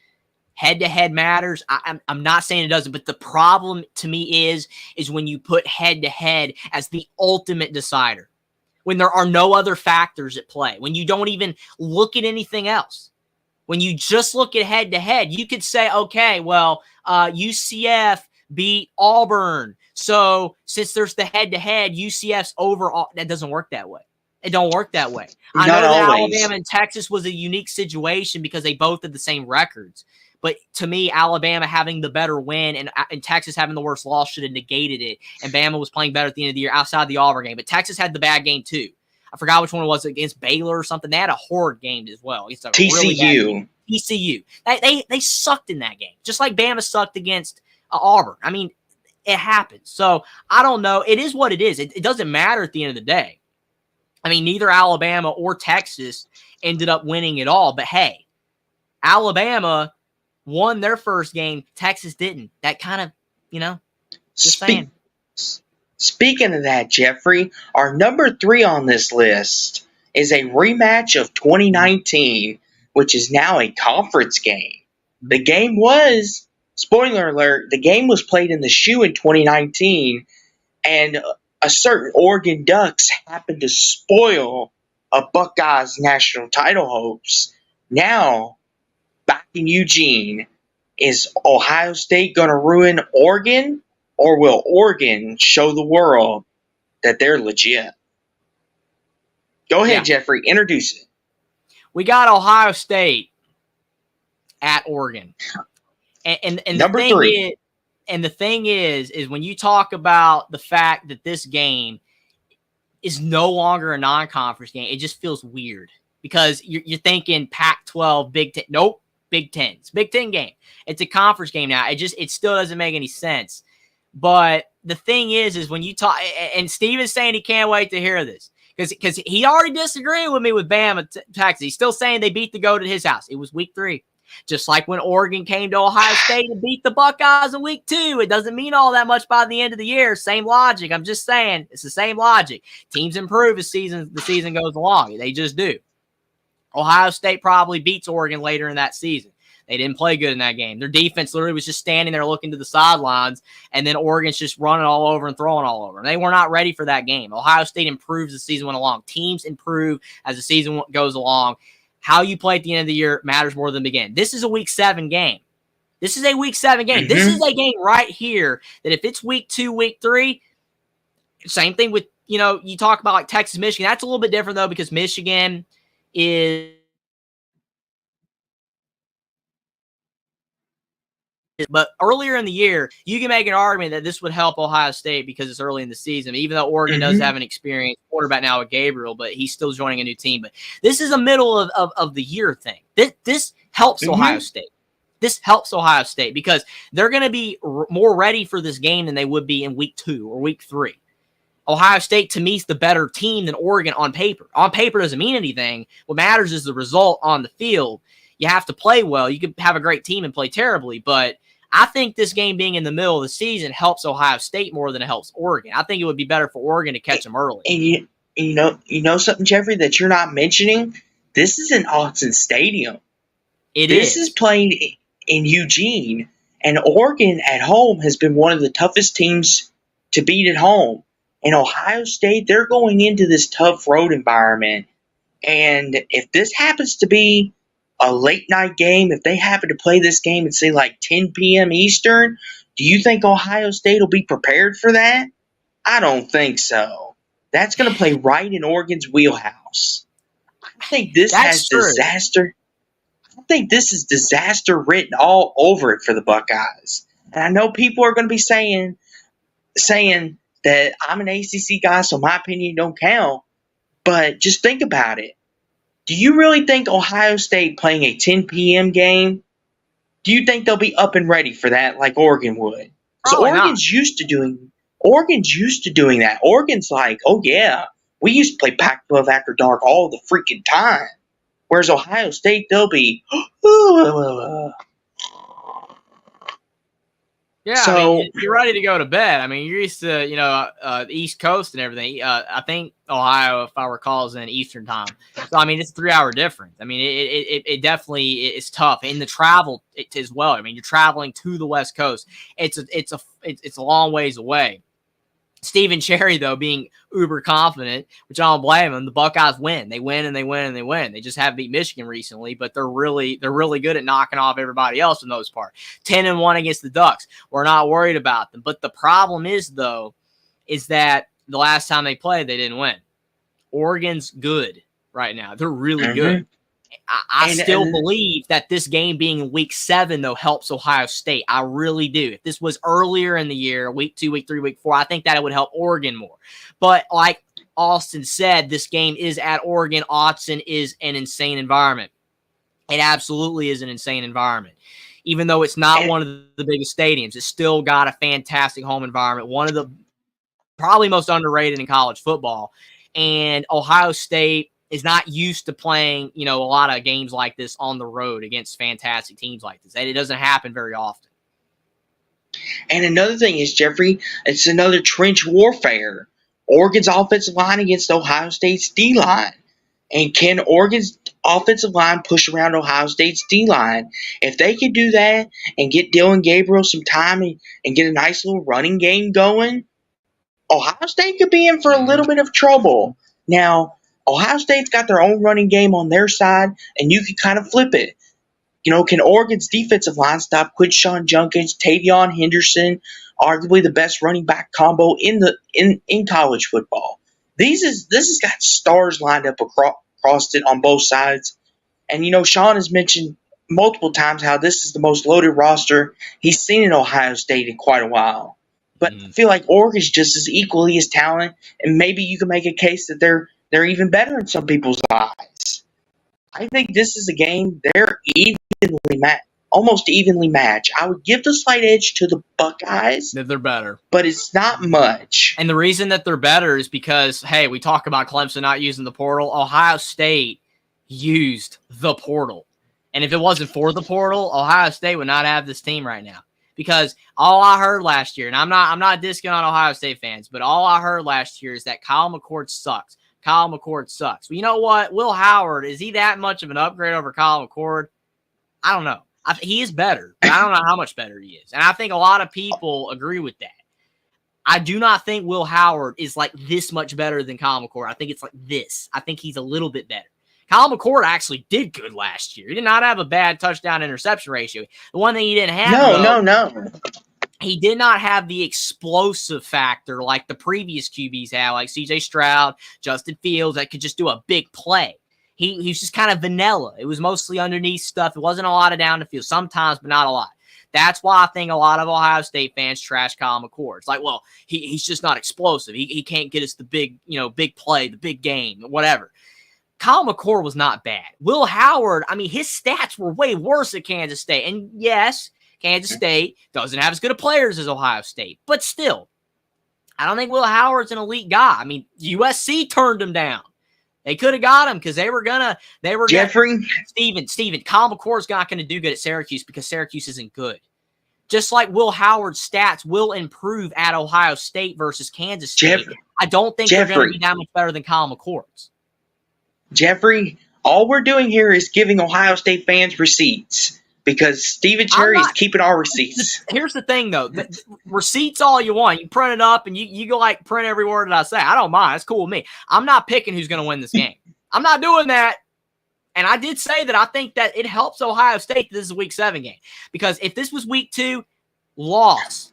Head-to-head matters. I'm not saying it doesn't, but the problem to me is when you put head-to-head as the ultimate decider, when there are no other factors at play, when you don't even look at anything else. When you just look at head-to-head, you could say, okay, well, UCF beat Auburn. So since there's the head-to-head, UCF's over. That doesn't work that way. It don't work that way. I know that Alabama and Texas was a unique situation because they both had the same records. But to me, Alabama having the better win and Texas having the worst loss should have negated it. And Bama was playing better at the end of the year outside the Auburn game. But Texas had the bad game too. I forgot which one it was against Baylor or something. They had a horrid game as well. It's a TCU. Really TCU. They sucked in that game, just like Bama sucked against Auburn. I mean, it happens. So I don't know. It is what it is. It doesn't matter at the end of the day. I mean, neither Alabama or Texas ended up winning at all. But hey, Alabama won their first game. Texas didn't. That kind of, just saying. Speaking of that, Jeffrey, our number 3 on this list is a rematch of 2019, which is now a conference game. The game was, spoiler alert, the game was played in the Shoe in 2019, and a certain Oregon Ducks happened to spoil a Buckeyes national title hopes. Now, back in Eugene, is Ohio State going to ruin Oregon? Or will Oregon show the world that they're legit? Go ahead, Jeffrey. Introduce it. We got Ohio State at Oregon. And number 3. And the thing is when you talk about the fact that this game is no longer a non-conference game, it just feels weird. Because you're thinking Pac-12, Big Ten. Nope, Big Ten. It's a Big Ten game. It's a conference game now. It still doesn't make any sense. But the thing is when you talk, and Steven's saying he can't wait to hear this because he already disagreed with me with Bama, Texas. He's still saying they beat the GOAT at his house. It was week 3. Just like when Oregon came to Ohio State and beat the Buckeyes in week 2. It doesn't mean all that much by the end of the year. Same logic. I'm just saying it's the same logic. Teams improve as the season goes along. They just do. Ohio State probably beats Oregon later in that season. They didn't play good in that game. Their defense literally was just standing there looking to the sidelines, and then Oregon's just running all over and throwing all over. And they were not ready for that game. Ohio State improves as the season went along. Teams improve as the season goes along. How you play at the end of the year matters more than the beginning. This is a week 7 game. This is a week 7 game. This is a game right here that if it's week 2, week 3, same thing with, you talk about like Texas, Michigan. That's a little bit different, though, because Michigan is But earlier in the year, you can make an argument that this would help Ohio State because it's early in the season, even though Oregon does have an experienced quarterback now with Gabriel, but he's still joining a new team. But this is a middle of the year thing. This helps Ohio State. This helps Ohio State because they're going to be more ready for this game than they would be in week 2 or week 3. Ohio State, to me, is the better team than Oregon on paper. On paper doesn't mean anything. What matters is the result on the field. You have to play well. You can have a great team and play terribly, but I think this game being in the middle of the season helps Ohio State more than it helps Oregon. I think it would be better for Oregon to catch them early. And you know something, Jeffrey, that you're not mentioning? This is in Autzen Stadium. This is playing in Eugene, and Oregon at home has been one of the toughest teams to beat at home. And Ohio State, they're going into this tough road environment. And if this happens to be a late night game, if they happen to play this game at, say, like 10 p.m. Eastern, do you think Ohio State will be prepared for that? I don't think so. That's going to play right in Oregon's wheelhouse. I think this has disaster. I think this is disaster written all over it for the Buckeyes. And I know people are going to be saying that I'm an ACC guy, so my opinion don't count. But just think about it. Do you really think Ohio State playing a 10 p.m. game, do you think they'll be up and ready for that like Oregon would? So Oregon's used to doing that. Oregon's like, oh yeah, we used to play Pac-12 after dark all the freaking time. Whereas Ohio State, they'll be, yeah, so, I mean, you're ready to go to bed. I mean, you're used to, the East Coast and everything. I think Ohio, if I recall, is in Eastern time. So, I mean, it's a 3-hour difference. I mean, it definitely is tough. And the travel as well. I mean, you're traveling to the West Coast. It's a long ways away. Stephen Cherry, though, being uber confident, which I don't blame him, the Buckeyes win. They win and they win and they win. They just have beat Michigan recently, but they're really good at knocking off everybody else for the most part. 10-1 against the Ducks. We're not worried about them. But the problem is that the last time they played, they didn't win. Oregon's good right now. They're really good. I still believe that this game being in week 7, though, helps Ohio State. I really do. If this was earlier in the year, week 2, week 3, week 4, I think that it would help Oregon more. But like Austin said, this game is at Oregon. Autzen is an insane environment. It absolutely is an insane environment. Even though it's not one of the biggest stadiums, it's still got a fantastic home environment. One of the probably most underrated in college football. And Ohio State is not used to playing, a lot of games like this on the road against fantastic teams like this. And it doesn't happen very often. And another thing is, Jeffrey, it's another trench warfare. Oregon's offensive line against Ohio State's D-line. And can Oregon's offensive line push around Ohio State's D-line? If they can do that and get Dylan Gabriel some time and get a nice little running game going, Ohio State could be in for a little bit of trouble. Now, Ohio State's got their own running game on their side, and you can kind of flip it. Can Oregon's defensive line stop Quinshon Judkins, Tavion Henderson, arguably the best running back combo in college football? This has got stars lined up across it on both sides. And, Sean has mentioned multiple times how this is the most loaded roster he's seen in Ohio State in quite a while. But I feel like Oregon's just as equally as talented, and maybe you can make a case that they're even better in some people's eyes. I think this is a game they're almost evenly matched. I would give the slight edge to the Buckeyes. That they're better. But it's not much. And the reason that they're better is because, hey, we talk about Clemson not using the portal. Ohio State used the portal. And if it wasn't for the portal, Ohio State would not have this team right now. Because all I heard last year, and I'm not dissing on Ohio State fans, but all I heard last year is that Kyle McCord sucks. Kyle McCord sucks. Well, you know what? Will Howard, is he that much of an upgrade over Kyle McCord? I don't know. He is better, but I don't know how much better he is. And I think a lot of people agree with that. I do not think Will Howard is like this much better than Kyle McCord. I think it's like this. I think he's a little bit better. Kyle McCord actually did good last year. He did not have a bad touchdown-interception ratio. The one thing he didn't have, No. He did not have the explosive factor like the previous QBs had, like C.J. Stroud, Justin Fields, that could just do a big play. He's just kind of vanilla. It was mostly underneath stuff. It wasn't a lot of down the field sometimes, but not a lot. That's why I think a lot of Ohio State fans trash Kyle McCord. It's like, well, he's just not explosive. He can't get us the big play, the big game, whatever. Kyle McCord was not bad. Will Howard, I mean, his stats were way worse at Kansas State. And yes, Kansas State doesn't have as good of players as Ohio State. But still, I don't think Will Howard's an elite guy. I mean, USC turned him down. They could have got him because they were Jeffrey. Steven, Kyle McCord's not going to do good at Syracuse because Syracuse isn't good. Just like Will Howard's stats will improve at Ohio State versus Kansas State. I don't think they're going to be that much better than Kyle McCord's. Jeffrey, all we're doing here is giving Ohio State fans receipts because Stephen Cherry is keeping our receipts. Here's the thing, though. Receipts all you want. You print it up and you go like print every word that I say. I don't mind. It's cool with me. I'm not picking who's going to win this game. I'm not doing that. And I did say that I think that it helps Ohio State that this is a Week 7 game. Because if this was Week 2, loss,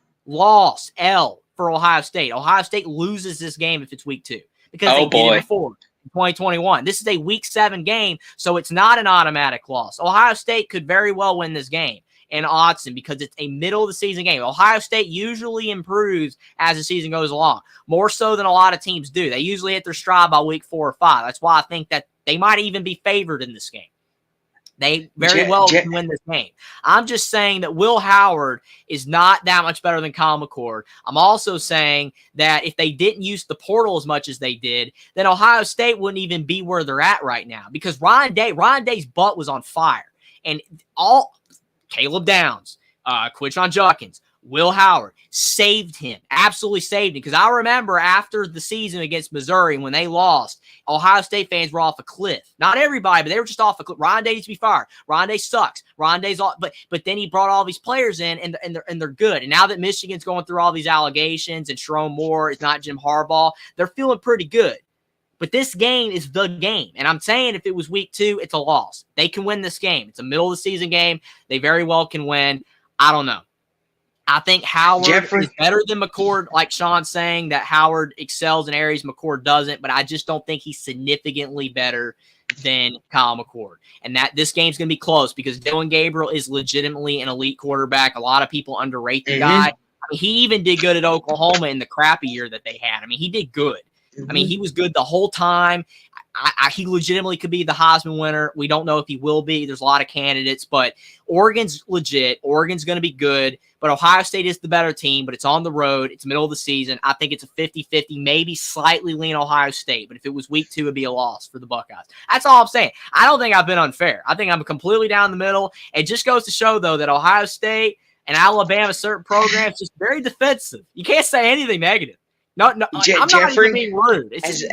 L for Ohio State. Ohio State loses this game if it's Week 2. Because they did it before. 2021. This is a Week 7 game, so it's not an automatic loss. Ohio State could very well win this game in Autzen because it's a middle of the season game. Ohio State usually improves as the season goes along, more so than a lot of teams do. They usually hit their stride by Week 4 or 5. That's why I think that they might even be favored in this game. They very well can win this game. I'm just saying that Will Howard is not that much better than Kyle McCord. I'm also saying that if they didn't use the portal as much as they did, then Ohio State wouldn't even be where they're at right now because Ryan Day's butt was on fire. And all Caleb Downs, Quinshon Judkins, Will Howard saved him, absolutely saved him. Because I remember after the season against Missouri when they lost, Ohio State fans were off a cliff. Not everybody, but they were just off a cliff. Ryan Day needs to be fired. Ryan Day sucks. Ryan Day's all, but then he brought all these players in, and they're good. And now that Michigan's going through all these allegations, and Sharon Moore is not Jim Harbaugh, they're feeling pretty good. But this game is the game. And I'm saying if it was Week 2, it's a loss. They can win this game. It's a middle of the season game. They very well can win. I don't know. I think Howard is better than McCord, like Sean's saying, that Howard excels in areas McCord doesn't, but I just don't think he's significantly better than Kyle McCord. And that this game's going to be close because Dillon Gabriel is legitimately an elite quarterback. A lot of people underrate the guy. I mean, he even did good at Oklahoma in the crappy year that they had. I mean, he did good. I mean, he was good the whole time. He legitimately could be the Heisman winner. We don't know if he will be. There's a lot of candidates, but Oregon's legit. Oregon's going to be good, but Ohio State is the better team, but it's on the road. It's middle of the season. I think it's a 50-50, maybe slightly lean Ohio State, but if it was Week 2, it'd be a loss for the Buckeyes. That's all I'm saying. I don't think I've been unfair. I think I'm completely down the middle. It just goes to show, though, that Ohio State and Alabama, certain programs, just very defensive. You can't say anything negative. No, I'm not even being rude. It's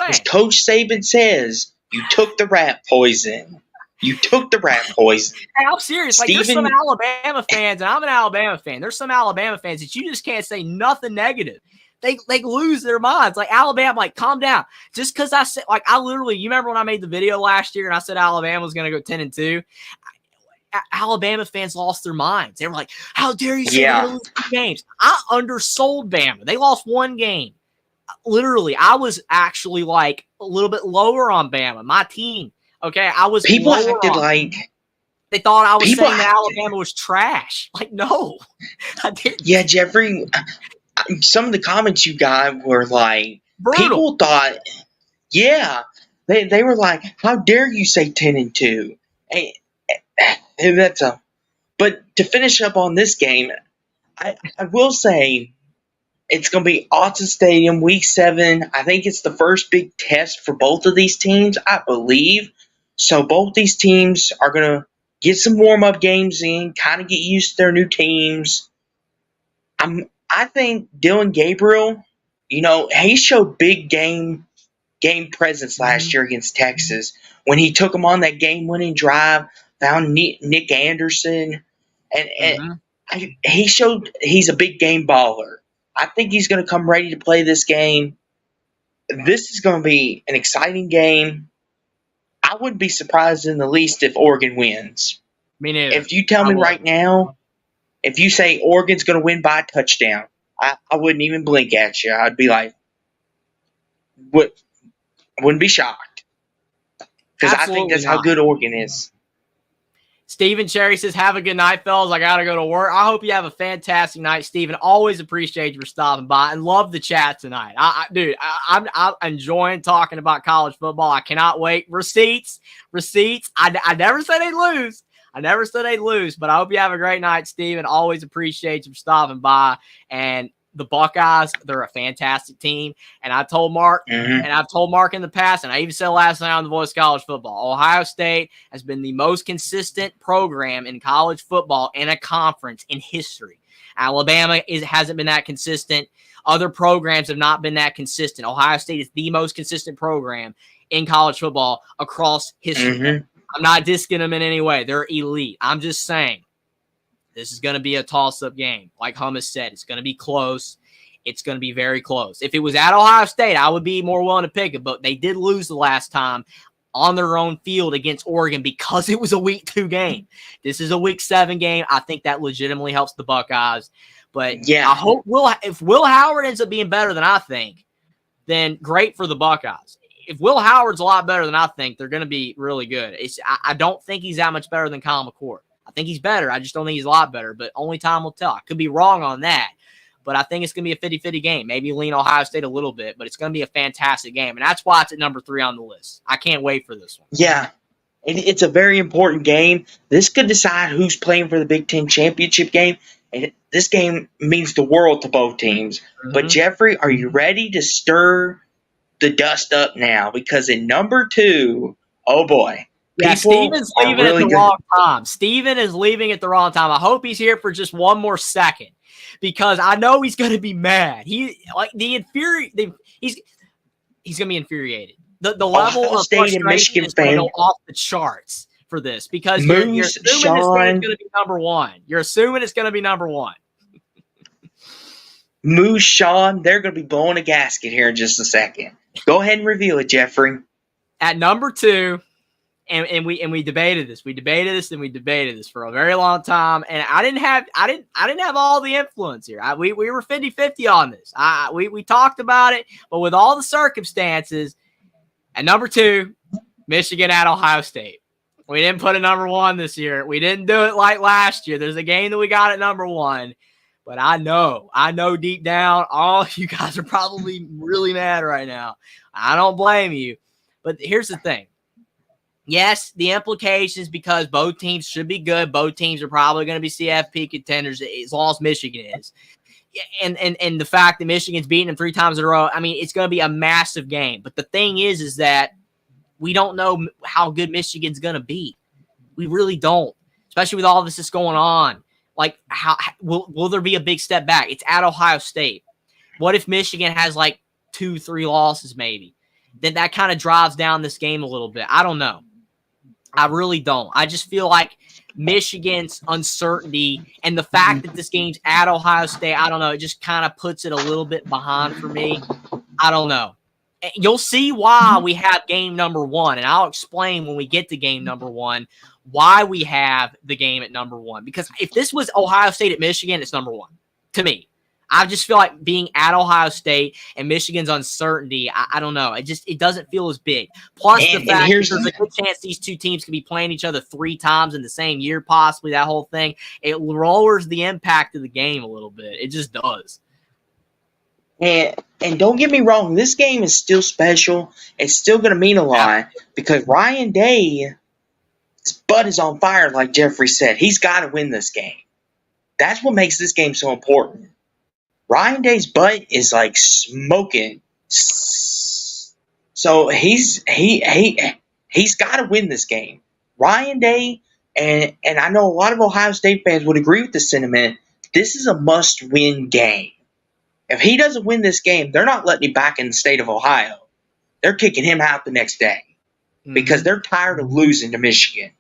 as Coach Saban says, you took the rat poison. You took the rat poison. Hey, I'm serious. Like, there's some Alabama fans, and I'm an Alabama fan. There's some Alabama fans that you just can't say nothing negative. They lose their minds. Like, Alabama, like, calm down. Just because I said, like, I literally, you remember when I made the video last year and I said Alabama was going to go 10-2? Alabama fans lost their minds. They were like, how dare you say they're going to lose 2 games? I undersold Bama. They lost 1 game. Literally, I was actually like a little bit lower on Bama, my team. Okay, I was. People acted like they thought I was saying that Alabama was trash. Like, no, I didn't. Yeah, Jeffrey. Some of the comments you got were like, brutal. People thought, they were like, how dare you say 10-2? And that's a. But to finish up on this game, I will say. It's going to be Autzen Stadium, Week 7. I think it's the first big test for both of these teams, I believe. So both these teams are going to get some warm-up games in, kind of get used to their new teams. I think Dillon Gabriel, he showed big game presence last year against Texas when he took them on that game-winning drive, found Nick Anderson, and he showed he's a big game baller. I think he's going to come ready to play this game. This is going to be an exciting game. I wouldn't be surprised in the least if Oregon wins. Me neither. If you tell me right now, if you say Oregon's going to win by a touchdown, I wouldn't even blink at you. I'd be like, what? I wouldn't be shocked. Because I think that's how good Oregon is. Steven Cherry says, have a good night, fellas. I got to go to work. I hope you have a fantastic night, Steven. Always appreciate you for stopping by and love the chat tonight. I'm enjoying talking about college football. I cannot wait. Receipts. I never said they'd lose. But I hope you have a great night, Steven. Always appreciate you for stopping by. And the Buckeyes, they're a fantastic team. And I told Mark, and I've told Mark in the past, and I even said last night on the Voice of College Football, Ohio State has been the most consistent program in college football in a conference in history. Alabama hasn't been that consistent. Other programs have not been that consistent. Ohio State is the most consistent program in college football across history. I'm not disking them in any way. They're elite. I'm just saying, this is going to be a toss-up game. Like Hummus said, it's going to be close. It's going to be very close. If it was at Ohio State, I would be more willing to pick it, but they did lose the last time on their own field against Oregon because it was a Week 2 game. This is a Week 7 game. I think that legitimately helps the Buckeyes. But yeah, I hope if Will Howard ends up being better than I think, then great for the Buckeyes. If Will Howard's a lot better than I think, they're going to be really good. I don't think he's that much better than Kyle McCord. I think he's better. I just don't think he's a lot better, but only time will tell. I could be wrong on that, but I think it's going to be a 50-50 game. Maybe lean Ohio State a little bit, but it's going to be a fantastic game, and that's why it's at number 3 on the list. I can't wait for this one. Yeah, it's a very important game. This could decide who's playing for the Big Ten championship game, and this game means the world to both teams. But, Jeffrey, are you ready to stir the dust up now? Because in number 2, oh, boy. Yeah, Steven's leaving at the wrong time. Steven is leaving at the wrong time. I hope he's here for just one more second because I know he's going to be mad. He's going to be infuriated. The level of frustration is going to go off the charts for this because you're assuming this game's going to be number 1. You're assuming it's going to be number 1. Moose, Sean, they're going to be blowing a gasket here in just a second. Go ahead and reveal it, Jeffrey. At number 2. And we debated this. We debated this for a very long time. And I didn't have all the influence here. We were 50-50 on this. We talked about it, but with all the circumstances, at number 2, Michigan at Ohio State. We didn't put a number 1 this year. We didn't do it like last year. There's a game that we got at number 1. But I know deep down, all you guys are probably really mad right now. I don't blame you. But here's the thing. Yes, the implications because both teams should be good. Both teams are probably going to be CFP contenders as long as Michigan is. And the fact that Michigan's beaten them 3 times in a row, I mean, it's going to be a massive game. But the thing is that we don't know how good Michigan's going to be. We really don't, especially with all this that's going on. Like, how will there be a big step back? It's at Ohio State. What if Michigan has like 2-3 losses maybe? Then that kind of drives down this game a little bit. I don't know. I really don't. I just feel like Michigan's uncertainty and the fact that this game's at Ohio State, I don't know, it just kind of puts it a little bit behind for me. I don't know. You'll see why we have game number 1, and I'll explain when we get to game number 1 why we have the game at number 1. Because if this was Ohio State at Michigan, it's number 1 to me. I just feel like being at Ohio State and Michigan's uncertainty, I don't know. It doesn't feel as big. Plus the fact that there's a good chance these two teams could be playing each other 3 times in the same year, possibly, that whole thing. It lowers the impact of the game a little bit. It just does. And don't get me wrong, this game is still special. It's still going to mean a lot because Ryan Day, his butt is on fire, like Jeffrey said. He's got to win this game. That's what makes this game so important. Ryan Day's butt is like smoking. So he's got to win this game. Ryan Day, and I know a lot of Ohio State fans would agree with this sentiment, this is a must-win game. If he doesn't win this game, they're not letting him back in the state of Ohio. They're kicking him out the next day because they're tired of losing to Michigan.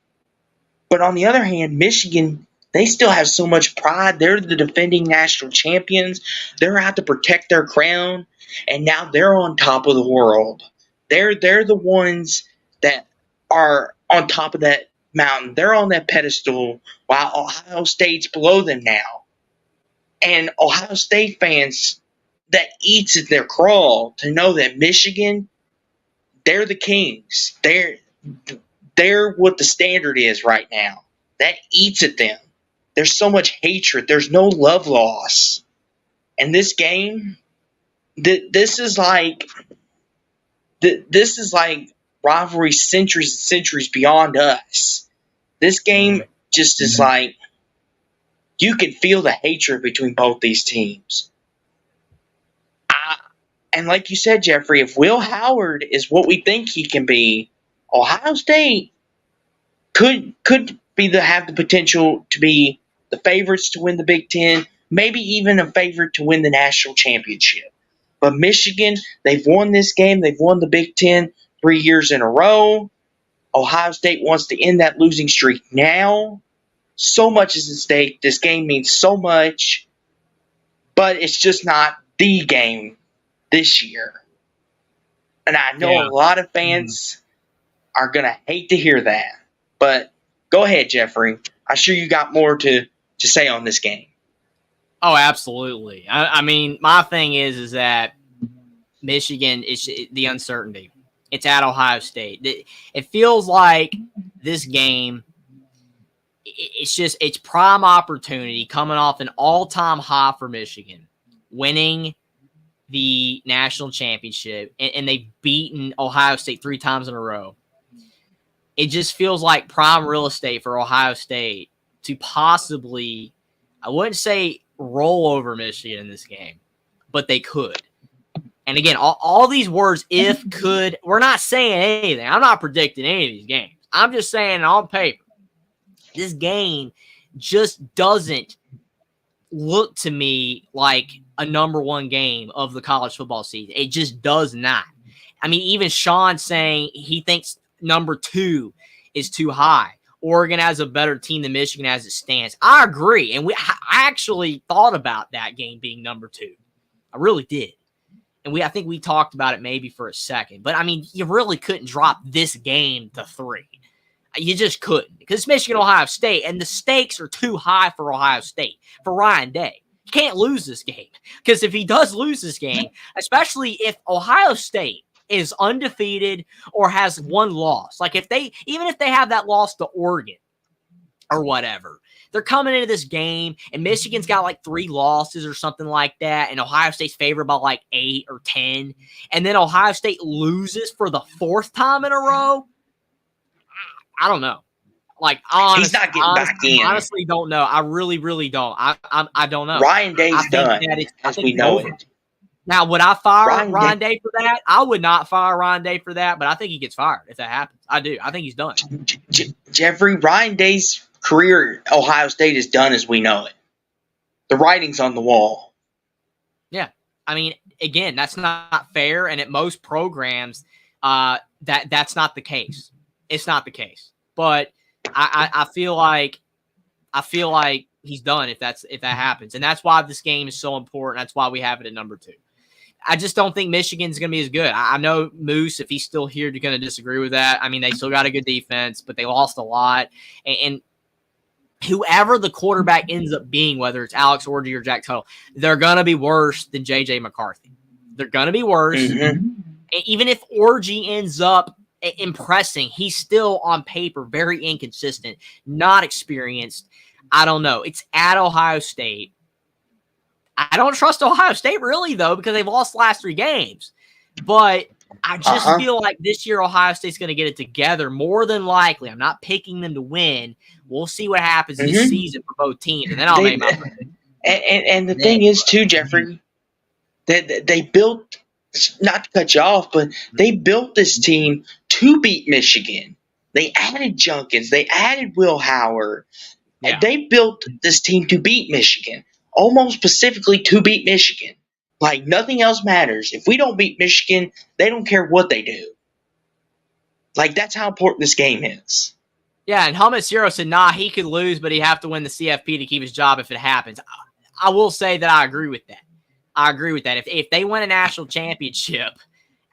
But on the other hand, Michigan, they still have so much pride. They're the defending national champions. They're out to protect their crown, and now they're on top of the world. They're the ones that are on top of that mountain. They're on that pedestal while Ohio State's below them now. And Ohio State fans, that eats at their crawl to know that Michigan, they're the kings. They're what the standard is right now. that eats at them. There's so much hatred. There's no love lost. And this game, this is like rivalry centuries and centuries beyond us. This game just is like, you can feel the hatred between both these teams. And like you said, Jeffrey, if Will Howard is what we think he can be, Ohio State could have the potential to be the favorites to win the Big Ten, maybe even a favorite to win the national championship. But Michigan, they've won this game. They've won the Big Ten 3 years in a row. Ohio State wants to end that losing streak now. So much is at stake. This game means so much, but it's just not the game this year. And I know a lot of fans are going to hate to hear that. But go ahead, Jeffrey. I'm sure you got more to say on this game. Oh, absolutely. I mean, my thing is that Michigan is the uncertainty. It's at Ohio State. It feels like this game, it's prime opportunity coming off an all-time high for Michigan, winning the national championship, and they've beaten Ohio State 3 times in a row. It just feels like prime real estate for Ohio State to possibly, I wouldn't say roll over Michigan in this game, but they could. And again, all these words, if, could, we're not saying anything. I'm not predicting any of these games. I'm just saying on paper, this game just doesn't look to me like a number one game of the college football season. It just does not. I mean, even Sean saying he thinks number 2 is too high. Oregon has a better team than Michigan as it stands. I agree. And I actually thought about that game being number 2. I really did. And I think we talked about it maybe for a second. But, I mean, you really couldn't drop this game to 3. You just couldn't. Because it's Michigan-Ohio State, and the stakes are too high for Ohio State, for Ryan Day. He can't lose this game. Because if he does lose this game, especially if Ohio State is undefeated or has one loss, like even if they have that loss to Oregon or whatever, they're coming into this game and Michigan's got like 3 losses or something like that, and Ohio State's favored by like 8 or 10, and then Ohio State loses for the 4th time in a row. I don't know. Like, honestly, he's not getting back in. Honestly, don't know. I really, really don't. I don't know. Ryan Day's done, as we know it. Now, would I fire Ryan Day for that? I would not fire Ryan Day for that, but I think he gets fired if that happens. I do. I think he's done. Jeffrey, Ryan Day's career at Ohio State is done as we know it. The writing's on the wall. Yeah. I mean, again, that's not fair, and at most programs, that's not the case. It's not the case. But I feel like he's done if that happens. And that's why this game is so important. That's why we have it at number 2. I just don't think Michigan's going to be as good. I know Moose, if he's still here, you're going to disagree with that. I mean, they still got a good defense, but they lost a lot. And whoever the quarterback ends up being, whether it's Alex Orji or Jack Tuttle, they're going to be worse than J.J. McCarthy. They're going to be worse. Mm-hmm. And even if Orji ends up impressing, he's still on paper very inconsistent, not experienced. I don't know. It's at Ohio State. I don't trust Ohio State really, though, because they've lost the last 3 games. But I just feel like this year Ohio State's going to get it together more than likely. I'm not picking them to win. We'll see what happens this season for both teams, and then I'll make my pick. And the thing is, too, Jeffrey, they built, not to cut you off, but they built this team to beat Michigan. They added Junkins. They added Will Howard. Yeah. And they built this team to beat Michigan, almost specifically to beat Michigan. Like, nothing else matters. If we don't beat Michigan, they don't care what they do. Like, that's how important this game is. Yeah, and Helmut Zero said, he could lose, but he'd have to win the CFP to keep his job if it happens. I will say that I agree with that. If they win a national championship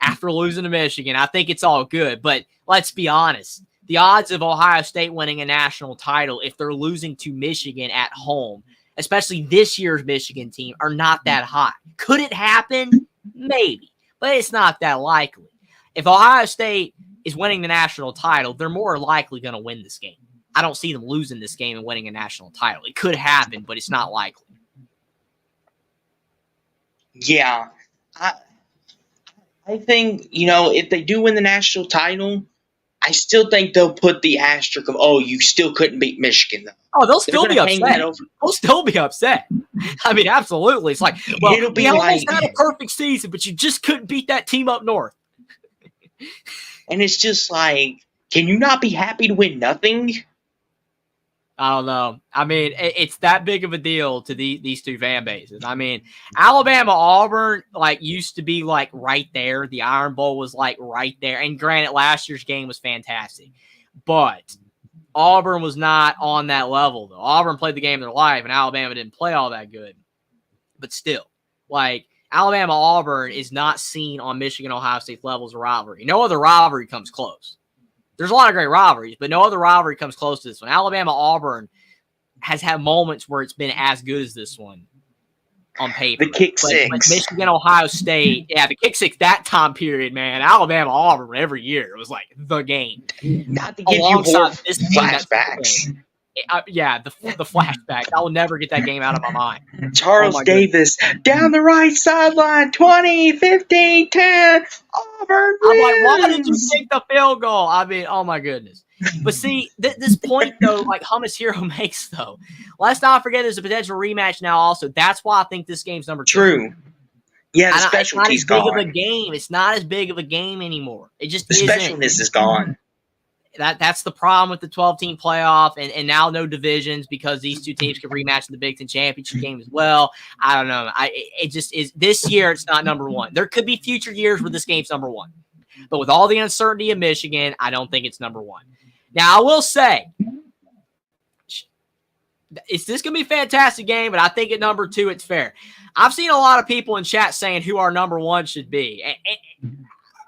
after losing to Michigan, I think it's all good. But let's be honest. The odds of Ohio State winning a national title if they're losing to Michigan at home, especially this year's Michigan team, are not that high. Could it happen? Maybe. But it's not that likely. If Ohio State is winning the national title, they're more likely going to win this game. I don't see them losing this game and winning a national title. It could happen, but it's not likely. Yeah. I think, if they do win the national title, I still think they'll put the asterisk of, you still couldn't beat Michigan, though. Oh, they'll still be upset. They'll still be upset. I mean, absolutely. It's like, well, we almost had a perfect season, but you just couldn't beat that team up north. And it's just like, can you not be happy to win nothing? I don't know. I mean, it's that big of a deal to these two fan bases. I mean, Alabama, Auburn, used to be, right there. The Iron Bowl was, right there. And granted, last year's game was fantastic. But Auburn was not on that level, though. Auburn played the game of their life, and Alabama didn't play all that good. But still, Alabama, Auburn is not seen on Michigan, Ohio State levels of rivalry. No other rivalry comes close. There's a lot of great rivalries, but no other rivalry comes close to this one. Alabama, Auburn has had moments where it's been as good as this one on paper. The kick six. But Michigan, Ohio State, the kick six, that time period, man, Alabama, Auburn every year. It was the game. Not to give you flashbacks. The flashback. I will never get that game out of my mind. Charles Davis down the right sideline, 20, 15, 10. Auburn wins. I'm why did you take the field goal? I mean, oh my goodness. But see, this point though, Hummus Hero makes though. Let's not forget there's a potential rematch now. Also, that's why I think this game's number 2. True. Yeah, the specialty's gone. It's not as big of a game. It's not as big of a game anymore. It just isn't. Specialness is gone. That's the problem with the 12-team playoff and now no divisions because these two teams can rematch in the Big Ten championship game as well. I don't know. It just is this year. It's not number 1. There could be future years where this game's number 1, but with all the uncertainty of Michigan, I don't think it's number 1. Now I will say, is this going to be a fantastic game? But I think at number 2, it's fair. I've seen a lot of people in chat saying who our number 1 should be.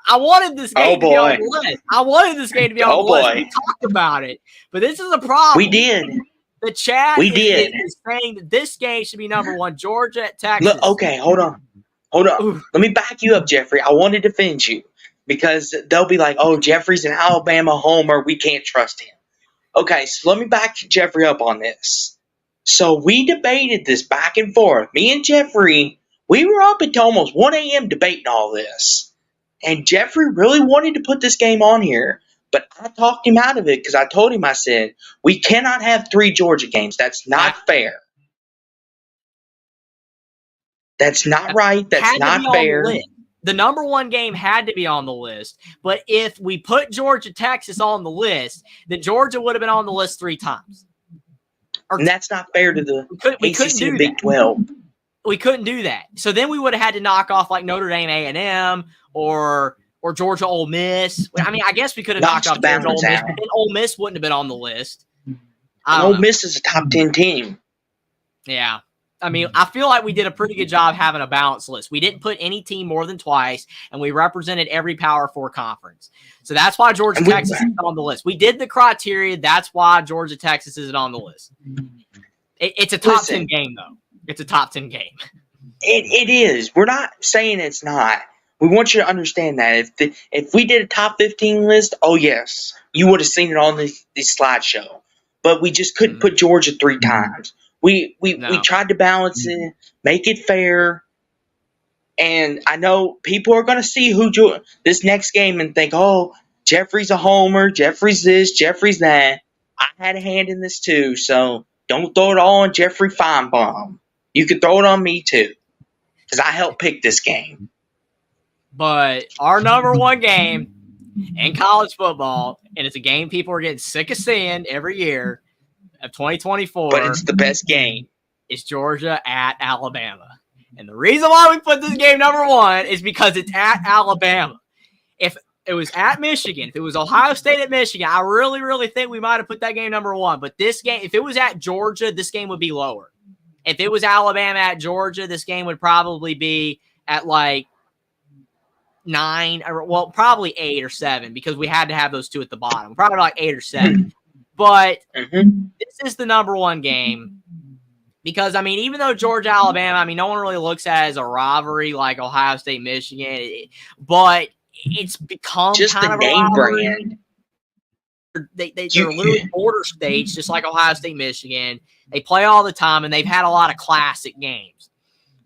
I wanted this game to be on the list. I wanted this game to be on the list. We talked about it. But this is a problem. We did. The chat is saying that this game should be number 1. Georgia at Texas. Look, okay, hold on. Oof. Let me back you up, Jeffrey. I want to defend you because they'll be like, Jeffrey's an Alabama homer. We can't trust him. Okay, so let me back Jeffrey up on this. So we debated this back and forth. Me and Jeffrey, we were up until almost 1 a.m. debating all this. And Jeffrey really wanted to put this game on here, but I talked him out of it because I told him, I said, we cannot have 3 Georgia games. That's not fair. That's not right. That's not fair. The number 1 game had to be on the list, but if we put Georgia, Texas on the list, then Georgia would have been on the list 3 times. And that's not fair to the ACC and Big 12. We couldn't do that. So then we would have had to knock off Notre Dame A&M or Georgia Ole Miss. I mean, I guess we could have knocked off Georgia Ole Miss, but then Ole Miss wouldn't have been on the list. Ole Miss is a top 10 team. Yeah. I mean, I feel like we did a pretty good job having a balanced list. We didn't put any team more than twice, and we represented every Power 4 conference. So that's why Georgia, Texas is on the list. We did the criteria. That's why Georgia, Texas isn't on the list. It's a top 10 game, though. It's a top 10 game. It is. We're not saying it's not. We want you to understand that. If we did a top 15 list, yes, you would have seen it on the slideshow. But we just couldn't put Georgia 3 times. We tried to balance it, make it fair. And I know people are going to see this next game and think, Jeffrey's a homer, Jeffrey's this, Jeffrey's that. I had a hand in this too, so don't throw it all on Jeffrey Feinbaum. You could throw it on me too, because I helped pick this game. But our number 1 game in college football, and it's a game people are getting sick of seeing every year of 2024. But it's the best game. It's Georgia at Alabama. And the reason why we put this game number 1 is because it's at Alabama. If it was at Michigan, if it was Ohio State at Michigan, I really, really think we might have put that game number 1. But this game, if it was at Georgia, this game would be lower. If it was Alabama at Georgia, this game would probably be at 9, or probably 8 or 7, because we had to have those 2 at the bottom. Probably 8 or 7. But this is the number 1 game because, I mean, even though Georgia, Alabama, I mean, no one really looks at it as a rivalry like Ohio State, Michigan, but it's become just kind the of name a rivalry. brand. they're literally border states, just like Ohio State, Michigan. They play all the time, and they've had a lot of classic games.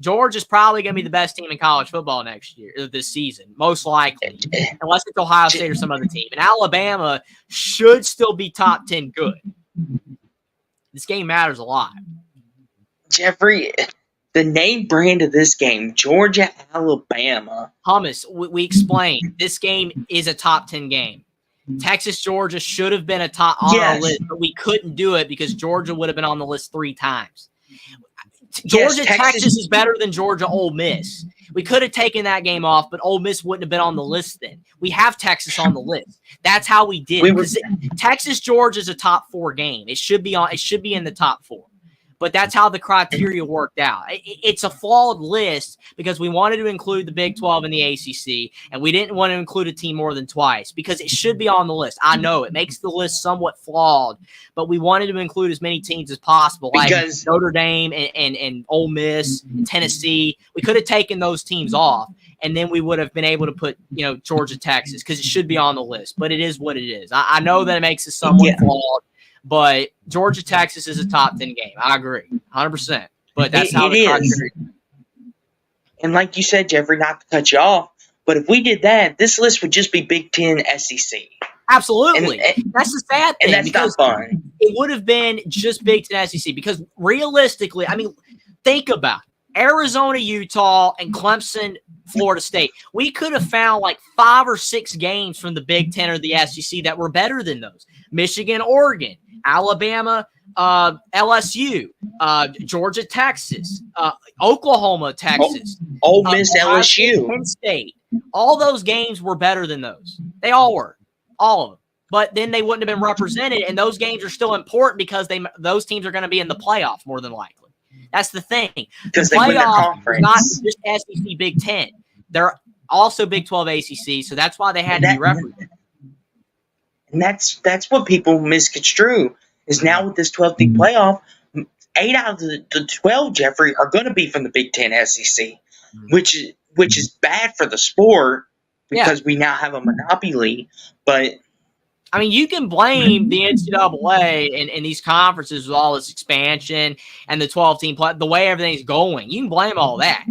Georgia's probably going to be the best team in college football this season, most likely, unless it's Ohio State or some other team. And Alabama should still be top 10 good. This game matters a lot. Jeffrey, the name brand of this game, Georgia, Alabama. Hummus, we explained this game is a top 10 game. Texas, Georgia should have been on our list, but we couldn't do it because Georgia would have been on the list 3 times. Georgia, Texas is better than Georgia, Ole Miss. We could have taken that game off, but Ole Miss wouldn't have been on the list then. We have Texas on the list. That's how we did it. Texas, Georgia is a top 4 game. It should be in the top 4. But that's how the criteria worked out. It's a flawed list because we wanted to include the Big 12 and the ACC, and we didn't want to include a team more than twice because it should be on the list. I know it makes the list somewhat flawed, but we wanted to include as many teams as possible, like Notre Dame and Ole Miss and Tennessee. We could have taken those teams off, and then we would have been able to put Georgia, Texas, because it should be on the list. But it is what it is. I know that it makes it somewhat flawed. But Georgia, Texas is a top 10 game. I agree, 100%. But that's how it is. And like you said, Jeffrey, not to cut you off, but if we did that, this list would just be Big 10, SEC. Absolutely. And that's the sad thing. And that's not fun. It would have been just Big 10, SEC because realistically, I mean, think about it. Arizona, Utah, and Clemson, Florida State. We could have found like 5 or 6 games from the Big 10 or the SEC that were better than those. Michigan, Oregon, Alabama, LSU, Georgia, Texas, Oklahoma, Texas, Ole Miss, LSU, Penn State. All those games were better than those. They all were, all of them. But then they wouldn't have been represented, and those games are still important because those teams are going to be in the playoffs more than likely. That's the thing. Because the playoffs are not just SEC Big 10. They're also Big 12 ACC, so that's why they had to be represented. And that's what people misconstrue is now with this 12-team playoff, 8 out of the 12, Jeffrey, are going to be from the Big 10 SEC, which is bad for the sport because we now have a monopoly. But I mean, you can blame the NCAA and these conferences with all this expansion and the 12-team play, the way everything's going. You can blame all that.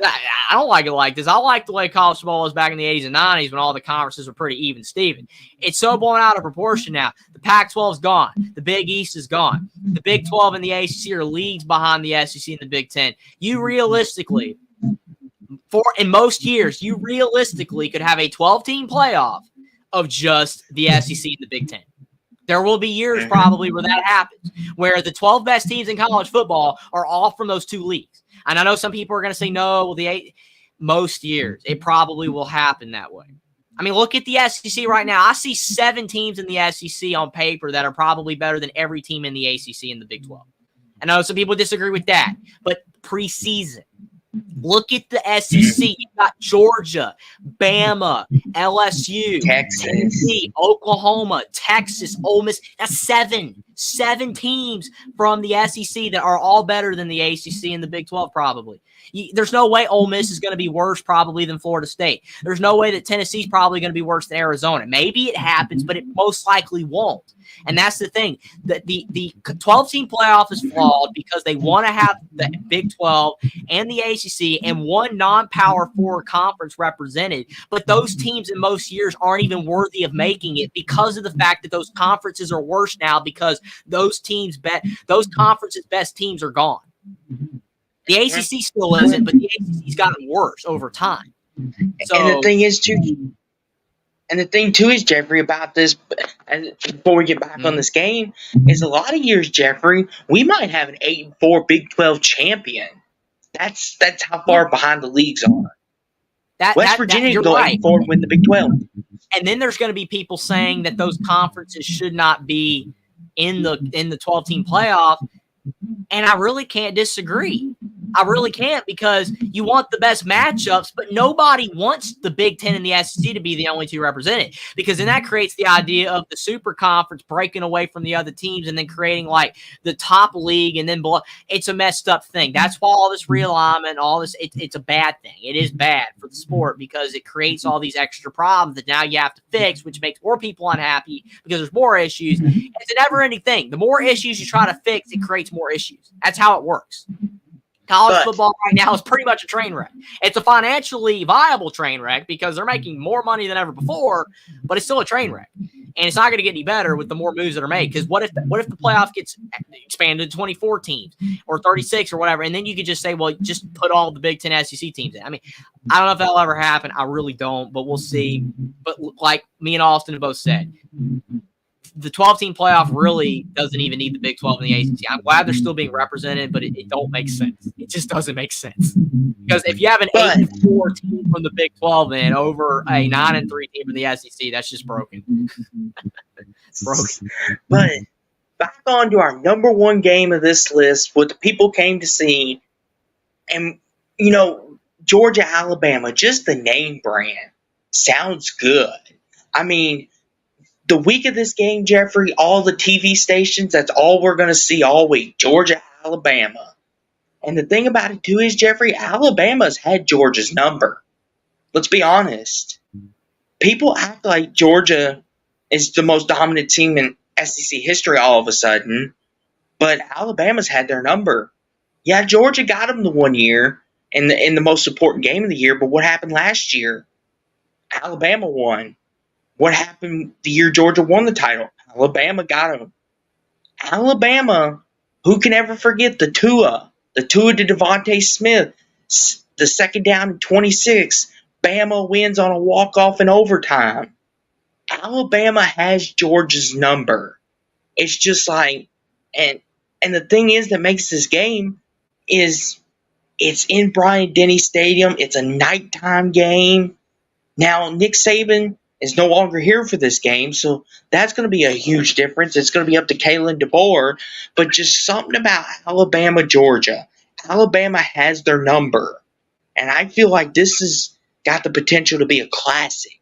I don't like it like this. I like the way college football was back in the 80s and 90s when all the conferences were pretty even, Steven. It's so blown out of proportion now. The Pac-12 is gone. The Big East is gone. The Big 12 and the ACC are leagues behind the SEC and the Big 10. You realistically, in most years, you realistically could have a 12-team playoff of just the SEC and the Big 10. There will be years probably where that happens, where the 12 best teams in college football are all from those 2 leagues. And I know some people are going to say, no, most years, it probably will happen that way. I mean, look at the SEC right now. I see 7 teams in the SEC on paper that are probably better than every team in the ACC and the Big 12. I know some people disagree with that, but preseason. Look at the SEC. You've got Georgia, Bama, LSU, Texas, Tennessee, Oklahoma, Texas, Ole Miss. That's 7 teams from the SEC that are all better than the ACC and the Big 12 probably. There's no way Ole Miss is going to be worse probably than Florida State. There's no way that Tennessee's probably going to be worse than Arizona. Maybe it happens, but it most likely won't. And that's the thing. The 12-team playoff is flawed because they want to have the Big 12 and the ACC and one non-power 4 conference represented. But those teams in most years aren't even worthy of making it because of the fact that those conferences are worse now because those conferences' best teams are gone. The ACC still isn't, but the ACC's gotten worse over time. So, and the thing is, too, is, Jeffrey, about this, and before we get back on this game, is a lot of years, Jeffrey, we might have an 8-4 Big 12 champion. That's how far behind the leagues are. West Virginia can go 8-4 and win the Big 12. And then there's going to be people saying that those conferences should not be in the 12-team playoff. And I really can't disagree. I really can't, because you want the best matchups, but nobody wants the Big Ten and the SEC to be the only two represented, because then that creates the idea of the super conference breaking away from the other teams and then creating like the top league and then below. It's a messed up thing. That's why all this realignment, all this, it's a bad thing. It is bad for the sport because it creates all these extra problems that now you have to fix, which makes more people unhappy because there's more issues. It's a never-ending thing. The more issues you try to fix, it creates more issues. That's how it works. College football right now is pretty much a train wreck. It's a financially viable train wreck because they're making more money than ever before, but it's still a train wreck. And it's not going to get any better with the more moves that are made. Because what if the playoff gets expanded to 24 teams or 36 or whatever, and then you could just say, well, just put all the Big Ten SEC teams in. I mean, I don't know if that'll ever happen. I really don't, but we'll see. But like me and Austin have both said, the 12-team playoff really doesn't even need the Big 12 and the ACC. I'm glad they're still being represented, but it don't make sense. It just doesn't make sense. Because if you have an 8-4 team from the Big 12 and over a 9-3 team from the SEC, that's just broken. It's broken. But back on to our number one game of this list, what the people came to see, and, you know, Georgia, Alabama, just the name brand sounds good. I mean, the week of this game, Jeffrey, all the TV stations, that's all we're going to see all week. Georgia, Alabama. And the thing about it, too, is, Jeffrey, Alabama's had Georgia's number. Let's be honest. People act like Georgia is the most dominant team in SEC history all of a sudden, but Alabama's had their number. Yeah, Georgia got them the one year in the most important game of the year, but what happened last year? Alabama won. What happened the year Georgia won the title? Alabama got him. Alabama, who can ever forget the Tua to Devontae Smith, the second down in 26. Bama wins on a walk-off in overtime. Alabama has Georgia's number. It's just like, and the thing is that makes this game is it's in Bryant-Denny Stadium. It's a nighttime game. Now, Nick Saban is no longer here for this game, so that's going to be a huge difference. It's going to be up to Kalen DeBoer, but just something about Alabama, Georgia. Alabama has their number, and I feel like this has got the potential to be a classic.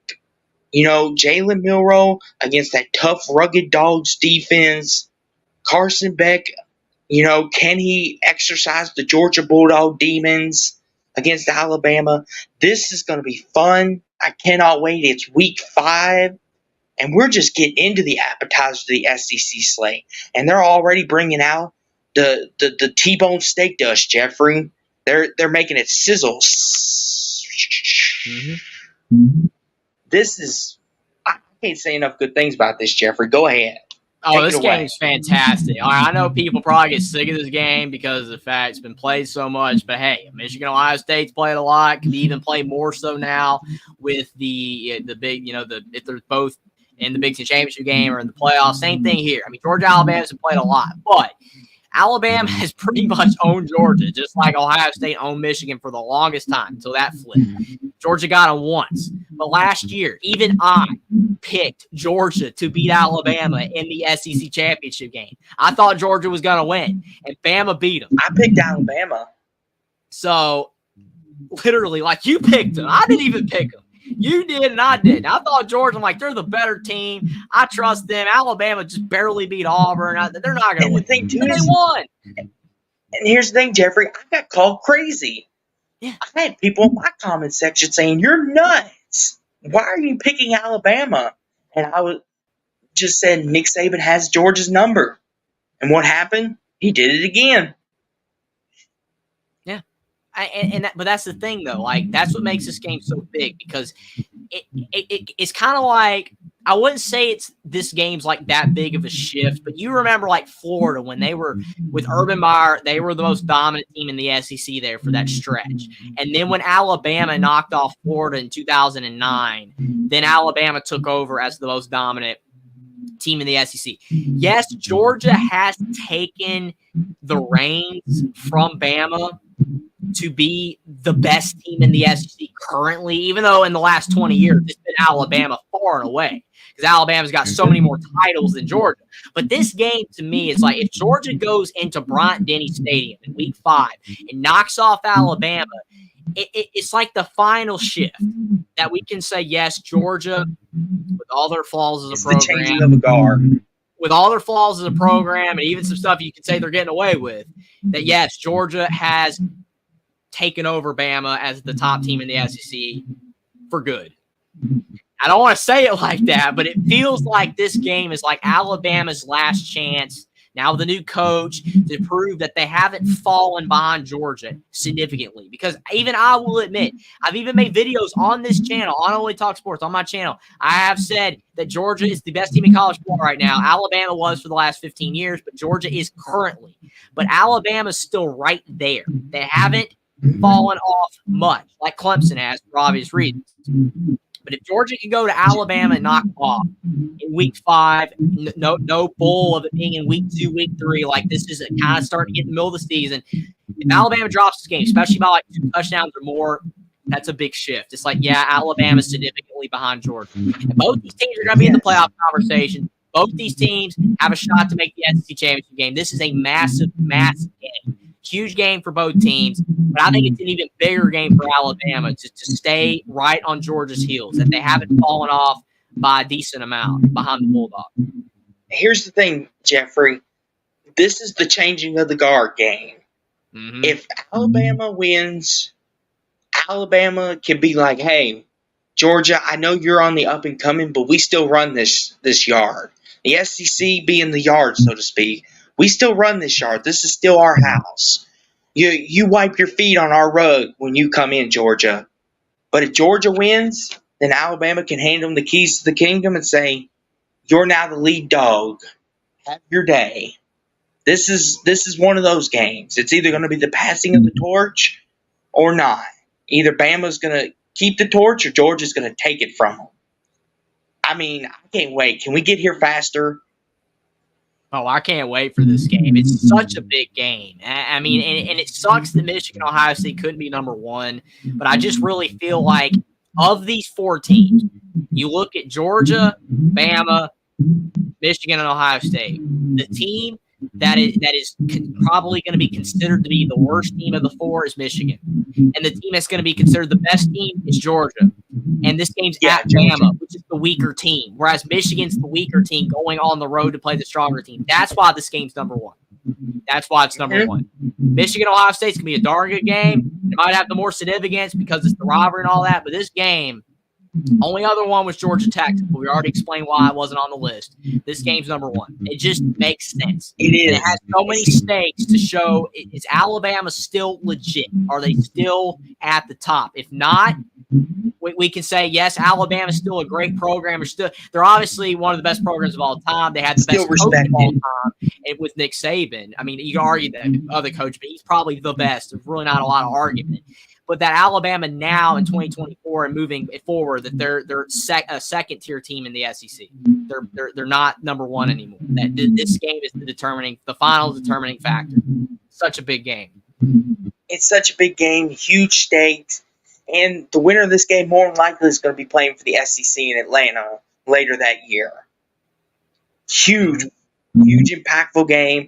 You know, Jalen Milroe against that tough, rugged Dogs defense. Carson Beck, you know, can he exercise the Georgia Bulldog demons against Alabama? This is going to be fun. I cannot wait. It's week 5, and we're just getting into the appetizer of the SEC slate. And they're already bringing out the T-bone steak dust, Jeffrey. They're making it sizzle. Mm-hmm. This is – I can't say enough good things about this, Jeffrey. Go ahead. Oh, this game is fantastic. I know people probably get sick of this game because of the fact it's been played so much, but hey, Michigan, Ohio State's played a lot. Could even play more so now with the big, you know, if they're both in the Big Ten championship game or in the playoffs. Same thing here. I mean, Georgia, Alabama's played a lot, but Alabama has pretty much owned Georgia, just like Ohio State owned Michigan for the longest time until that flipped. Georgia got them once. But last year, even I picked Georgia to beat Alabama in the SEC championship game. I thought Georgia was going to win, and Bama beat them. I picked Alabama. So, literally, like you picked them. I didn't even pick them. You did, and I didn't. I thought Georgia, I'm like, they're the better team. I trust them. Alabama just barely beat Auburn. They're not going to win. The thing, too, they won. And here's the thing, Jeffrey. I got called crazy. Yeah. I had people in my comment section saying, you're nuts. Why are you picking Alabama? And I was just said Nick Saban has Georgia's number. And what happened? He did it again. But that's the thing, though. Like, that's what makes this game so big, because it's kind of like, I wouldn't say this game's like that big of a shift, but you remember like Florida when they were with Urban Meyer, they were the most dominant team in the SEC there for that stretch. And then when Alabama knocked off Florida in 2009, then Alabama took over as the most dominant team in the SEC. Yes, Georgia has taken the reins from Bama to be the best team in the SEC currently, even though in the last 20 years it's been Alabama far and away. because Alabama's got so many more titles than Georgia. But this game, to me, is like if Georgia goes into Bryant-Denny Stadium in Week 5 and knocks off Alabama, it's like the final shift that we can say, yes, Georgia, with all their flaws as a program, the changing of the guard. With all their flaws as a program, and even some stuff you can say they're getting away with, that yes, Georgia has taken over Bama as the top team in the SEC for good. I don't want to say it like that, but it feels like this game is like Alabama's last chance now with a new coach to prove that they haven't fallen behind Georgia significantly. Because even I will admit, I've even made videos on this channel, on Only Talk Sports, on my channel. I have said that Georgia is the best team in college football right now. Alabama was for the last 15 years, but Georgia is currently. But Alabama's still right there. They haven't fallen off much, like Clemson has for obvious reasons. But if Georgia can go to Alabama and knock off in Week 5, no bull of it being in Week 2, Week 3, like this is kind of starting to get in the middle of the season. If Alabama drops this game, especially by like 2 touchdowns or more, that's a big shift. It's like, yeah, Alabama's significantly behind Georgia. And both these teams are going to be in the playoff conversation. Both these teams have a shot to make the SEC championship game. This is a massive, massive game. Huge game for both teams, but I think it's an even bigger game for Alabama to stay right on Georgia's heels, that they haven't fallen off by a decent amount behind the Bulldogs. Here's the thing, Jeffrey. This is the changing of the guard game. Mm-hmm. If Alabama wins, Alabama can be like, hey, Georgia, I know you're on the up and coming, but we still run this yard. The SEC being the yard, so to speak. We still run this yard. This is still our house. You wipe your feet on our rug when you come in, Georgia. But if Georgia wins, then Alabama can hand them the keys to the kingdom and say, you're now the lead dog. Have your day. This is one of those games. It's either going to be the passing of the torch or not. Either Bama's going to keep the torch or Georgia's going to take it from them. I mean, I can't wait. Can we get here faster? Oh, I can't wait for this game. It's such a big game. I mean, and it sucks that Michigan, Ohio State couldn't be number 1, but I just really feel like of these 4 teams, you look at Georgia, Bama, Michigan, and Ohio State. The team that is probably going to be considered to be the worst team of the 4 is Michigan. And the team that's going to be considered the best team is Georgia. And this game's at Bama, which is the weaker team, whereas Michigan's the weaker team going on the road to play the stronger team. That's why this game's number 1. That's why it's number 1. Michigan, Ohio State's going to be a darn good game. It might have the more significance because it's the rivalry and all that, but this game, only other one was Georgia Tech, but we already explained why it wasn't on the list. This game's number 1. It just makes sense. It is. And it has so many stakes to show, is Alabama still legit? Are they still at the top? If not, we can say, yes, Alabama's still a great program. They're obviously one of the best programs of all time. They had the best coach of all time with Nick Saban. I mean, you can argue that other coach, but he's probably the best. There's really not a lot of argument. But that Alabama now in 2024 and moving forward, that they're a second-tier team in the SEC. They're not number 1 anymore. That this game is the final determining factor. Such a big game. It's such a big game, huge stakes. And the winner of this game more than likely is going to be playing for the SEC in Atlanta later that year. Huge, impactful game.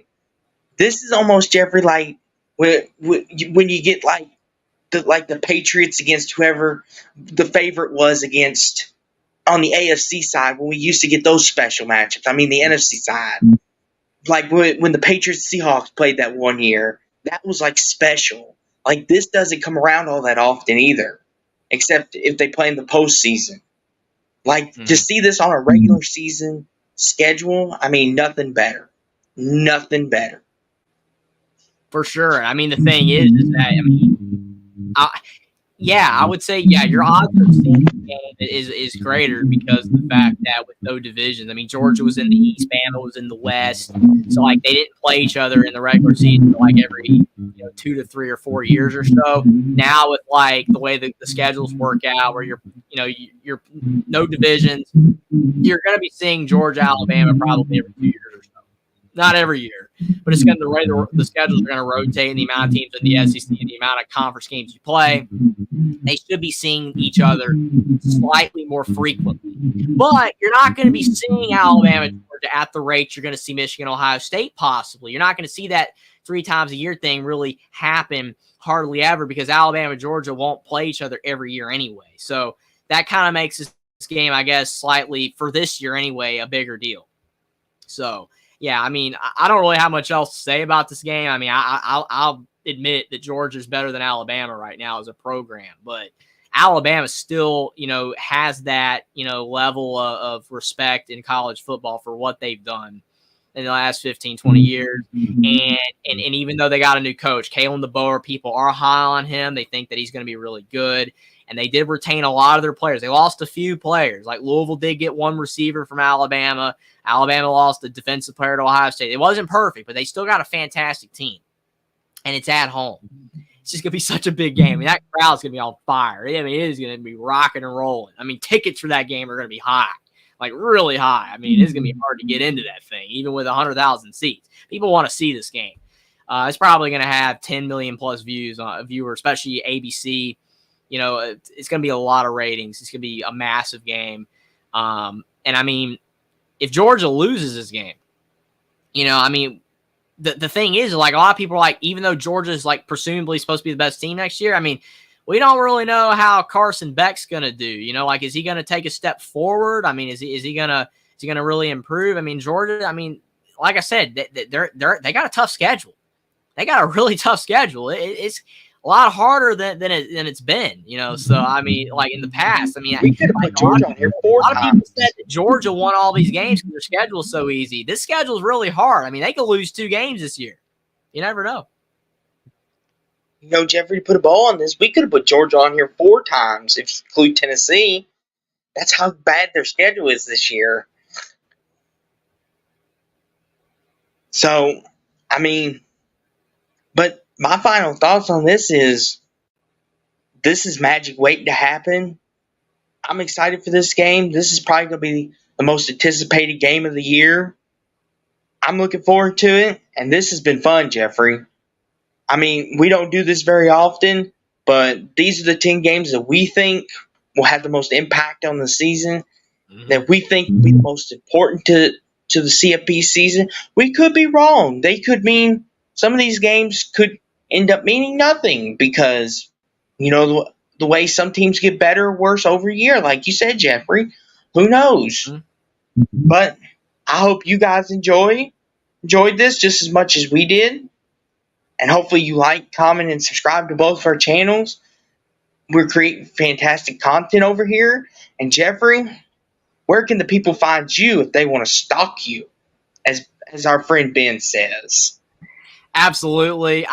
This is almost, Jeffrey, like when you get like the Patriots against whoever the favorite was against on the AFC side when we used to get those special matchups. I mean, the NFC side. Like when the Patriots Seahawks played that one year, that was like special. Like, this doesn't come around all that often either, except if they play in the postseason. Like, to see this on a regular season schedule, I mean, nothing better. Nothing better. For sure. I mean, the thing is that, I mean, I would say, your odds of seeing the game is greater because of the fact that with no divisions, I mean, Georgia was in the East, Bama was in the West, so like they didn't play each other in the regular season like every 2 to 3 or 4 years or so. Now with like the way the schedules work out, where you're no divisions, you're going to be seeing Georgia, Alabama probably every 2 years or so. not every year, but it's going to the way the schedules are going to rotate and the amount of teams in the SEC and the amount of conference games you play. They should be seeing each other slightly more frequently. But you're not going to be seeing Alabama, Georgia at the rate you're going to see Michigan, Ohio State possibly. You're not going to see that 3 times a year thing really happen hardly ever because Alabama, Georgia won't play each other every year anyway. So that kind of makes this game, I guess, slightly, for this year anyway, a bigger deal. So, yeah, I mean, I don't really have much else to say about this game. I mean, I'll admit that Georgia's better than Alabama right now as a program, but Alabama still, has that, level of respect in college football for what they've done in the last 15, 20 years. And even though they got a new coach, Kalen DeBoer, people are high on him. They think that he's going to be really good. And they did retain a lot of their players. They lost a few players. Like Louisville did get one receiver from Alabama. Alabama lost a defensive player to Ohio State. It wasn't perfect, but they still got a fantastic team. And it's at home. It's just going to be such a big game. I mean, that crowd's going to be on fire. I mean, it is going to be rocking and rolling. I mean, tickets for that game are going to be high, like really high. I mean, it's going to be hard to get into that thing, even with 100,000 seats. People want to see this game. It's probably going to have 10 million plus viewers, especially ABC. It's going to be a lot of ratings. It's going to be a massive game. And I mean, if Georgia loses this game, I mean, the thing is, like, a lot of people are like, even though Georgia is like presumably supposed to be the best team next year, I mean, we don't really know how Carson Beck's going to do. Like, is he going to take a step forward? I mean, is he going to really improve? I mean, Georgia, I mean, like I said, they got a tough schedule. They got a really tough schedule. It's a lot harder than it's been, So, I mean, like in the past, I mean, we could have put Georgia on here 4 times. A lot of people said that Georgia won all these games because their schedule is so easy. This schedule is really hard. I mean, they could lose 2 games this year. You never know. Jeffrey, to put a ball on this, we could have put Georgia on here 4 times if you include Tennessee. That's how bad their schedule is this year. So, I mean, but my final thoughts on this is magic waiting to happen. I'm excited for this game. This is probably going to be the most anticipated game of the year. I'm looking forward to it, and this has been fun, Jeffrey. I mean, we don't do this very often, but these are the 10 games that we think will have the most impact on the season, that we think will be the most important to the CFB season. We could be wrong. They could mean some of these games could end up meaning nothing because, the way some teams get better or worse over a year, like you said, Jeffrey. Who knows? But I hope you guys enjoyed this just as much as we did. And hopefully you like, comment, and subscribe to both of our channels. We're creating fantastic content over here. And Jeffrey, where can the people find you if they want to stalk you, as our friend Ben says? Absolutely.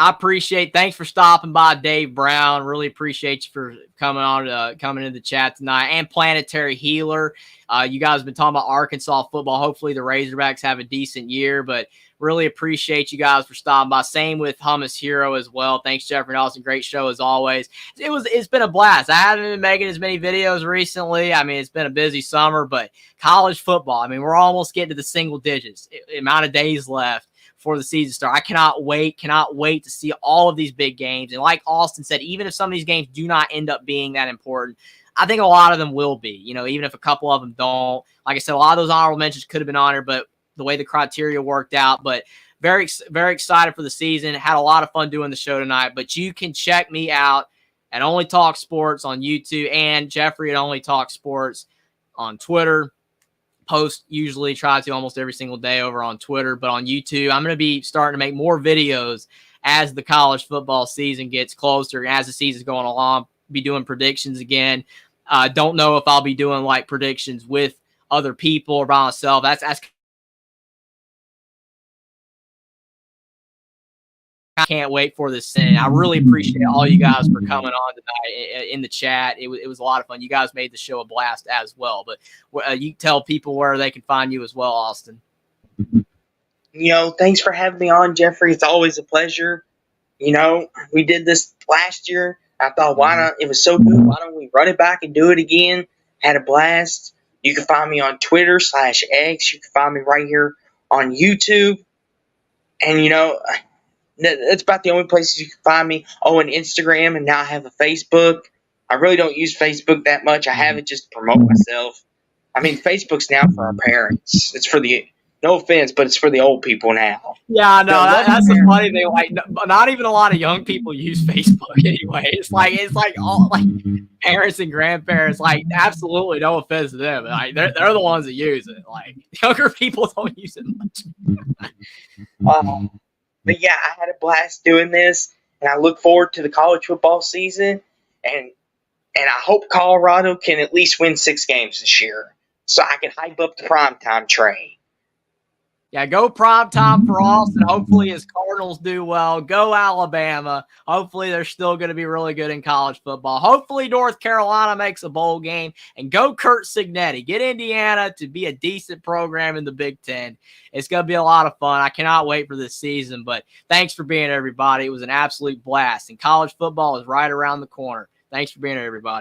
Thanks for stopping by, Dave Brown. Really appreciate you for coming into the chat tonight. And Planetary Healer. You guys have been talking about Arkansas football. Hopefully the Razorbacks have a decent year, but really appreciate you guys for stopping by. Same with Hummus Hero as well. Thanks, Jeffrey Dawson. Great show as always. It's been a blast. I haven't been making as many videos recently. I mean, it's been a busy summer, but college football, I mean, we're almost getting to the single digits. Amount of days left for the season start. I cannot wait to see all of these big games. And like Austin said, even if some of these games do not end up being that important, I think a lot of them will be, even if a couple of them don't. Like I said, a lot of those honorable mentions could have been honored, but the way the criteria worked out. But very, very excited for the season. Had a lot of fun doing the show tonight. But you can check me out at Only Talk Sports on YouTube and Jeffrey at Only Talk Sports on Twitter. Try to almost every single day over on Twitter, but on YouTube, I'm going to be starting to make more videos as the college football season gets closer. As the season's going along, be doing predictions again. Don't know if I'll be doing like predictions with other people or by myself. That's I can't wait for this thing. I really appreciate all you guys for coming on tonight in the chat. It was a lot of fun. You guys made the show a blast as well. But you tell people where they can find you as well, Austin. Thanks for having me on, Jeffrey. It's always a pleasure. We did this last year. I thought, why not? It was so good. Why don't we run it back and do it again? Had a blast. You can find me on Twitter /X. You can find me right here on YouTube. And that's about the only places you can find me. Oh, and Instagram, and now I have a Facebook. I really don't use Facebook that much. I have it just to promote myself. I mean, Facebook's now for our parents. It's for the no offense, but it's for the old people now. Yeah, no, that's the funny thing. Like, not even a lot of young people use Facebook anyway. It's like all like parents and grandparents. Like, absolutely no offense to them. Like, they're the ones that use it. Like, younger people don't use it much. But yeah, I had a blast doing this, and I look forward to the college football season. And I hope Colorado can at least win 6 games this year, so I can hype up the primetime train. Yeah, go prime time for Austin. Hopefully his Cardinals do well. Go Alabama. Hopefully they're still going to be really good in college football. Hopefully North Carolina makes a bowl game. And go Kurt Signetti. Get Indiana to be a decent program in the Big Ten. It's going to be a lot of fun. I cannot wait for this season. But thanks for being here, everybody. It was an absolute blast. And college football is right around the corner. Thanks for being here, everybody.